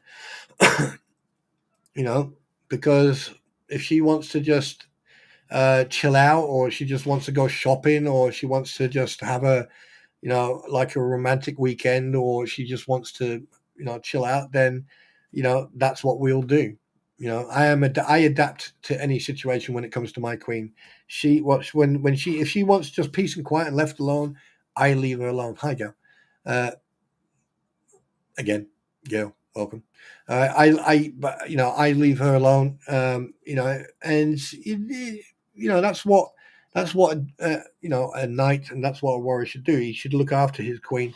Because if she wants to just chill out, or she just wants to go shopping, or she wants to just have like a romantic weekend, or she just wants to, chill out, then, that's what we'll do. I adapt to any situation when it comes to my queen. If she wants just peace and quiet and left alone, I leave her alone. Hi, Gail. Again, Gail, welcome. I leave her alone. And that's what a knight, and that's what a warrior should do. He should look after his queen.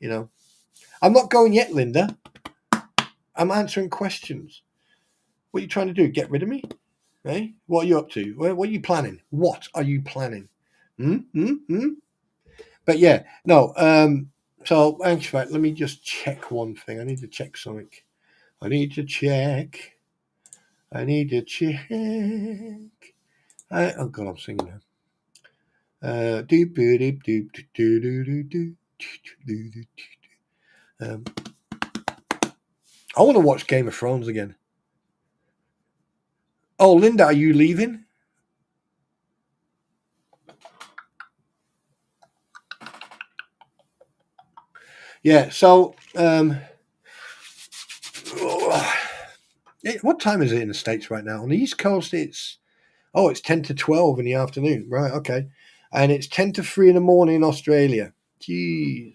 I'm not going yet, Linda. I'm answering questions. What are you trying to do? Get rid of me? Hey, what are you up to? What are you planning? What are you planning? But yeah, no. So, in fact, let me just check one thing. I need to check something. I need to check. Oh God, I'm singing now. I want to watch Game of Thrones again. Oh, Linda, are you leaving? Yeah, so what time is it in the States right now? On the East Coast, it's 10 to 12 in the afternoon. Right, okay. And it's 10 to 3 in the morning in Australia. Jeez.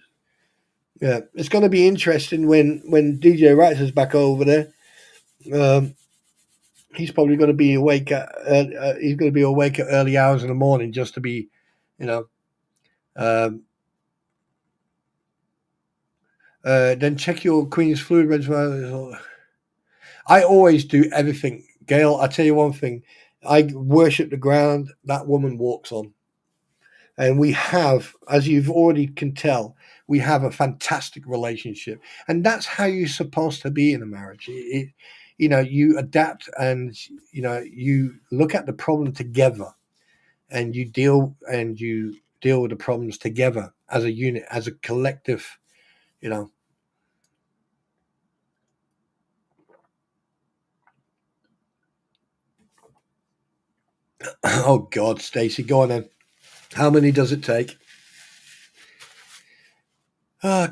Yeah, it's going to be interesting when DJ Wrights is back over there. He's probably going to be awake at early hours in the morning just to be, then check your Queen's fluid reservoir. I always do everything. Gail, I tell you one thing. I worship the ground that woman walks on. And we have, as you've already can tell, we have a fantastic relationship. And that's how you're supposed to be in a marriage. You adapt, and, you look at the problem together, and you deal with the problems together as a unit, as a collective, Oh God, Stacey, go on then. How many does it take?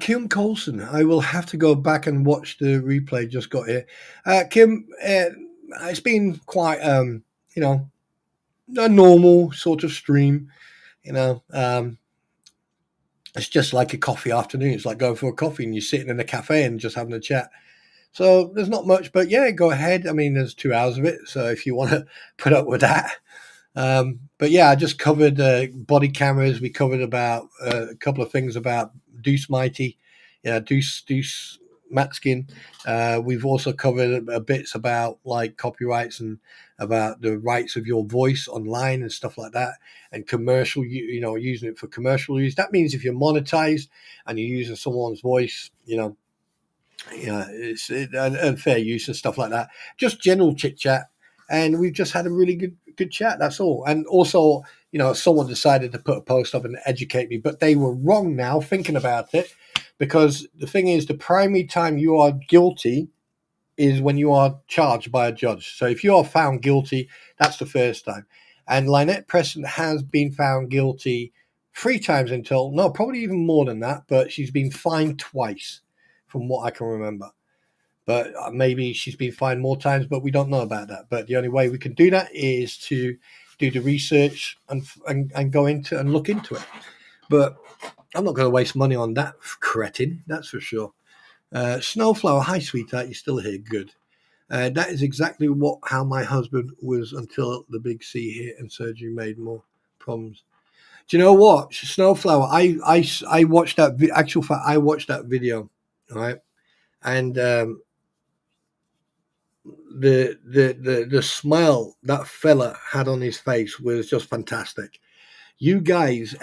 Kim Colson. I will have to go back and watch the replay. Just got here. Kim, it's been quite, a normal sort of stream. It's just like a coffee afternoon. It's like going for a coffee and you're sitting in a cafe and just having a chat. So there's not much, but yeah, go ahead. I mean, there's 2 hours of it. So if you want to put up with that. But yeah, I just covered body cameras. We covered about a couple of things about Deuce Mighty, Deuce Matskin. We've also covered bits about like copyrights and about the rights of your voice online and stuff like that, and commercial, using it for commercial use. That means if you're monetized and you're using someone's voice, it's unfair use and stuff like that. Just general chit chat, and we've just had a really good chat. That's all. And also, someone decided to put a post up and educate me, but they were wrong now thinking about it, because the thing is, the primary time you are guilty is when you are charged by a judge. So if you are found guilty, that's the first time. And Lynette Preston has been found guilty 3 times in total. No, probably even more than that, but she's been fined twice from what I can remember. But maybe she's been fined more times, but we don't know about that. But the only way we can do that is to do the research and go into and look into it. But I'm not going to waste money on that cretin, that's for sure. Snowflower, hi sweetheart, you're still here, good. That is exactly how my husband was until the big C hit and surgery made more problems. Do you know what, Snowflower? I watched that. Actual fact, I watched that video, right? And the smile that fella had on his face was just fantastic. You guys,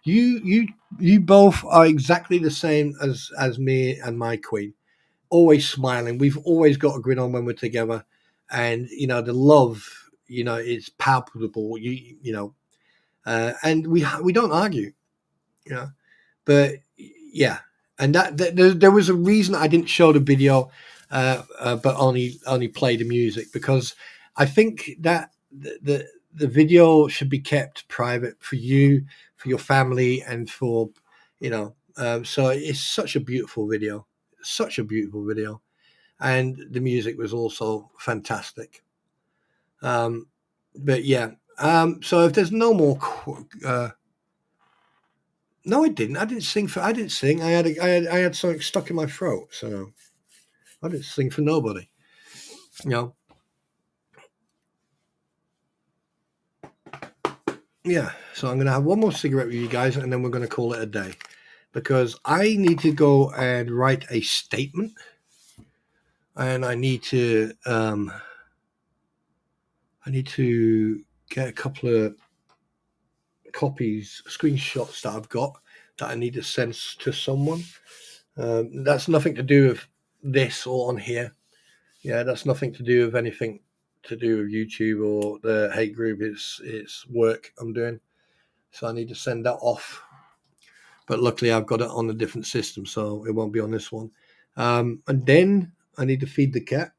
you both are exactly the same as me and my queen. Always smiling. We've always got a grin on when we're together, and the love, is palpable. And we don't argue, but yeah. And that there was a reason I didn't show the video, but only play the music, because I think that the video should be kept private for you, for your family, and for so it's such a beautiful video, and the music was also fantastic. But yeah, so if there's no more no, I didn't sing. I had something stuck in my throat, so I didn't sing for nobody. Yeah, so I'm going to have one more cigarette with you guys, and then we're going to call it a day, because I need to go and write a statement, and I need to get a couple of copies, screenshots that I've got that I need to send to someone. That's nothing to do with this or on here. Yeah, that's nothing to do with anything to do with YouTube or the hate group. It's work I'm doing, so I need to send that off. But luckily I've got it on a different system, so it won't be on this one. And then I need to feed the cat,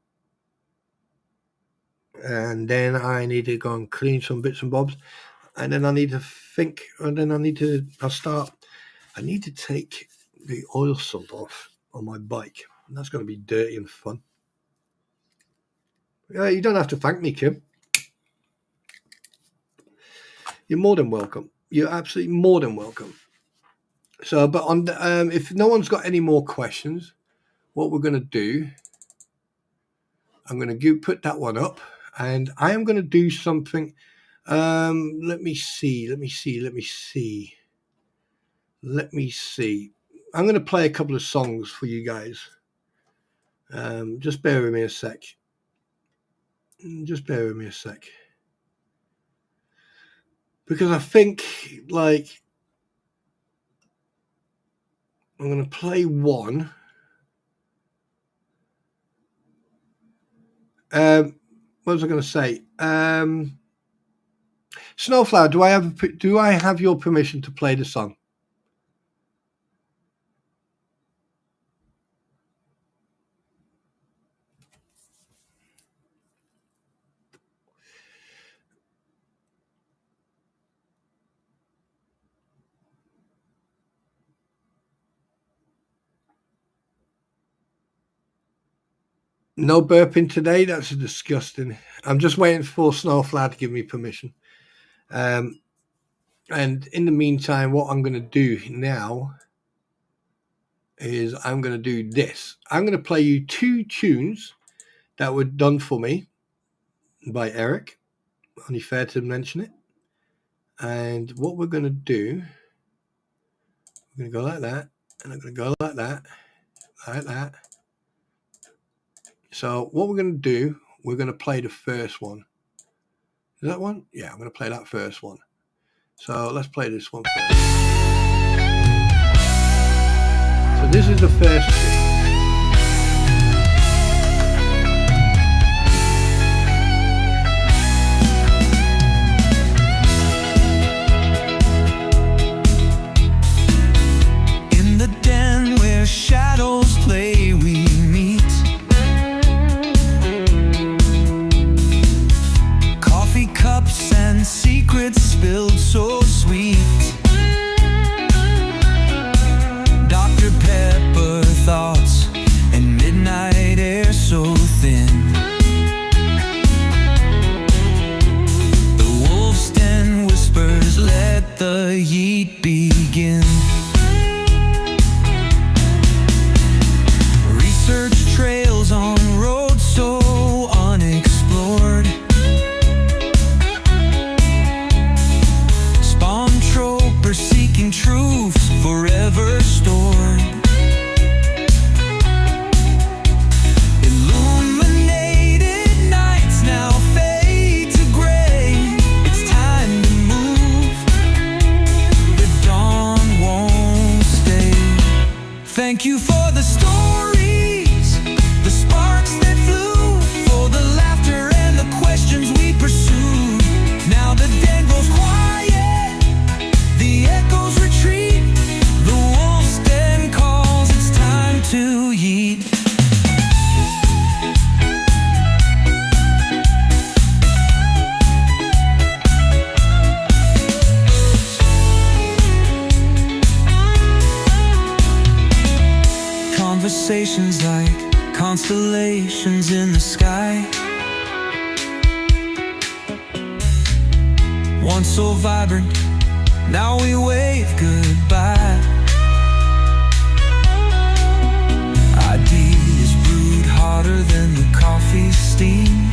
and then I need to go and clean some bits and bobs, and then I need to think, and then I need to take the oil salt off on my bike, and that's going to be dirty and fun. Yeah, you don't have to thank me, Kim. You're more than welcome. You're absolutely more than welcome. So, but on if no one's got any more questions, what we're going to do, I'm going to put that one up, and I am going to do something. Let me see. I'm going to play a couple of songs for you guys. Just bear with me a sec. Because I think, I'm going to play one. What was I going to say? Snowflower, do I have your permission to play the song? No burping today. That's disgusting. I'm just waiting for Snowflower to give me permission. And in the meantime, what I'm going to do now is I'm going to do this. I'm going to play you 2 tunes that were done for me by Eric. Only fair to mention it. And what we're going to do, we're going to go like that, and I'm going to go like that, like that. So what we're going to do, we're going to play the first one. Is that one? Yeah, I'm going to play that first one. So let's play this one first. So this is the first tune. In the den where shadows play, we meet. Coffee cups and secrets spilled so sweet. Dr. Pepper thoughts and midnight air so thin. The wolf's den whispers, let the yeet begin. Research trails on roads so unexplored. Thank you for the stories, the sparks that flew, for the laughter and the questions we pursued. Now the den grows quiet, the echoes retreat, the wolf's den calls, it's time to yeet. Conversations like constellations in the sky, once so vibrant, now we wave goodbye. Ideas brewed hotter than the coffee steam,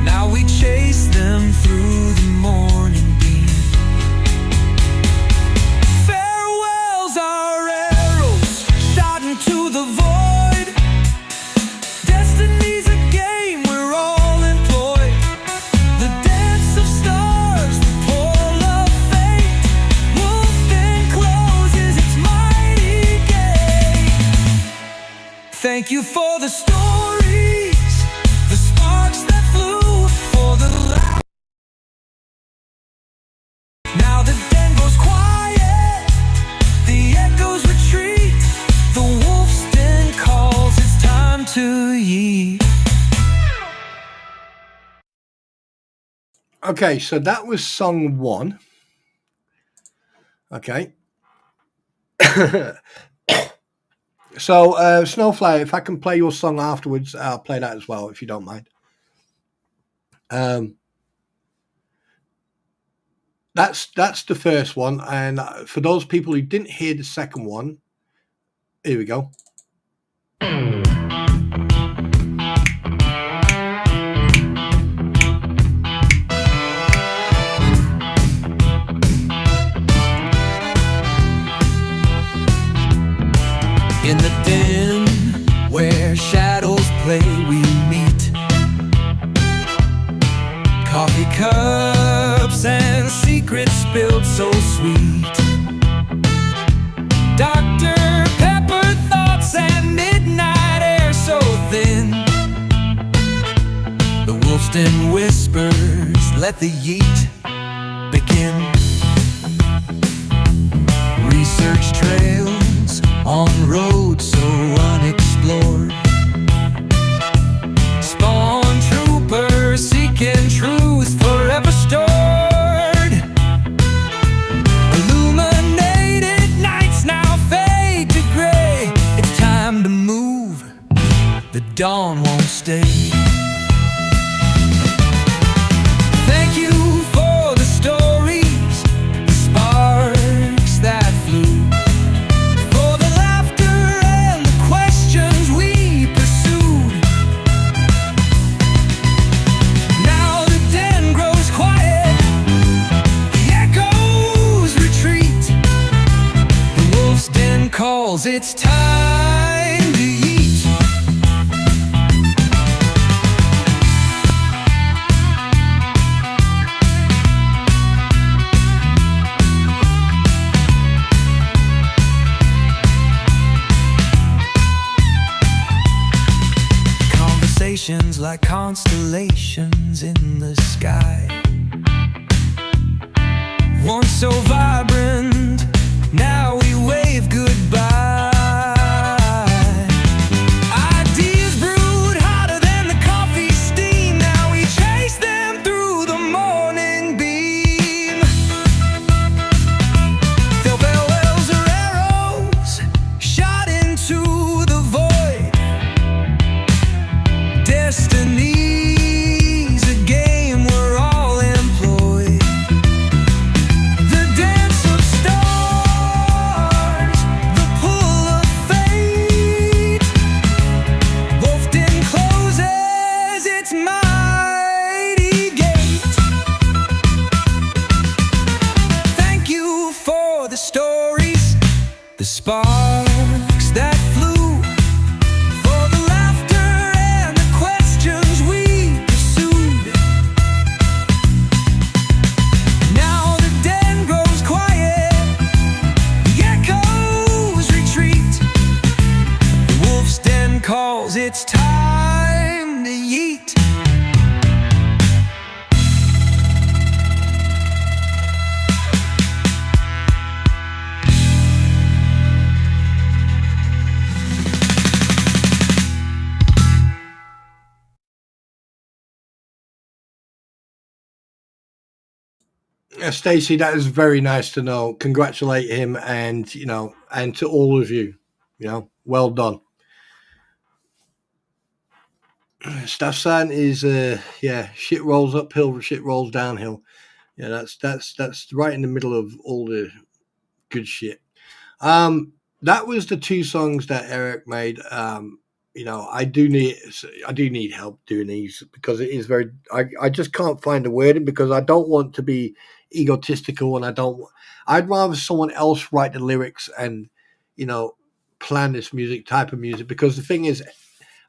now we chase them through the morning beam. Farewells our arrows shot into the void. Destiny's a game we're all employed. The dance of stars, the pull of fate. Wolf then closes its mighty gate. Thank you for the stories, the sparks that flew, for the loud. Now the den goes quiet, the echoes retreat, the wolf's den calls, it's time to yeet. Okay, so that was song 1. Okay. So, Snowflake, if I can play your song afterwards, I'll play that as well, if you don't mind. That's the first one, and for those people who didn't hear the second one, here we go. In the den where shadows play we meet, coffee cups and secrets spilled so sweet, Dr. Pepper thoughts and midnight air so thin. The wolf's den whispers, let the yeet begin. Research trails on roads so unexplored, spawn troopers seeking truth forever stored. Illuminated nights now fade to gray, it's time to move, the dawn won't stay. Thank you for the stories, the sparks that flew, for the laughter and the questions we pursued. Now the den grows quiet, the echoes retreat, the wolf's den calls, it's time to eat. Conversations like constellations in the sky, once so vibrant, now we wave goodbye. Ideas brewed hotter than the coffee steam, now we chase them through the morning beam. Their farewells are arrows shot into the void. Destiny's a game we're all employed. The dance of stars, the pull of fate. Wolf den closes its mighty gate. Thank you for the stories, the sparks that flew, for the laughter and the questions we pursued. Now the den grows quiet, the echoes retreat, Stacey, that is very nice to know. Congratulate him, and and to all of you, well done. Stafsan is shit rolls uphill, shit rolls downhill. Yeah, that's right in the middle of all the good shit. That was the two songs that Eric made. I do need help doing these because it is very. I just can't find the wording because I don't want to be egotistical, and I'd rather someone else write the lyrics and plan this type of music, because the thing is,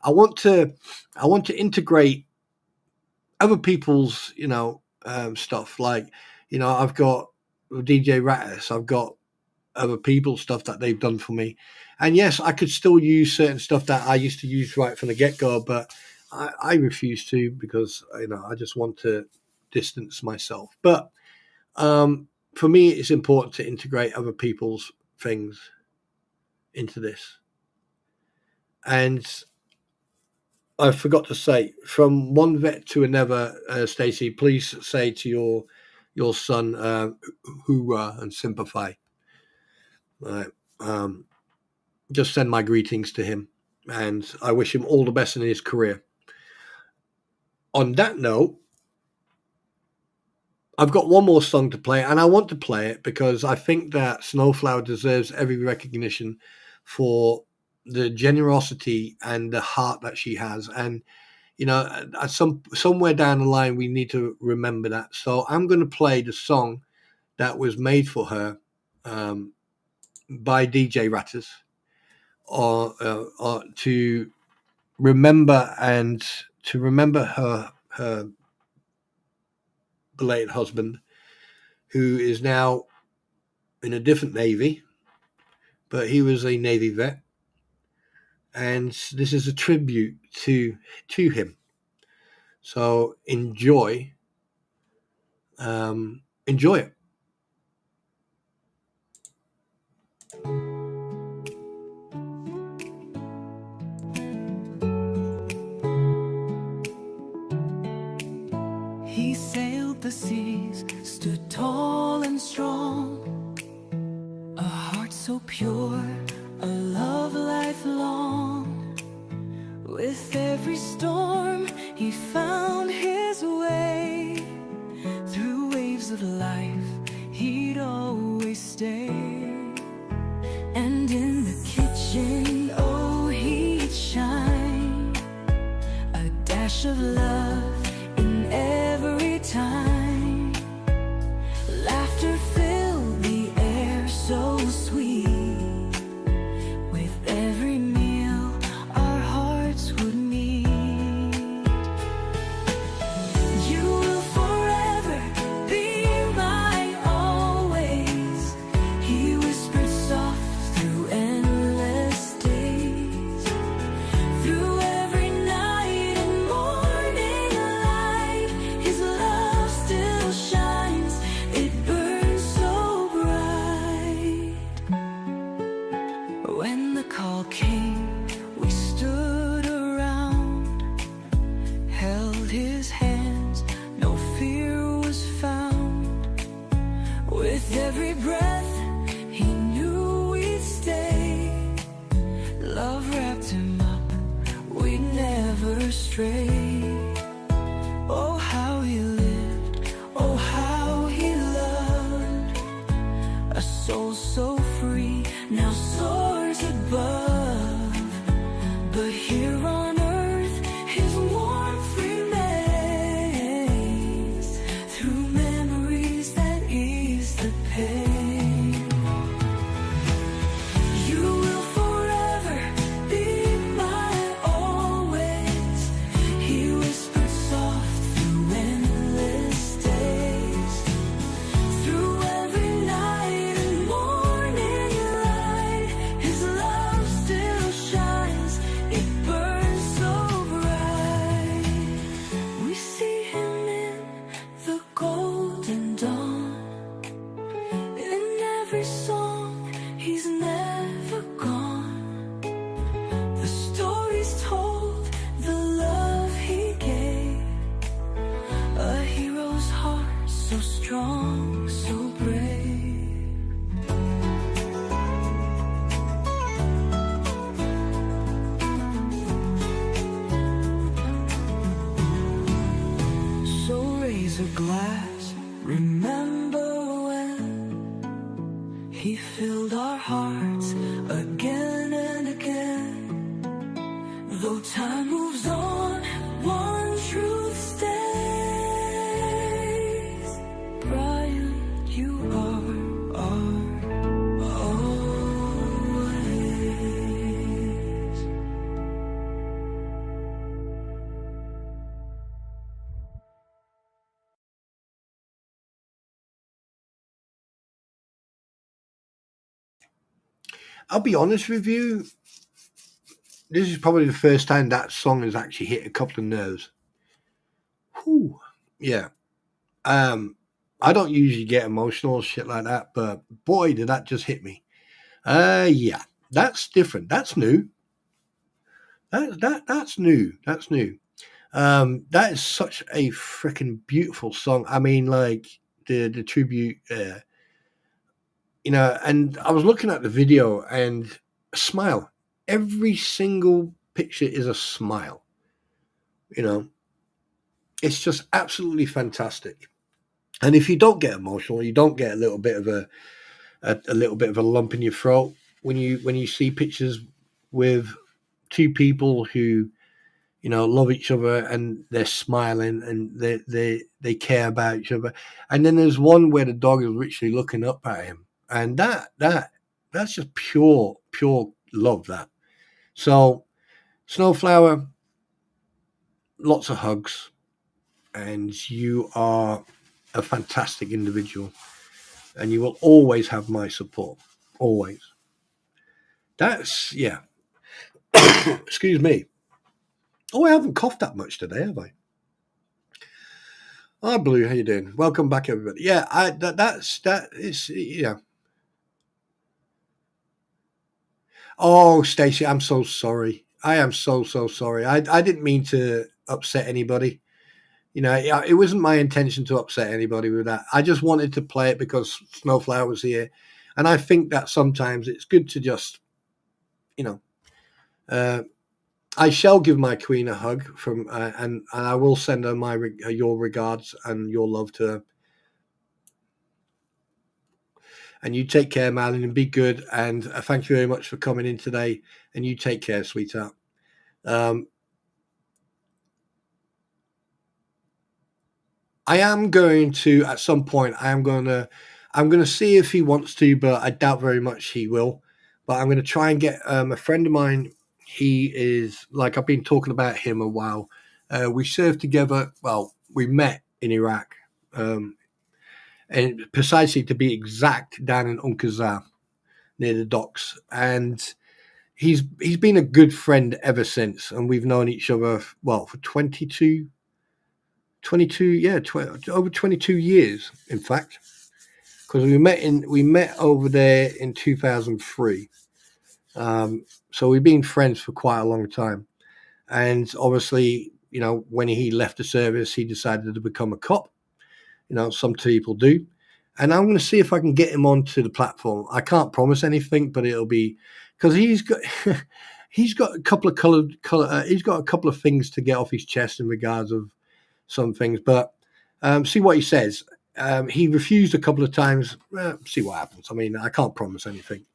I want to integrate other people's stuff. Like I've got DJ Rattus, I've got other people's stuff that they've done for me, and yes, I could still use certain stuff that I used to use right from the get-go, but I refuse to, because I just want to distance myself. But for me, it's important to integrate other people's things into this. And I forgot to say, from one vet to another, Stacey, please say to your son, hoorah and sympathy. Right. Just send my greetings to him, and I wish him all the best in his career. On that note, I've got one more song to play, and I want to play it because I think that Snowflower deserves every recognition for the generosity and the heart that she has. And somewhere down the line, we need to remember that. So I'm going to play the song that was made for her by DJ Rattus, or to remember her belated husband, who is now in a different Navy, but he was a Navy vet, and this is a tribute to him. So enjoy it. He sailed the seas, stood tall and strong, a heart so pure, a love lifelong. With every storm he found his way, through waves of life he'd always stay. And in the kitchen, oh, he'd shine, a dash of love in every time. Laughter filled the air so sweet. With every meal our hearts would meet. You will forever be my always, he whispered soft through endless days. Through every night and morning light, his love still shines, it burns so bright. When the call came, we stood around, held his hands, no fear was found. With every breath he knew we'd stay. Love wrapped him up, we'd never stray. Oh, how he lived, oh, how he loved. A soul so free now soars above. But here on earth his warmth remains, through memories that ease the pain. You will forever be my always, he whispered soft through endless days. Through every night and morning light, his love still shines, it burns so bright. We see him in the golden dawn, in every song he's never gone. The stories told, the love he gave, a hero's heart so strong. our hearts again and again. Though time moves on, one truth stays. Brian, you are always. I'll be honest with you, this is probably the first time that song has actually hit a couple of nerves. Whew. Yeah. I don't usually get emotional or shit like that, but boy, did that just hit me. Yeah, that's different. That's new. That's new. That's new. That is such a freaking beautiful song. I mean, like the tribute, and I was looking at the video and a smile. Every single picture is a smile. It's just absolutely fantastic. And if you don't get emotional, you don't get a little bit of a little bit of a lump in your throat when you see pictures with two people who love each other and they're smiling and they care about each other. And then there's one where the dog is literally looking up at him, and that's just pure love. That. So Snowflower, lots of hugs, and you are a fantastic individual, and you will always have my support. Always. That's, yeah. Excuse me. Oh, I haven't coughed that much today, have I? Oh, Blue, how you doing? Welcome back, everybody. Yeah, that is, yeah. Oh, Stacey, I'm so sorry. I am so sorry. I didn't mean to upset anybody. It wasn't my intention to upset anybody with that. I just wanted to play it because Snowflower was here. And I think that sometimes it's good to just, I shall give my queen a hug and I will send her your regards and your love to her. And you take care, Madeline, and be good. And thank you very much for coming in today. And you take care, sweetheart. I am going to, at some point, I'm going to see if he wants to, but I doubt very much he will. But I'm going to try and get a friend of mine. He is, like, I've been talking about him a while. We served together. Well, we met in Iraq. And precisely to be exact, down in Unkazar, near the docks. And he's been a good friend ever since. And we've known each other, for 22, over 22 years, in fact, because we met over there in 2003. So we've been friends for quite a long time. And obviously, when he left the service, he decided to become a cop. Some people do. And I'm going to see if I can get him onto the platform. I can't promise anything, but it'll be because he's got a couple of he's got a couple of things to get off his chest in regards of some things, but see what he says. He refused a couple of times. See what happens. I mean, I can't promise anything,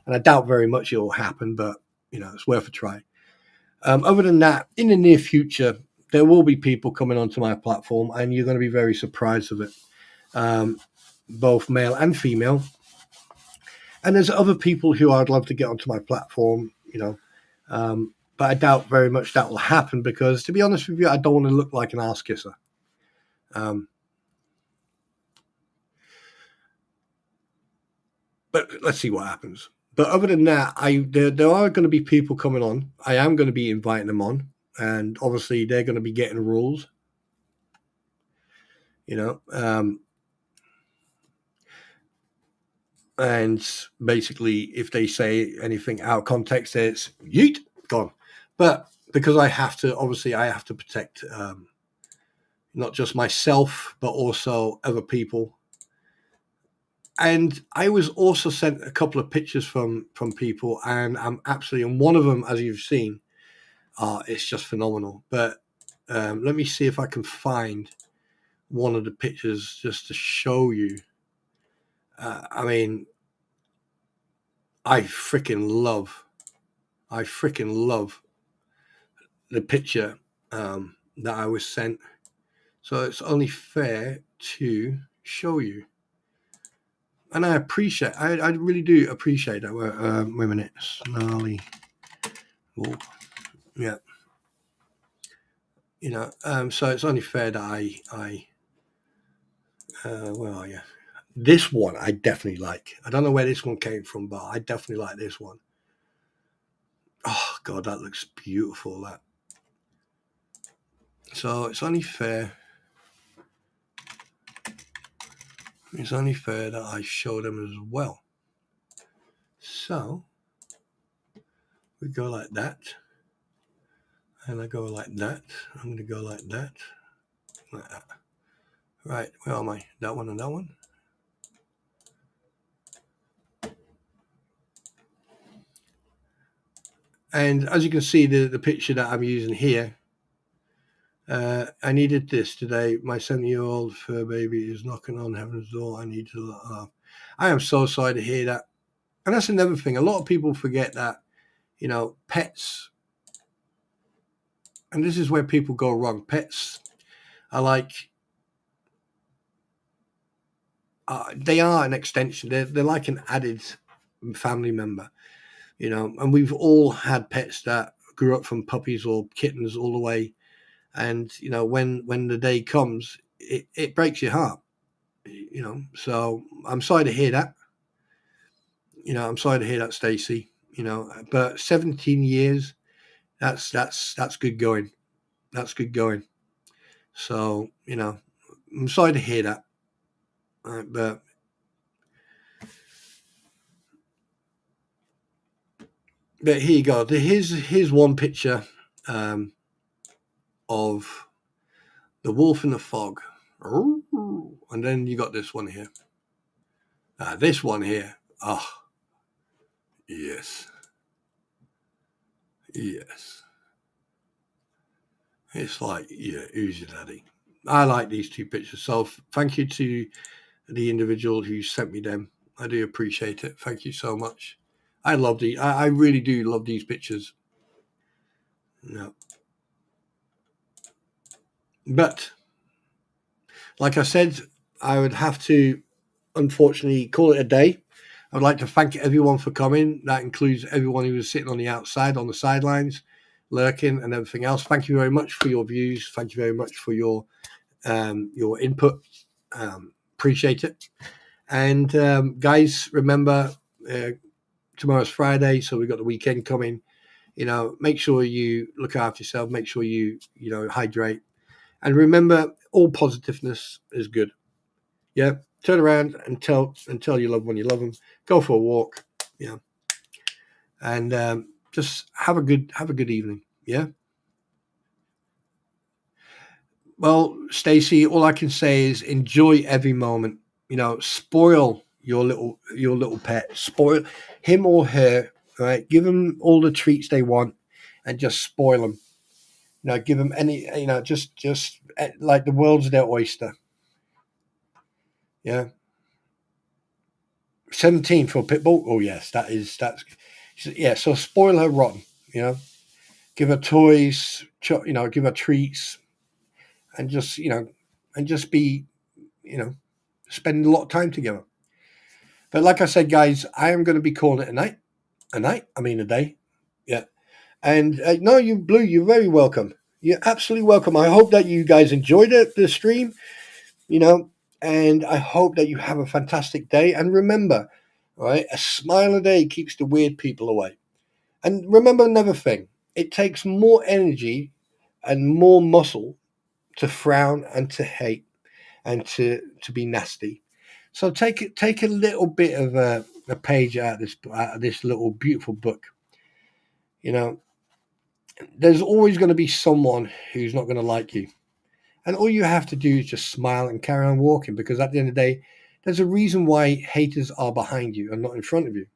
and I doubt very much it will happen, but it's worth a try. Other than that, in the near future, there will be people coming onto my platform, and you're going to be very surprised of it, both male and female. And there's other people who I'd love to get onto my platform, but I doubt very much that will happen because, to be honest with you, I don't want to look like an ass kisser. But let's see what happens. But other than that, there are going to be people coming on. I am going to be inviting them on, and obviously they're going to be getting rules. And basically, if they say anything out of context, it's yeet, gone. But because I have to protect not just myself, but also other people. And I was also sent a couple of pictures from people, and I'm absolutely, and one of them, as you've seen, it's just phenomenal. But let me see if I can find one of the pictures just to show you. I mean, I freaking love the picture that I was sent. So it's only fair to show you. And I appreciate, I really do appreciate that. Wait a minute, snarly wolf. Yeah. You know, so it's only fair that I where are you? This one I definitely like. I don't know where this one came from, but I definitely like this one. Oh God, that looks beautiful. That. So it's only fair. It's only fair that I show them as well. So we go like that, and I go like that. I'm going to go like that. Like that. Right, where am I? That one and that one. And as you can see, the picture that I'm using here, I needed this today. My 7-year-old fur baby is knocking on heaven's door. I need to. I am so sorry to hear that. And that's another thing. A lot of people forget that, you know, pets, and this is where people go wrong. Pets are like, they are an extension. They're like an added family member, you know. And we've all had pets that grew up from puppies or kittens all the way. And, you know, when the day comes, it breaks your heart, you know. So I'm sorry to hear that. You know, I'm sorry to hear that, Stacey. You know, but 17 years, that's good going. That's good going. So, you know, I'm sorry to hear that. But here you go. Here's one picture of the wolf in the fog. And then you got this one here. This one here. Oh, yes. Yes. It's like, yeah, who's your daddy? I like these two pictures. So thank you to the individual who sent me them. I do appreciate it. Thank you so much. I love these. I really do love these pictures. No. But like I said, I would have to unfortunately call it a day. I would like to thank everyone for coming. That includes everyone who was sitting on the outside, on the sidelines, lurking and everything else. Thank you very much for your views. Thank you very much for your input. Appreciate it. And guys, remember, tomorrow's Friday, so we've got the weekend coming. You know, make sure you look after yourself. Make sure you hydrate. And remember, all positiveness is good. Yeah, turn around and tell your loved one you love them. Go for a walk. Yeah, and just have a good evening. Yeah. Well, Stacey, all I can say is enjoy every moment. You know, spoil your little pet. Spoil him or her. Right, give them all the treats they want, and just spoil them. You know, give them any. You know, just like the world's their oyster. Yeah. 17 for a pit bull. Oh yes, that's yeah. So spoil her rotten. You know, give her toys. You know, give her treats, and just be, spend a lot of time together. But like I said, guys, I am going to be calling it a night. I mean a day. Yeah. And no, you Blue, you're very welcome. You're absolutely welcome. I hope that you guys enjoyed the stream. You know, and I hope that you have a fantastic day. And remember, right, a smile a day keeps the weird people away. And remember another thing: it takes more energy and more muscle to frown and to hate and to be nasty. So take a little bit of a page out of this little beautiful book. You know, there's always going to be someone who's not going to like you. And all you have to do is just smile and carry on walking, because at the end of the day, there's a reason why haters are behind you and not in front of you.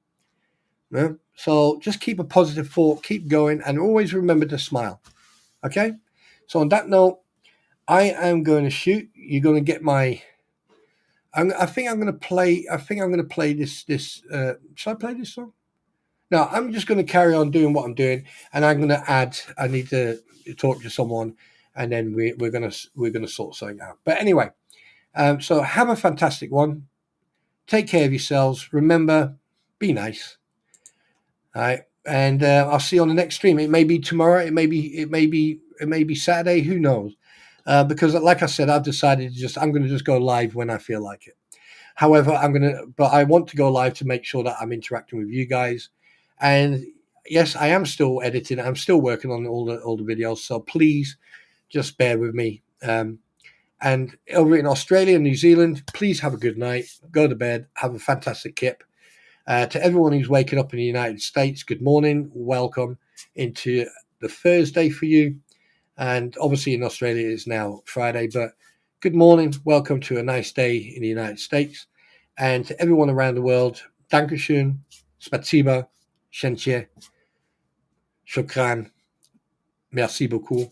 Yeah? So just keep a positive thought, keep going, and always remember to smile. Okay? So on that note, I am going to shoot. You're going to get my... I think I'm going to play this. Should I play this song? Now, I'm just going to carry on doing what I'm doing, and I'm going to add. I need to talk to someone, and then we're going to sort something out. But anyway, so have a fantastic one. Take care of yourselves. Remember, be nice. All right, and I'll see you on the next stream. It may be tomorrow. It may be Saturday. Who knows? Because, like I said, I've decided I'm going to just go live when I feel like it. However, I want to go live to make sure that I'm interacting with you guys. And yes, I am still editing. I'm still working on all the videos. So please just bear with me. And over in Australia and New Zealand, please have a good night. Go to bed. Have a fantastic kip. To everyone who's waking up in the United States, good morning. Welcome into the Thursday for you. And obviously in Australia it's now Friday, but good morning. Welcome to a nice day in the United States. And to everyone around the world, Dankeschön, Spasiba, Shenche, Shukran, Merci beaucoup.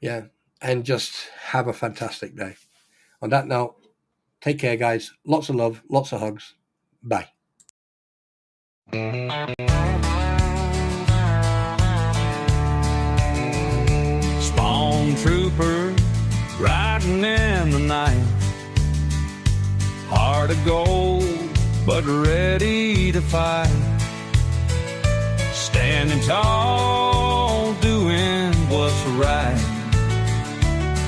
Yeah, and just have a fantastic day. On that note, take care, guys. Lots of love, lots of hugs. Bye. Spawn trooper riding in the night, heart of gold but ready to fight, standing tall doing what's right,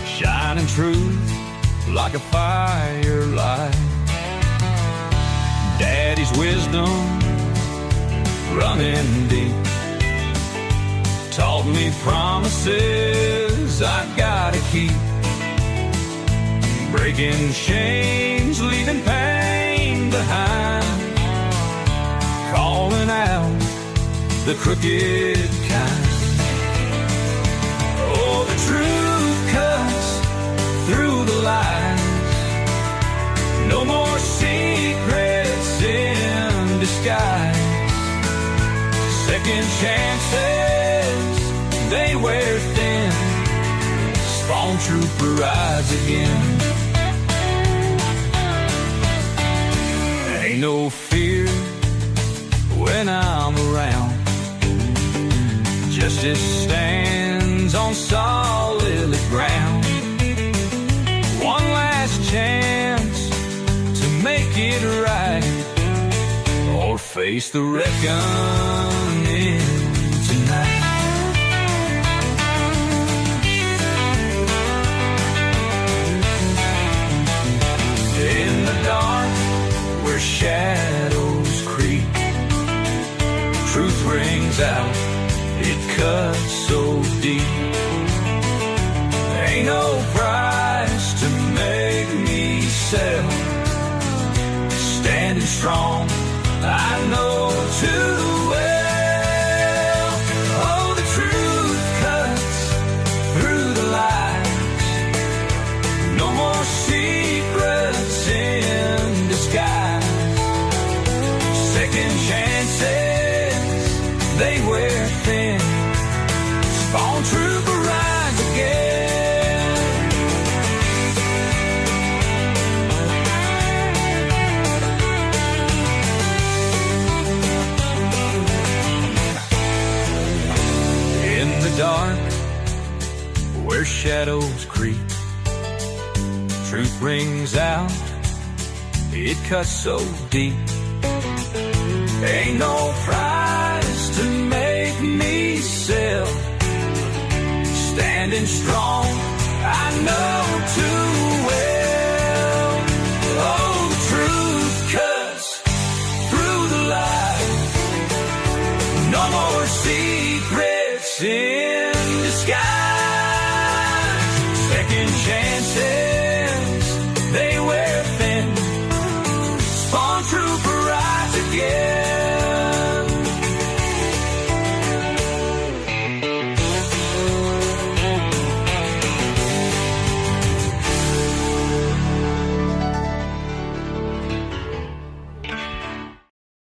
shining truth like a firelight. Daddy's wisdom running deep taught me promises I gotta keep, breaking chains, leaving pain behind, calling out the crooked kind. Oh, the truth cuts through the lies, no more secrets in disguise, second chances, they wear thin, Spawn trooper rides again. Ain't no fear when I'm around, justice stands on solid ground. One last chance to make it right, or face the reckoning tonight. In the dark where shadows creep, truth rings out, it cuts so deep. Ain't no price to make me sell, standing strong, I know too well. Oh, the truth cuts through the lies, no more secrets in disguise, second chances, they wear thin, Spawn trooper rides again. In the dark where shadows creep, truth rings out, it cuts so deep. Ain't no price to make me sell, standing strong, I know too well. Oh, the truth cuts through the lies, no more secrets in disguise, second chances,